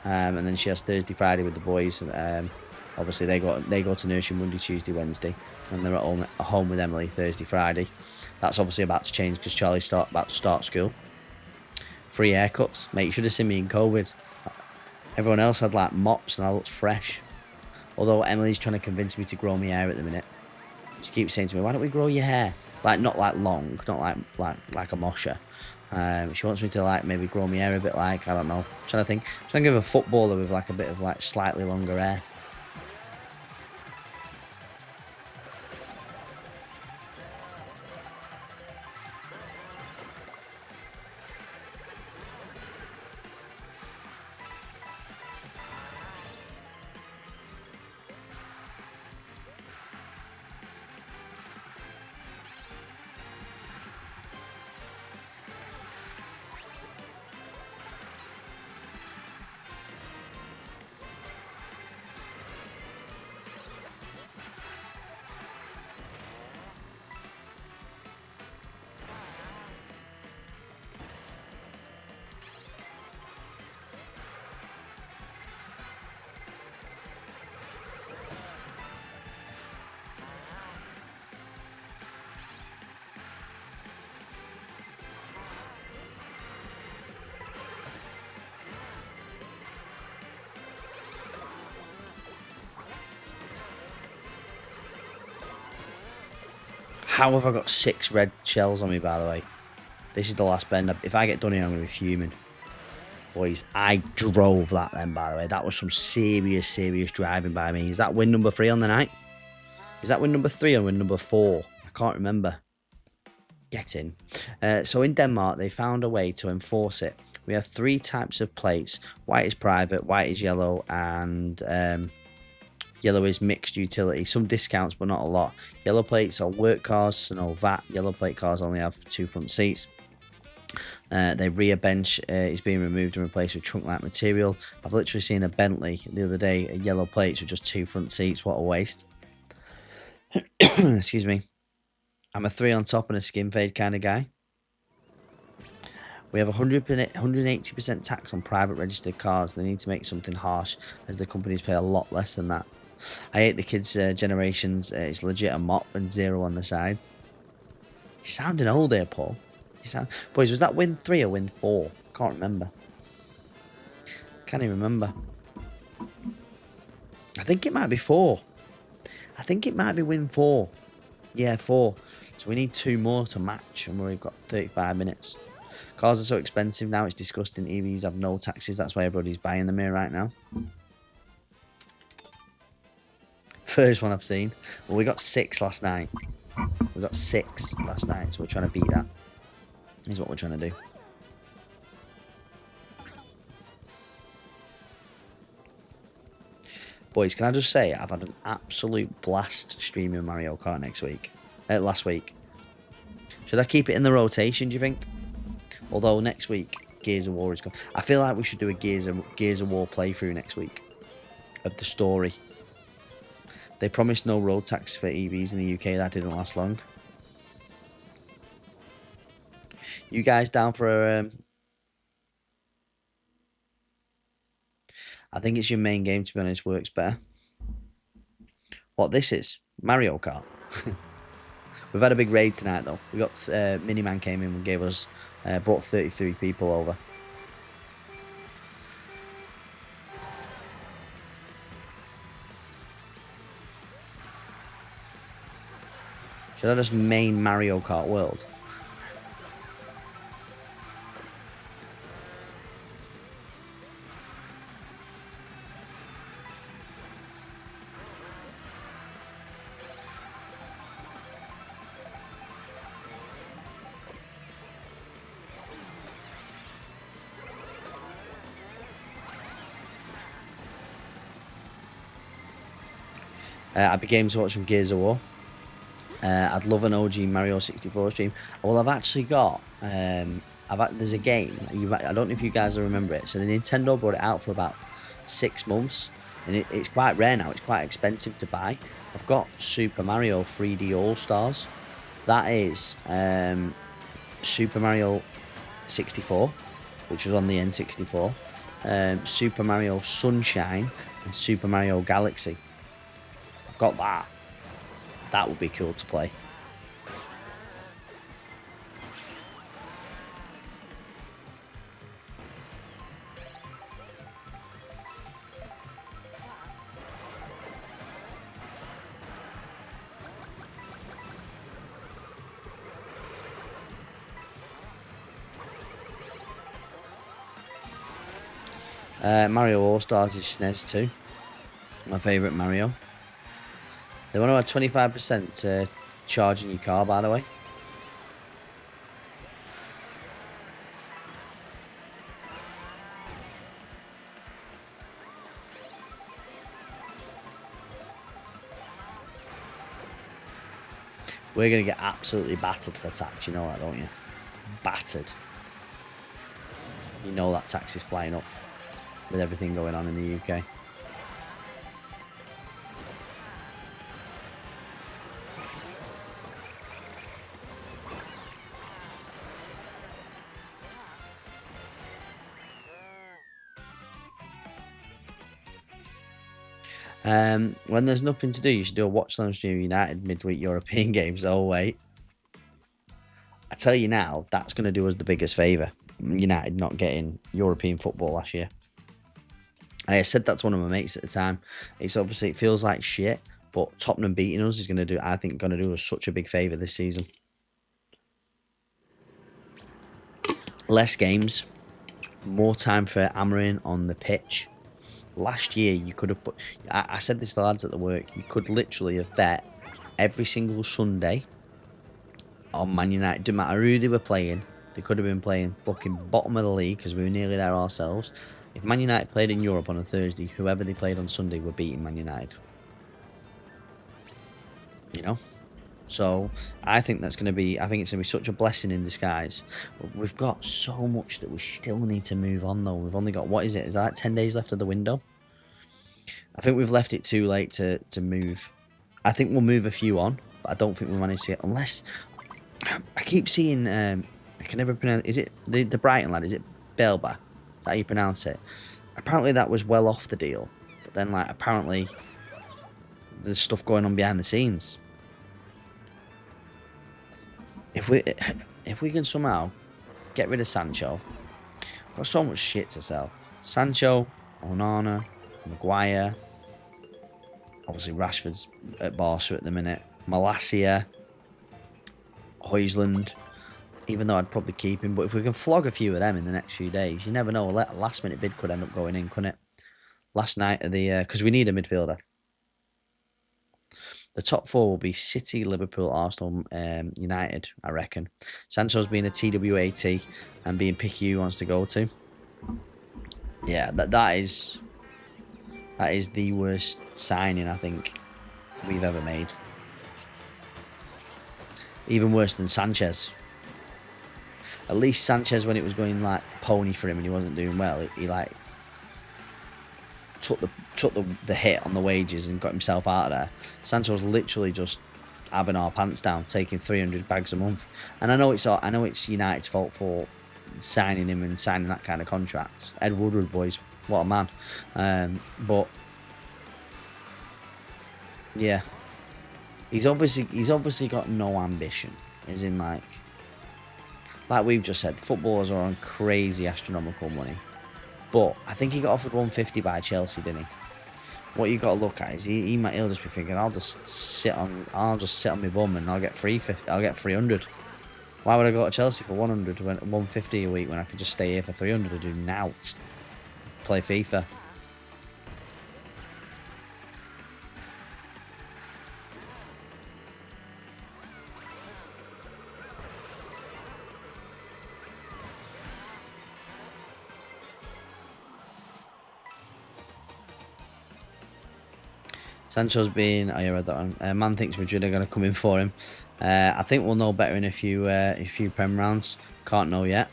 And then she has Thursday, Friday with the boys. And obviously they go to nursery Monday, Tuesday, Wednesday. And they're at home with Emily Thursday, Friday. That's obviously about to change because Charlie's about to start school. Free haircuts. Mate, you should have seen me in COVID. Everyone else had like mops and I looked fresh. Although Emily's trying to convince me to grow my hair at the minute. She keeps saying to me, why don't we grow your hair? Not like long, not like a mosher. She wants me to maybe grow my hair a bit I don't know. I'm trying to think. I'm trying to give a footballer with a bit of slightly longer hair. How have I got 6 red shells on me, by the way? This is the last bend. If I get done here, I'm going to be fuming. Boys, I drove that then, by the way. That was some serious driving by me. Is that win number 3 on the night? Is that win number 3 or win number 4? I can't remember. Get in. So in Denmark, they found a way to enforce it. We have 3 types of plates. White is private, white is yellow, and yellow is mixed utility. Some discounts, but not a lot. Yellow plates are work cars, so no VAT. Yellow plate cars only have 2 front seats. The rear bench is being removed and replaced with trunk-like material. I've literally seen a Bentley the other day, yellow plates with just 2 front seats. What a waste. Excuse me. I'm a 3 on top and a skin fade kind of guy. We have 180% tax on private registered cars. They need to make something harsh as the companies pay a lot less than that. I hate the kids' generations. It's legit a mop and 0 on the sides. You're sounding old here, Paul. Boys, was that win 3 or win 4? Can't remember. Can't even remember. I think it might be 4. I think it might be win 4. Yeah, 4. So we need 2 more to match, and we've got 35 minutes. Cars are so expensive now, it's disgusting. EVs have no taxes, that's why everybody's buying them here right now. First one I've seen. Well, we got 6 last night. We got 6 last night, so we're trying to beat that. Is what we're trying to do. Boys, can I just say, I've had an absolute blast streaming Mario Kart last week. Should I keep it in the rotation, do you think? Although next week, Gears of War is gone. I feel like we should do a Gears of War playthrough next week. Of the story. They promised no road tax for EVs in the UK. That didn't last long. You guys down for a... I think it's your main game, to be honest, works better. What this is? Mario Kart. We've had a big raid tonight, though. We got Miniman came in and gave us... brought 33 people over. Should I just main Mario Kart World? I'd be game to watch some Gears of War. I'd love an OG Mario 64 stream. Well, I've actually got... there's a game. I don't know if you guys will remember it. So the Nintendo brought it out for about 6 months. And it's quite rare now. It's quite expensive to buy. I've got Super Mario 3D All-Stars. That is Super Mario 64, which was on the N64. Super Mario Sunshine and Super Mario Galaxy. I've got that. That would be cool to play. Mario All-Stars is SNES too. My favourite Mario. They want to add 25% charge in your car, by the way. We're going to get absolutely battered for tax, you know that, don't you? Battered. You know that tax is flying up with everything going on in the UK. When there's nothing to do, you should do a watch long stream of United midweek European games. Oh wait, I tell you now, that's going to do us the biggest favour. United not getting European football last year. I said that to one of my mates at the time. It's obviously, it feels like shit, but Tottenham beating us is going to do, I think, going to do us such a big favour this season. Less games, more time for hammering on the pitch. Last year, you could have put... I said this to the lads at the work. You could literally have bet every single Sunday on Man United. Didn't matter who they were playing. They could have been playing fucking bottom of the league because we were nearly there ourselves. If Man United played in Europe on a Thursday, whoever they played on Sunday were beating Man United. You know? So, I think that's going to be... I think it's going to be such a blessing in disguise. We've got so much that we still need to move on, though. We've only got... What is it? Is that like 10 days left of the window? I think we've left it too late to move. I think we'll move a few on, but I don't think we'll manage to get... Unless... I keep seeing... I can never pronounce... Is it the Brighton lad? Is it Belba? Is that how you pronounce it? Apparently that was well off the deal. But then, like, apparently there's stuff going on behind the scenes. If if we can somehow get rid of Sancho, got so much shit to sell. Sancho, Onana, Maguire. Obviously, Rashford's at Barca at the minute. Malacia, Højlund. Even though I'd probably keep him, but if we can flog a few of them in the next few days, you never know. A last-minute bid could end up going in, couldn't it? Last night of the because we need a midfielder. The top four will be City, Liverpool, Arsenal, United, I reckon. Sancho's being a TWAT and being picky who wants to go to. Yeah, that is the worst signing I think we've ever made. Even worse than Sanchez. At least Sanchez, when it was going like pony for him and he wasn't doing well, he like took the hit on the wages and got himself out of there. Sancho was literally just having our pants down, taking 300 bags a month. And I know it's United's fault for signing him and signing that kind of contract. Ed Woodward, boys, what a man. But yeah, he's obviously got no ambition. As in like we've just said, footballers are on crazy astronomical money. But I think he got offered 150 by Chelsea, didn't he? What you got to look at is he'll just be thinking, I'll just sit on my bum and I'll get 300. Why would I go to Chelsea for 150 a week when I could just stay here for 300 and do nought? Play FIFA. Sancho's been. Oh, yeah, I read that one. Man thinks Madrid are going to come in for him. I think we'll know better in a few Prem rounds. Can't know yet.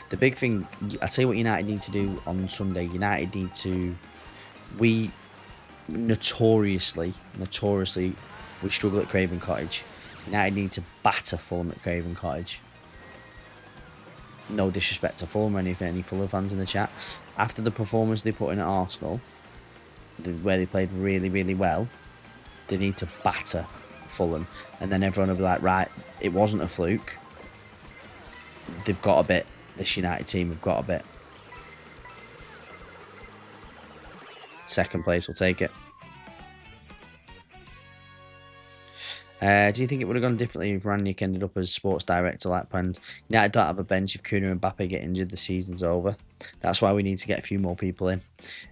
The big thing, I tell you what, United need to do on Sunday. United need to. We notoriously, we struggle at Craven Cottage. United need to batter Fulham at Craven Cottage. No disrespect to Fulham or any Fulham fans in the chat. After the performance they put in at Arsenal, where they played really, really well, they need to batter Fulham, and then everyone will be like, right, it wasn't a fluke. They've got a bit. This United team have got a bit. Second place will take it. Do you think it would have gone differently if Rangnick ended up as sports director like planned? United don't have a bench. If Kuna and Mbappe get injured, the season's over. That's why we need to get a few more people in.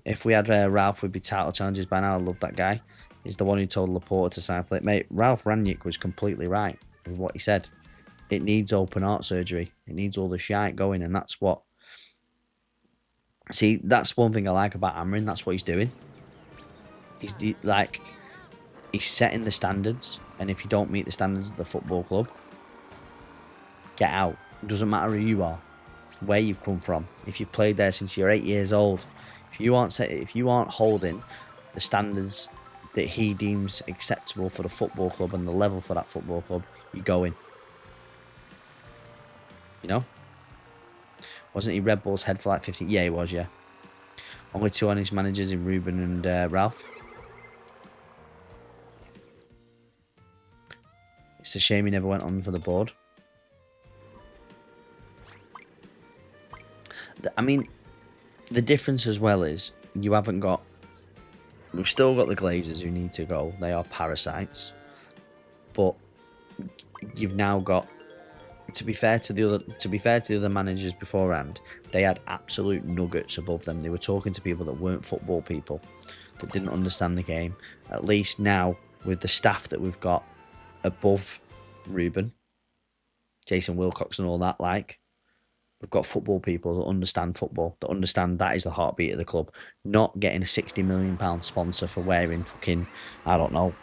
If we had Ralph, we'd be title challengers by now. I love that guy. He's the one who told Laporta to sign for it. Mate, Ralph Rangnick was completely right with what he said. It needs open heart surgery. It needs all the shite going, and that's what... See, that's one thing I like about Amrin. That's what he's doing. He's setting the standards, and if you don't meet the standards of the football club, get out. It doesn't matter who you are, where you've come from. If you've played there since you're 8 years old, if you aren't holding the standards that he deems acceptable for the football club and the level for that football club, you go in. You know? Wasn't he Red Bull's head for like 50? Yeah, he was, yeah. Only two honest managers in Ruben and Ralph. It's a shame he never went on for the board. I mean, the difference as well is you haven't got... We've still got the Glazers who need to go. They are parasites. But you've now got... To be fair to the other managers beforehand, they had absolute nuggets above them. They were talking to people that weren't football people, that didn't understand the game. At least now, with the staff that we've got above Ruben, Jason Wilcox and all that, like, we've got football people that understand football, that understand that is the heartbeat of the club. Not getting a £60 million sponsor for wearing fucking, I don't know,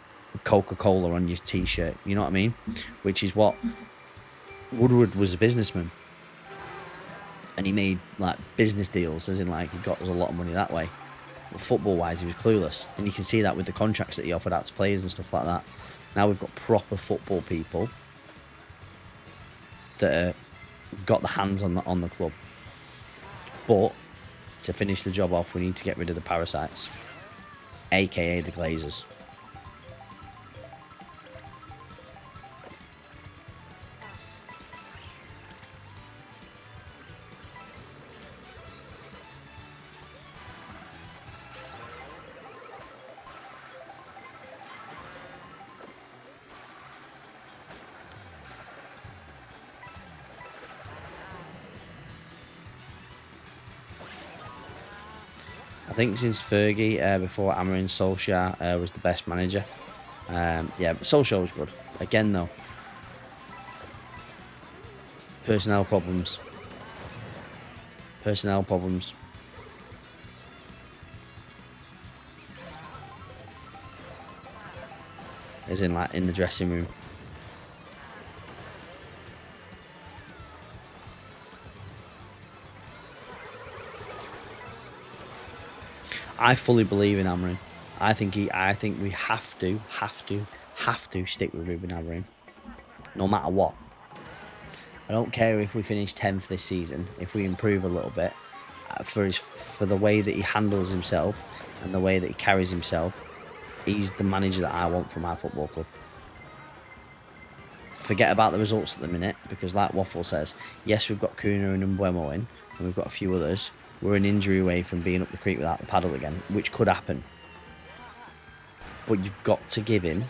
Coca-Cola on your t-shirt. You know what I mean? Which is what... Woodward was a businessman, and he made like business deals, as in like he got us a lot of money that way. But football-wise, he was clueless, and you can see that with the contracts that he offered out to players and stuff like that. Now we've got proper football people that got the hands on the club. But to finish the job off, we need to get rid of the parasites, aka the Glazers. think since Fergie, before Amorim, Solskjaer was the best manager. Yeah, but Solskjaer was good. Again, though, personnel problems. Personnel problems. As in, like, in the dressing room. I fully believe in Amorim. I think we have to stick with Ruben Amorim, no matter what. I don't care if we finish 10th this season. If we improve a little bit, for the way that he handles himself and the way that he carries himself, he's the manager that I want for my football club. Forget about the results at the minute, because like Waffle says, yes, we've got Kuna and Mbeumo in, and we've got a few others. We're an injury away from being up the creek without the paddle again, which could happen. But you've got to give him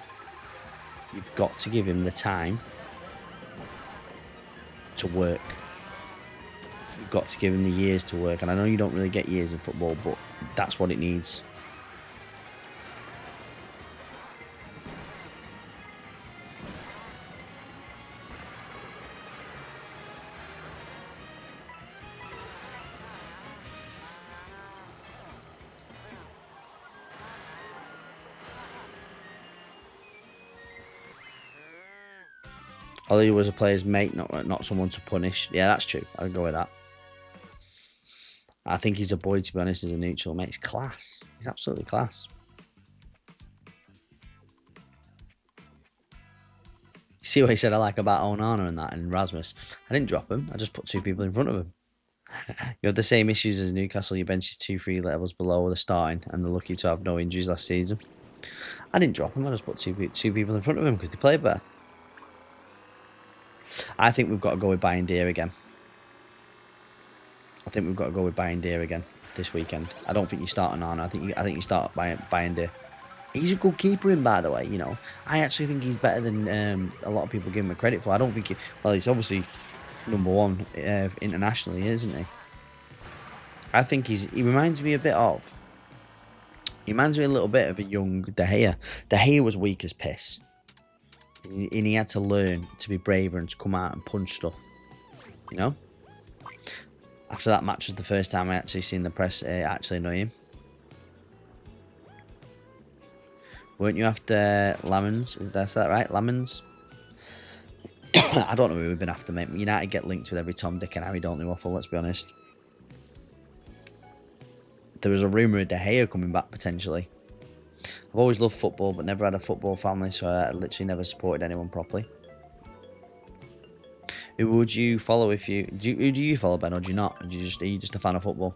the time to work. You've got to give him the years to work. And I know you don't really get years in football, but that's what it needs. Ollie was a player's mate, not someone to punish. Yeah, that's true. I'd go with that. I think he's a boy, to be honest, as a neutral, mate. He's class. He's absolutely class. See what he said I like about Onana and that, and Rasmus? I didn't drop him. I just put two people in front of him. You have the same issues as Newcastle. Your bench is 2-3 levels below the starting, and they're lucky to have no injuries last season. I didn't drop him. I just put two people in front of him because they played better. I think we've got to go with Bayindir again. This weekend. I don't think you start Onana. I think you start Bayindir. He's a good keeper in, by the way. You know, I actually think he's better than a lot of people give him credit for. I don't think he's obviously number one internationally, isn't he? I think he reminds me a little bit of a young De Gea. De Gea was weak as piss. And he had to learn to be braver and to come out and punch stuff. You know? After that match was the first time I actually seen the press actually annoy him. Weren't you after Lamens? That's that right? Lamens? I don't know who we've been after, mate. United get linked with every Tom, Dick and Harry, don't they, Waffle? Let's be honest. There was a rumour of De Gea coming back, potentially. I've always loved football, but never had a football family, so I literally never supported anyone properly. Who would you follow if you... Who do you follow, Ben, or do you not? Are you just a fan of football?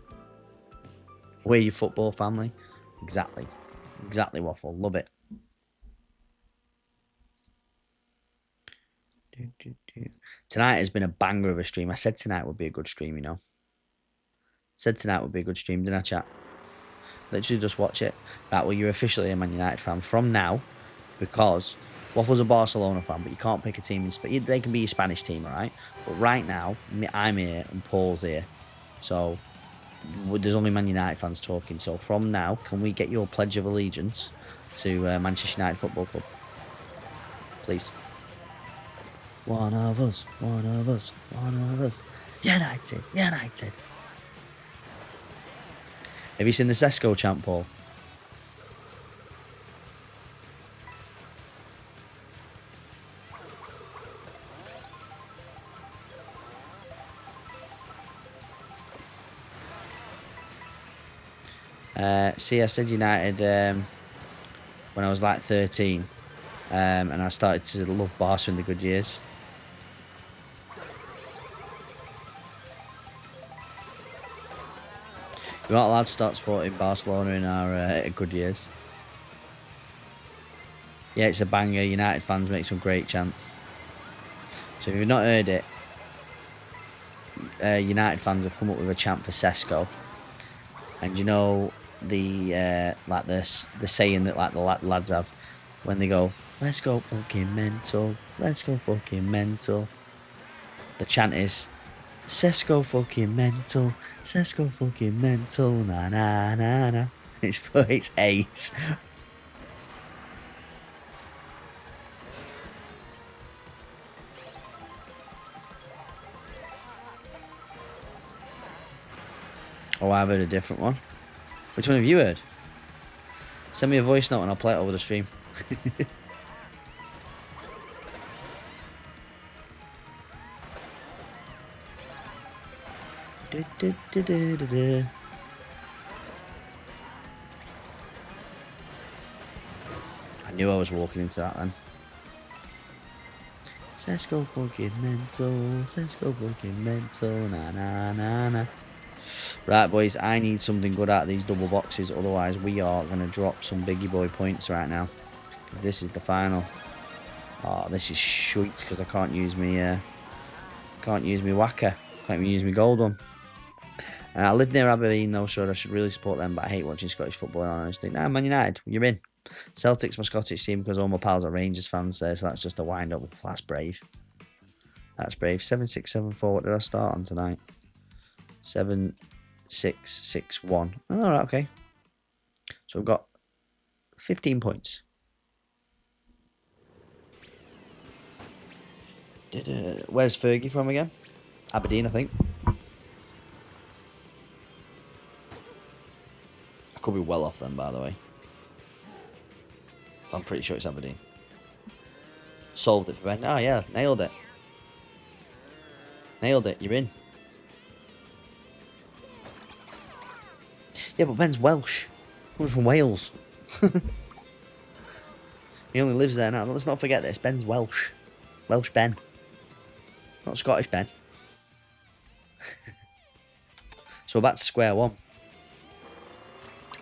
We're your football family? Exactly. Exactly, Waffle. Love it. Tonight has been a banger of a stream. I said tonight would be a good stream, you know. Said tonight would be a good stream, didn't I, chat? Literally just watch it. Right, well, you're officially a Man United fan from now, because Waffle's a Barcelona fan, but you can't pick a team in Spain. They can be your Spanish team, alright? But right now, I'm here and Paul's here. So, there's only Man United fans talking. So, from now, can we get your pledge of allegiance to Manchester United Football Club? Please. One of us, one of us, one of us. United, United. Have you seen the Sesko chant, Paul? See, I said United when I was like 13, and I started to love Barca in the good years. We're not allowed to start supporting Barcelona in our good years. Yeah, it's a banger. United fans make some great chants. So if you've not heard it, United fans have come up with a chant for Sesko. And you know the like the saying that like the lads have when they go, "Let's go fucking mental, let's go fucking mental." The chant is, Sesko fucking mental. Sesko fucking mental. Na na na na. It's ace. Oh, I've heard a different one. Which one have you heard? Send me a voice note and I'll play it over the stream. I knew I was walking into that then. Sesko fucking mental. Sesko fucking mental. Na na na na. Right, boys, I need something good out of these double boxes, otherwise we are going to drop some biggie boy points right now. Because this is the final. Oh, this is shite because I can't use me whacker. Can't even use me gold one. I live near Aberdeen though, so I should really support them, but I hate watching Scottish football, honestly. Nah, Man United, you're in. Celtic's my Scottish team because all my pals are Rangers fans there, so that's just a wind up. That's brave. That's brave. 7-6-7-4, what did I start on tonight? 7-6-6-1. Oh, right, okay. So we've got 15 points. Where's Fergie from again? Aberdeen, I think. I could be well off them, by the way. I'm pretty sure it's Aberdeen. Solved it for Ben. Oh, yeah, nailed it. Nailed it, you're in. Yeah, but Ben's Welsh. Comes from Wales. He only lives there now. Let's not forget this. Ben's Welsh. Welsh Ben. Not Scottish Ben. So we're back to square one.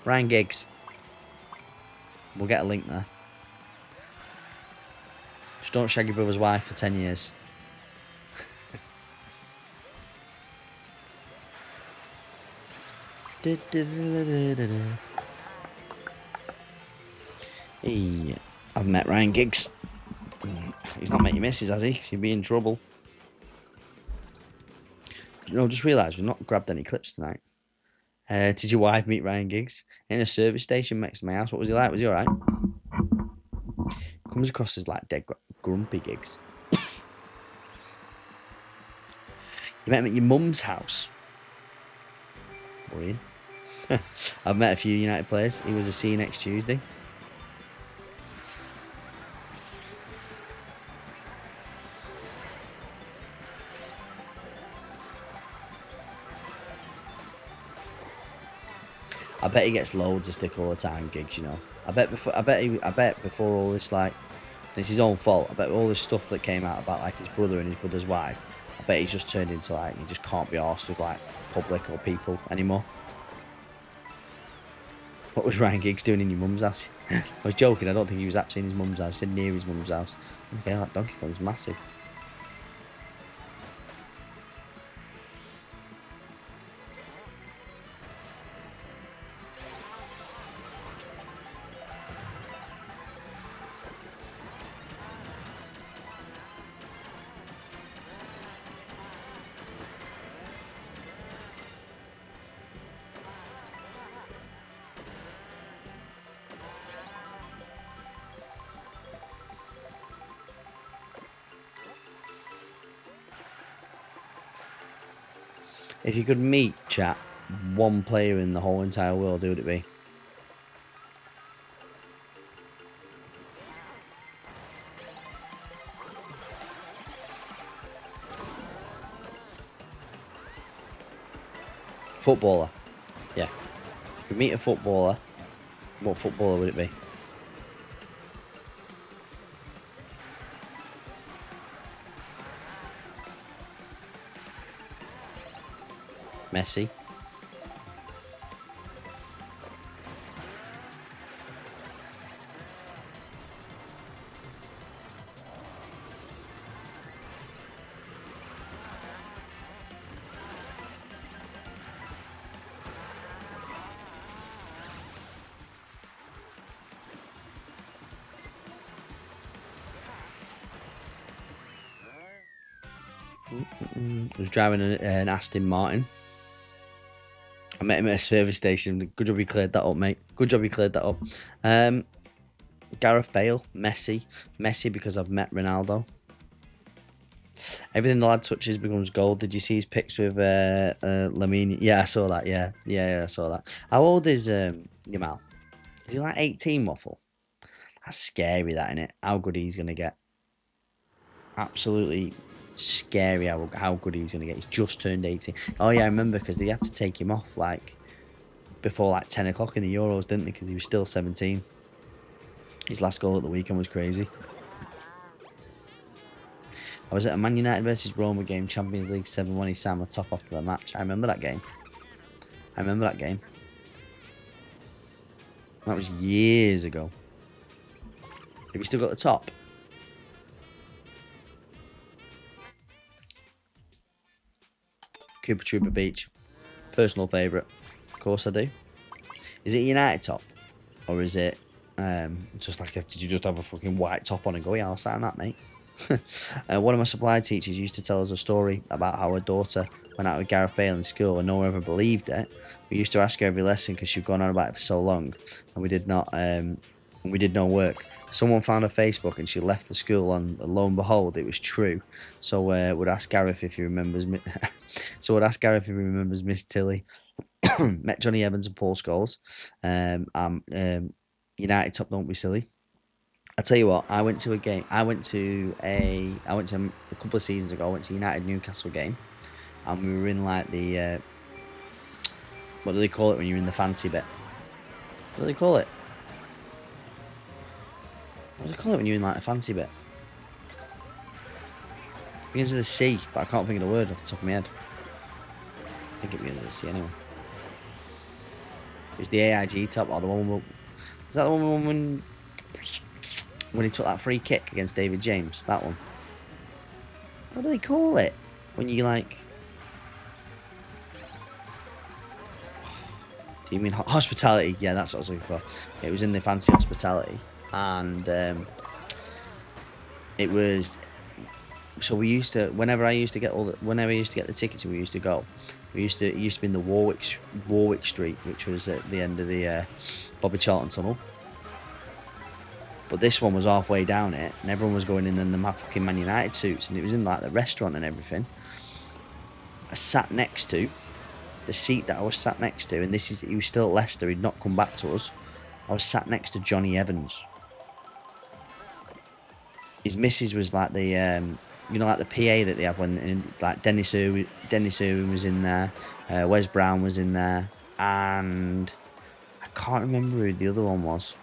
Ryan Giggs. We'll get a link there. Just don't shag your brother's wife for 10 years. Hey, I've met Ryan Giggs. He's not met your missus, has he? She'd be in trouble. You know, just realised we've not grabbed any clips tonight. Did your wife meet Ryan Giggs in a service station next to my house? What was he like? Was he alright? Comes across as like dead grumpy Giggs. You met him at your mum's house. Worrying. I've met a few United players. He was a see you next Tuesday. I bet he gets loads of stick all the time, Giggs, you know. I bet before all this, like, it's his own fault. I bet all this stuff that came out about like his brother and his brother's wife, I bet he's just turned into like he just can't be arsed with like public or people anymore. What was Ryan Giggs doing in your mum's house? I was joking. I don't think he was actually in his mum's house. He said near his mum's house. Okay, that Donkey Kong's massive. If you could meet, chat, one player in the whole entire world, who would it be? Footballer. Yeah. If you could meet a footballer, what footballer would it be? Messi. I was driving an Aston Martin. I met him at a service station. Good job you cleared that up, mate. Good job you cleared that up. Gareth Bale, Messi. Messi because I've met Ronaldo. Everything the lad touches becomes gold. Did you see his pics with Lamine? Yeah, I saw that. Yeah, I saw that. How old is Yamal? Is he like 18, Waffle? That's scary, that, isn't it? How good he's going to get. Absolutely scary how good he's going to get. He's just turned 18. Oh, yeah, I remember because they had to take him off like before like 10 o'clock in the Euros, didn't they? Because he was still 17. His last goal at the weekend was crazy. I was at a Man United versus Roma game, Champions League 7-1. He sang a top after the match. I remember that game. That was years ago. Have you still got the top? Cooper Trooper Beach. Personal favourite. Of course I do. Is it United top? Or is it just like, did you just have a fucking white top on and go, yeah, I'll sign that, mate? One of my supply teachers used to tell us a story about how her daughter went out with Gareth Bale in school and no one ever believed it. We used to ask her every lesson because she'd gone on about it for so long, and we did no work. Someone found her Facebook and she left the school, and lo and behold, it was true. So would ask Gareth if he remembers. Miss Tilly. Met Johnny Evans and Paul Scholes. United top, don't be silly. I tell you what, I went to a couple of seasons ago. I went to United Newcastle game, and we were in like the what do they call it when you're in the fancy bit? What do they call it? What do they call it when you're in like the fancy bit? It begins with a C, but I can't think of the word off the top of my head. I think it begins with a C anyway. It was the AIG top, or the one. Was that the one when he took that free kick against David James? That one. What do they call it? When you like... Do you mean hospitality? Yeah, that's what I was looking for. It was in the fancy hospitality. And it was... So we used to... Whenever I used to get the tickets and we used to go, it used to be in the Warwick Street, which was at the end of the Bobby Charlton Tunnel. But this one was halfway down it, and everyone was going in the fucking Man United suits, and it was in like the restaurant and everything. I sat next to the seat that I was sat next to, and he was still at Leicester. He'd not come back to us. I was sat next to Johnny Evans. His missus was like the like the PA that they have when like Dennis Irwin was in there, Wes Brown was in there, and I can't remember who the other one was.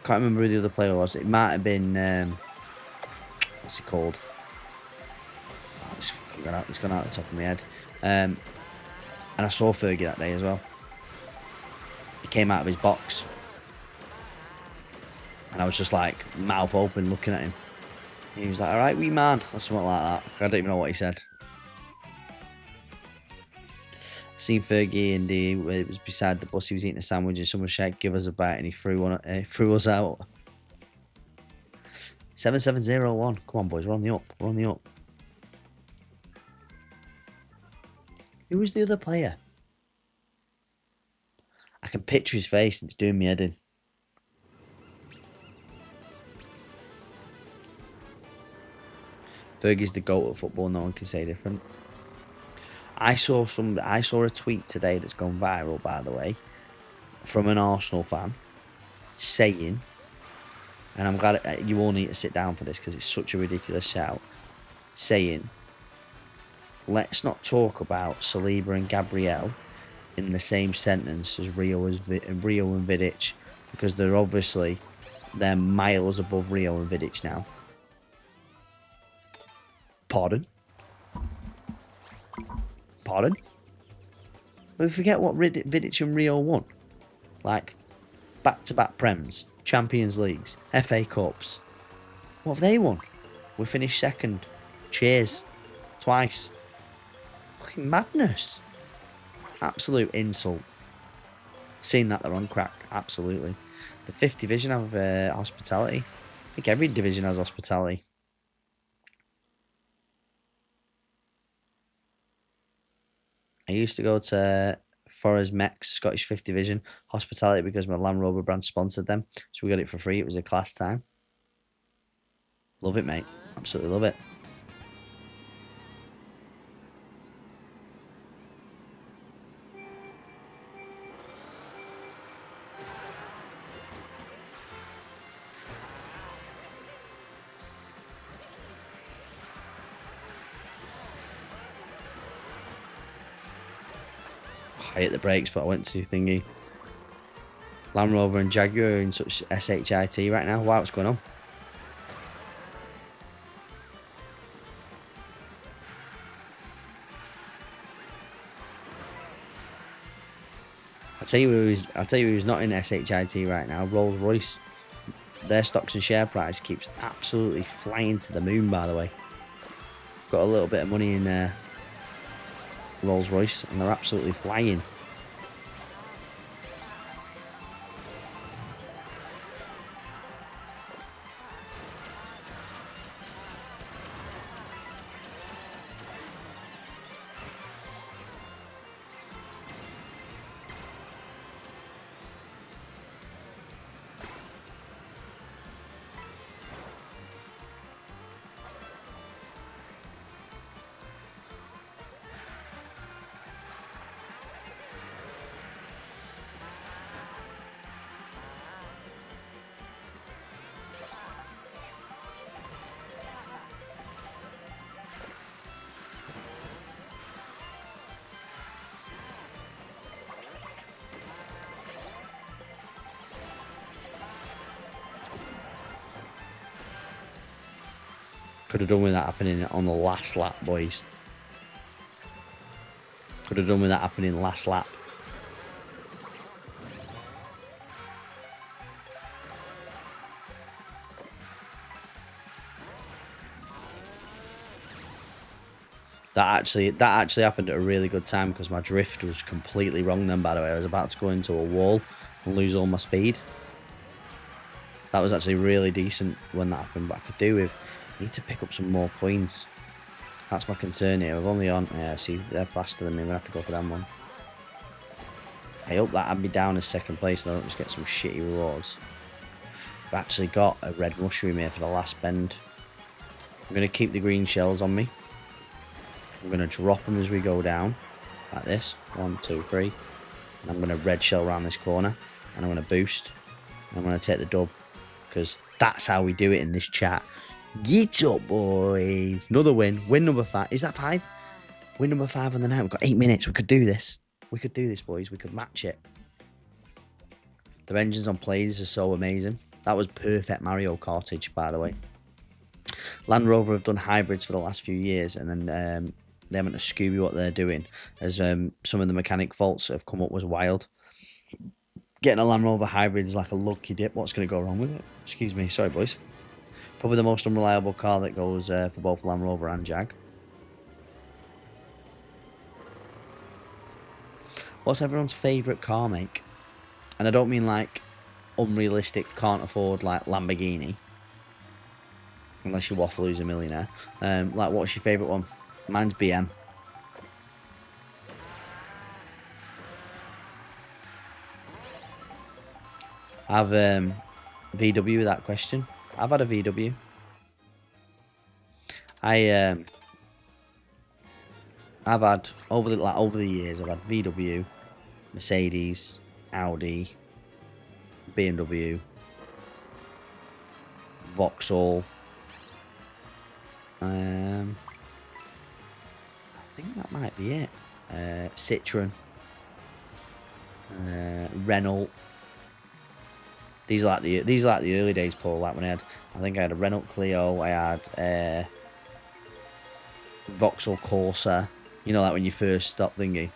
Can't remember who the other player was. It might have been what's it called? Oh, it's gone out the top of my head. And I saw Fergie that day as well. He came out of his box, and I was just like mouth open looking at him. And he was like, "All right, wee man," or something like that. I don't even know what he said. Seen Fergie, and it was beside the bus. He was eating a sandwich, and someone shouted, "Give us a bite!" and he threw us out. 7701. Come on, boys, we're on the up. Who was the other player? I can picture his face, and it's doing me head in. Fergie's the GOAT of football. No one can say different. I saw a tweet today that's gone viral, by the way, from an Arsenal fan saying, and I'm glad you all need to sit down for this because it's such a ridiculous shout, saying, let's not talk about Saliba and Gabriel in the same sentence as Rio and Vidic, because they're miles above Rio and Vidic now. Pardon? We forget what Vidic and Rio won. Like, back-to-back Prems, Champions Leagues, FA Cups. What have they won? We finished second. Cheers. Twice. Fucking madness. Absolute insult. Seeing that they're on crack, absolutely. The 5th division have hospitality. I think every division has hospitality. I used to go to Forres Mex Scottish 5th Division hospitality because my Land Rover brand sponsored them, so we got it for free. It was a class time. Love it, mate. Absolutely love it. I hit the brakes, but I went to thingy. Land Rover and Jaguar are in such shit right now. Wow, what's going on? I'll tell you who's not in shit right now. Rolls Royce. Their stocks and share price keeps absolutely flying to the moon. By the way, got a little bit of money in Rolls Royce, and they're absolutely flying. Could have done with that happening on the last lap, boys. Could have done with that happening last lap. That actually happened at a really good time because my drift was completely wrong then, by the way. I was about to go into a wall and lose all my speed. That was actually really decent when that happened, but I could do with... need to pick up some more coins. That's my concern here. I've only on... yeah, see, they're faster than me. I'm going to have to go for them one. I hope that I'd be down as second place and I don't just get some shitty rewards. I've actually got a red mushroom here for the last bend. I'm going to keep the green shells on me. I'm going to drop them as we go down. Like this. 1, 2, 3. And I'm going to red shell around this corner. And I'm going to boost. And I'm going to take the dub. Because that's how we do it in this chat. Get up, boys. Another win. Win number 5. Is that 5? Win number 5 on the night. We've got 8 minutes. We could do this. We could do this, boys. We could match it. The engines on plays are so amazing. That was perfect Mario Kartage, by the way. Land Rover have done hybrids for the last few years, and then they haven't a Scooby what they're doing, as some of the mechanic faults that have come up was wild. Getting a Land Rover hybrid is like a lucky dip. What's going to go wrong with it? Excuse me. Sorry, boys. Probably the most unreliable car that goes for both Land Rover and Jag. What's everyone's favourite car make? And I don't mean like unrealistic, can't afford like Lamborghini. Unless you waffle who's a millionaire. Like, what's your favourite one? Mine's BM. I've VW with that question. I've had a VW. I've had over the years. I've had VW, Mercedes, Audi, BMW, Vauxhall. I think that might be it. Citroen, Renault. These are like the early days, Paul. Like when I think I had a Renault Clio. I had Vauxhall Corsa. You know, like when you first stop thingy.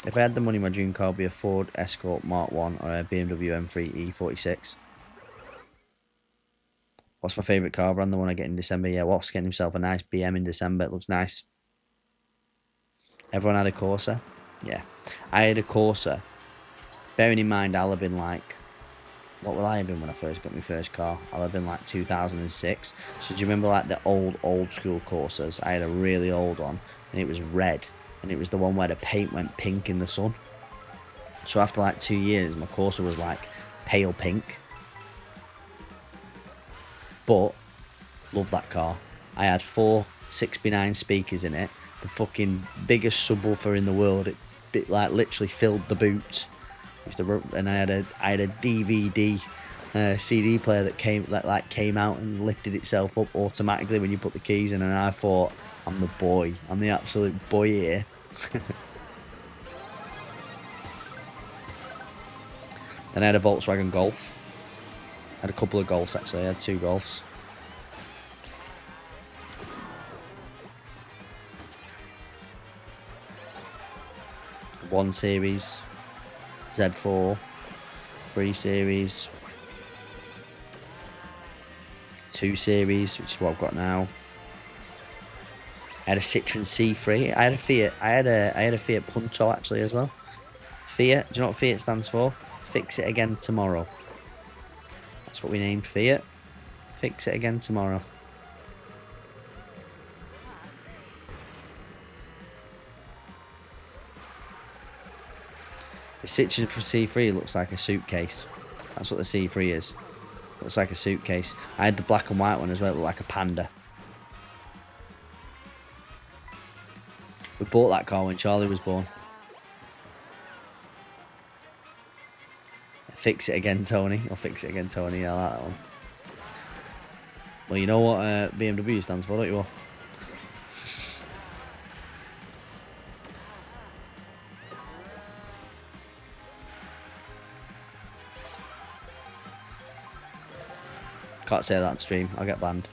If I had the money, my dream car would be a Ford Escort Mark 1 or a BMW M3 E46. What's my favourite car brand? The one I get in December. Yeah, Woff's getting himself a nice BM in December. It looks nice. Everyone had a Corsa? Yeah. I had a Corsa. Bearing in mind, I'll have been like... What will I have been when I first got my first car? I'll have been like 2006. So do you remember like the old school Corsas? I had a really old one and it was red. and it was the one where the paint went pink in the sun. So after like 2 years, my Corsa was like pale pink. But love that car. I had 4 6x9 speakers in it, the fucking biggest subwoofer in the world. It like literally filled the boot. And I had a DVD CD player that came out and lifted itself up automatically when you put the keys in, and I thought, I'm the boy. I'm the absolute boy here. Then I had a Volkswagen Golf. I had a couple of Golfs actually. I had 2 Golfs. One Series, Z4, 3 Series, 2 Series, which is what I've got now. I had a Citroen C3. I had a Fiat. I had a Fiat Punto actually as well. Fiat. Do you know what Fiat stands for? Fix it again tomorrow. That's what we named Fiat. Fix it again tomorrow. The Citroen C3 looks like a suitcase. That's what the C3 is. Looks like a suitcase. I had the black and white one as well. It looked like a panda. We bought that car when Charlie was born. Fix it again, Tony. Or fix it again, Tony. Yeah, I like that one. Well, you know what BMW stands for, don't you? Can't say that on stream. I'll get banned.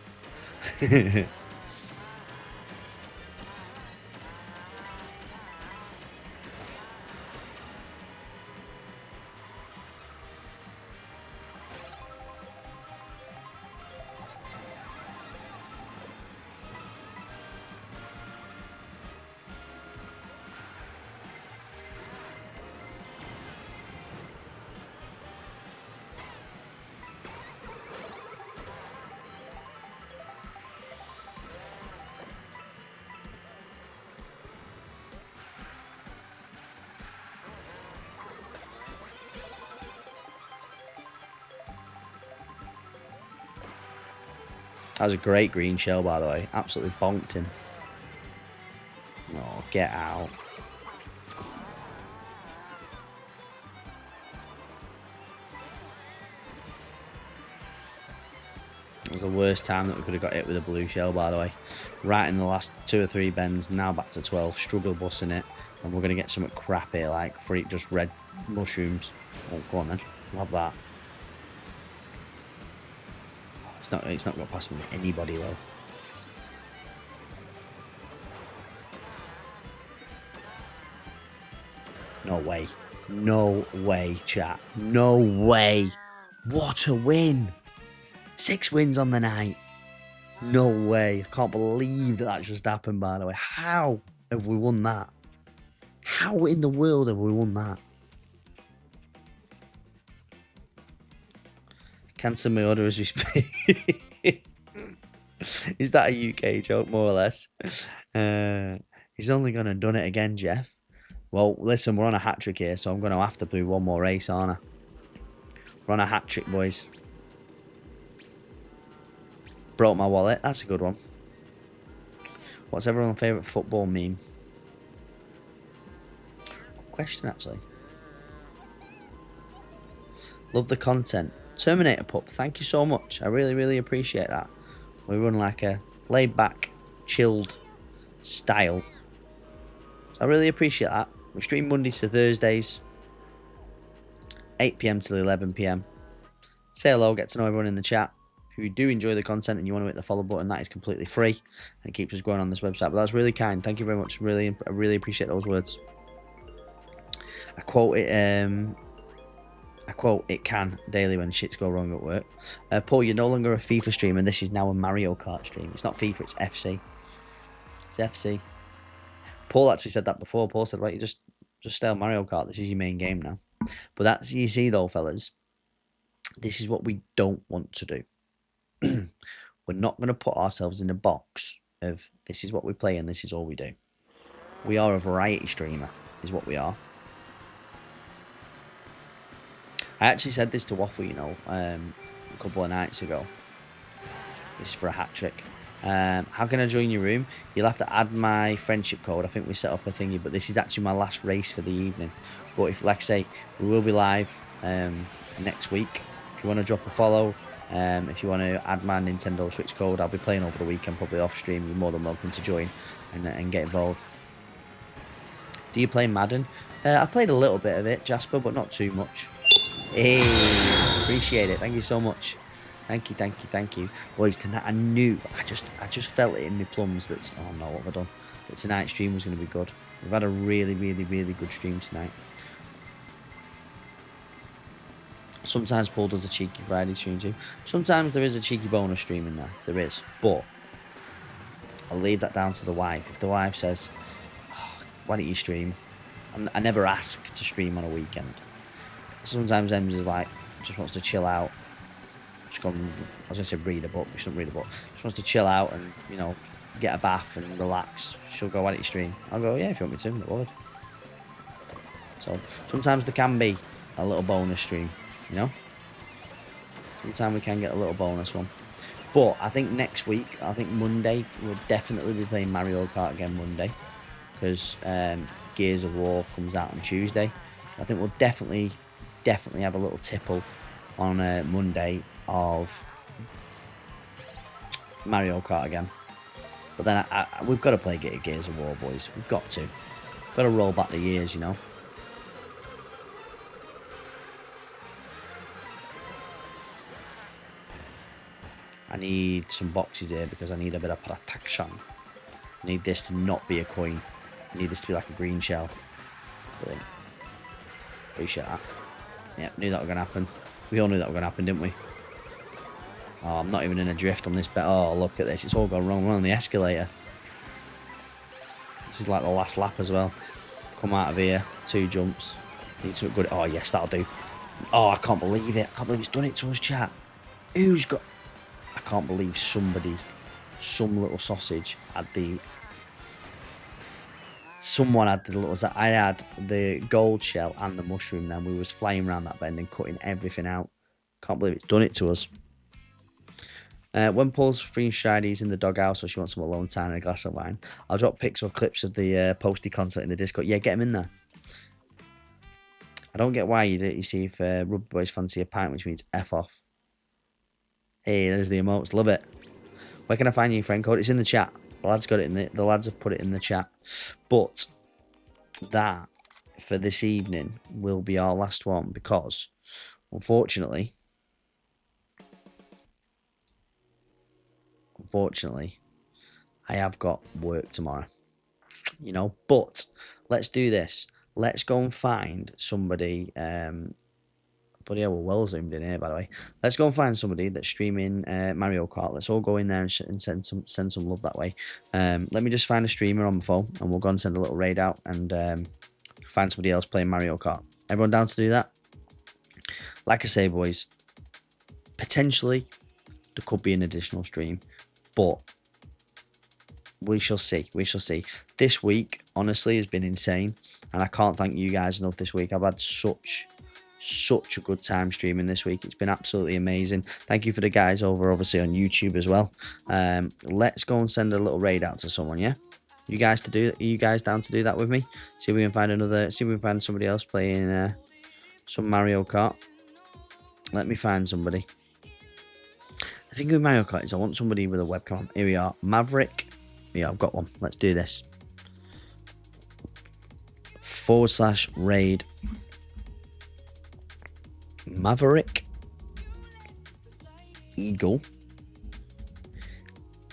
That was a great green shell, by the way. Absolutely bonked him. Oh, get out. It was the worst time that we could have got hit with a blue shell, by the way. Right in the last 2 or 3 bends, now back to 12. Struggle busting it. And we're going to get something crap here, like just red mushrooms. Oh, go on then. We'll have that. It's not got past me anybody though. No way. No way, chat. No way. What a win. 6 wins on the night. No way. I can't believe that just happened, by the way. How have we won that? How in the world have we won that? Cancel my order as we speak. Is that a UK joke, more or less? He's only going to done it again, Jeff. Well, listen, we're on a hat-trick here, so I'm going to have to do one more race, aren't I? We're on a hat-trick, boys. Broke my wallet. That's a good one. What's everyone's favourite football meme? Good question, actually. Love the content. Terminator Pup, thank you so much. I really, really appreciate that. We run like a laid-back, chilled style. So I really appreciate that. We stream Mondays to Thursdays, 8 PM till 11 PM. Say hello, get to know everyone in the chat. If you do enjoy the content and you want to hit the follow button, that is completely free and it keeps us growing on this website. But that's really kind. Thank you very much. I really appreciate those words. I quote it can daily when shits go wrong at work. Paul, you're no longer a FIFA stream and this is now a Mario Kart stream. It's not FIFA, it's FC. It's FC. Paul actually said that before. Paul said, right, you just stay on Mario Kart. This is your main game now. But that's, you see though, fellas, this is what we don't want to do. We're not going to put ourselves in a box of this is what we play and this is all we do. We are a variety streamer, is what we are. I actually said this to Waffle, you know, a couple of nights ago. This is for a hat trick. How can I join your room? You'll have to add my friendship code. I think we set up a thingy, but this is actually my last race for the evening. But if, like I say, we will be live next week. If you want to drop a follow, if you want to add my Nintendo Switch code, I'll be playing over the weekend, probably off stream. You're more than welcome to join and get involved. Do you play Madden? I played a little bit of it, Jasper, but not too much. Hey, appreciate it. Thank you so much. Thank you, thank you, thank you. Boys, tonight I knew, I just felt it in my plums that, oh no, what have I done? That tonight's stream was going to be good. We've had a really, really, really good stream tonight. Sometimes Paul does a cheeky Friday stream too. Sometimes there is a cheeky bonus stream in there. There is. But I'll leave that down to the wife. If the wife says, oh, why don't you stream? I never ask to stream on a weekend. Sometimes Ems is like, just wants to chill out. Just go and, I was going to say read a book. She doesn't read a book. She wants to chill out and, you know, get a bath and relax. She'll go, why don't you stream? I'll go, yeah, if you want me to, I would. So sometimes there can be a little bonus stream, you know. Sometimes we can get a little bonus one. But I think next week, I think Monday, we'll definitely be playing Mario Kart again Monday. Because Gears of War comes out on Tuesday. I think we'll definitely have a little tipple on Monday of Mario Kart again. But then we've got to play Gears of War, boys. We've got to. Got to roll back the years, you know. I need some boxes here because I need a bit of protection. I need this to not be a coin. I need this to be like a green shell. Brilliant. Appreciate that. Yeah, knew that was going to happen. We all knew that was going to happen, didn't we? Oh, I'm not even in a drift on this bet. Oh, look at this. It's all gone wrong. We're on the escalator. This is like the last lap as well. Come out of here. 2 jumps. Need something good. Oh, yes, that'll do. Oh, I can't believe it. I can't believe it's done it to us, chat. Who's got... I can't believe somebody, some little sausage had the... Someone had the little... I had the gold shell and the mushroom then. We was flying around that bend and cutting everything out. Can't believe it's done it to us. When Paul's free Fridays in the doghouse, so she wants some alone time and a glass of wine, I'll drop pics or clips of the posty concert in the Discord. Yeah, get him in there. I don't get why you do it. You see if Rubber Boys fancy a pint, which means F off. Hey, there's the emotes. Love it. Where can I find your friend code? It's in the chat. The lads got it in the lads have put it in the chat. But that for this evening will be our last one because unfortunately, I have got work tomorrow. You know, but let's do this. Let's go and find somebody. But yeah, we're well zoomed in here, by the way. Let's go and find somebody that's streaming Mario Kart. Let's all go in there and send some love that way. Let me just find a streamer on my phone, and we'll go and send a little raid out and find somebody else playing Mario Kart. Everyone down to do that? Like I say, boys, potentially there could be an additional stream, but we shall see. We shall see. This week, honestly, has been insane, and I can't thank you guys enough this week. I've had such a good time streaming this week. It's been absolutely amazing. Thank you for the guys over obviously on YouTube as well. Let's go and send a little raid out to someone, yeah? Are you guys down to do that with me? See if we can find somebody else playing some Mario Kart. Let me find somebody. The thing with Mario Kart is I want somebody with a webcam. Here we are. Maverick. Yeah, I've got one. Let's do this. /raid Maverick Eagle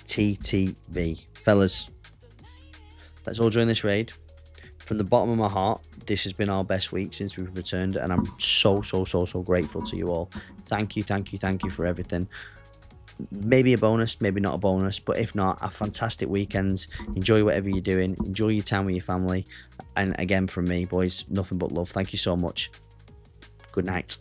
TTV. Fellas, let's all join this raid. From the bottom of my heart, this has been our best week since we've returned, and I'm so grateful to you all. Thank you for everything. Maybe a bonus, maybe not a bonus, but if not, have fantastic weekends. Enjoy whatever you're doing. Enjoy your time with your family. And again, from me, boys, nothing but love. Thank you so much. Good night.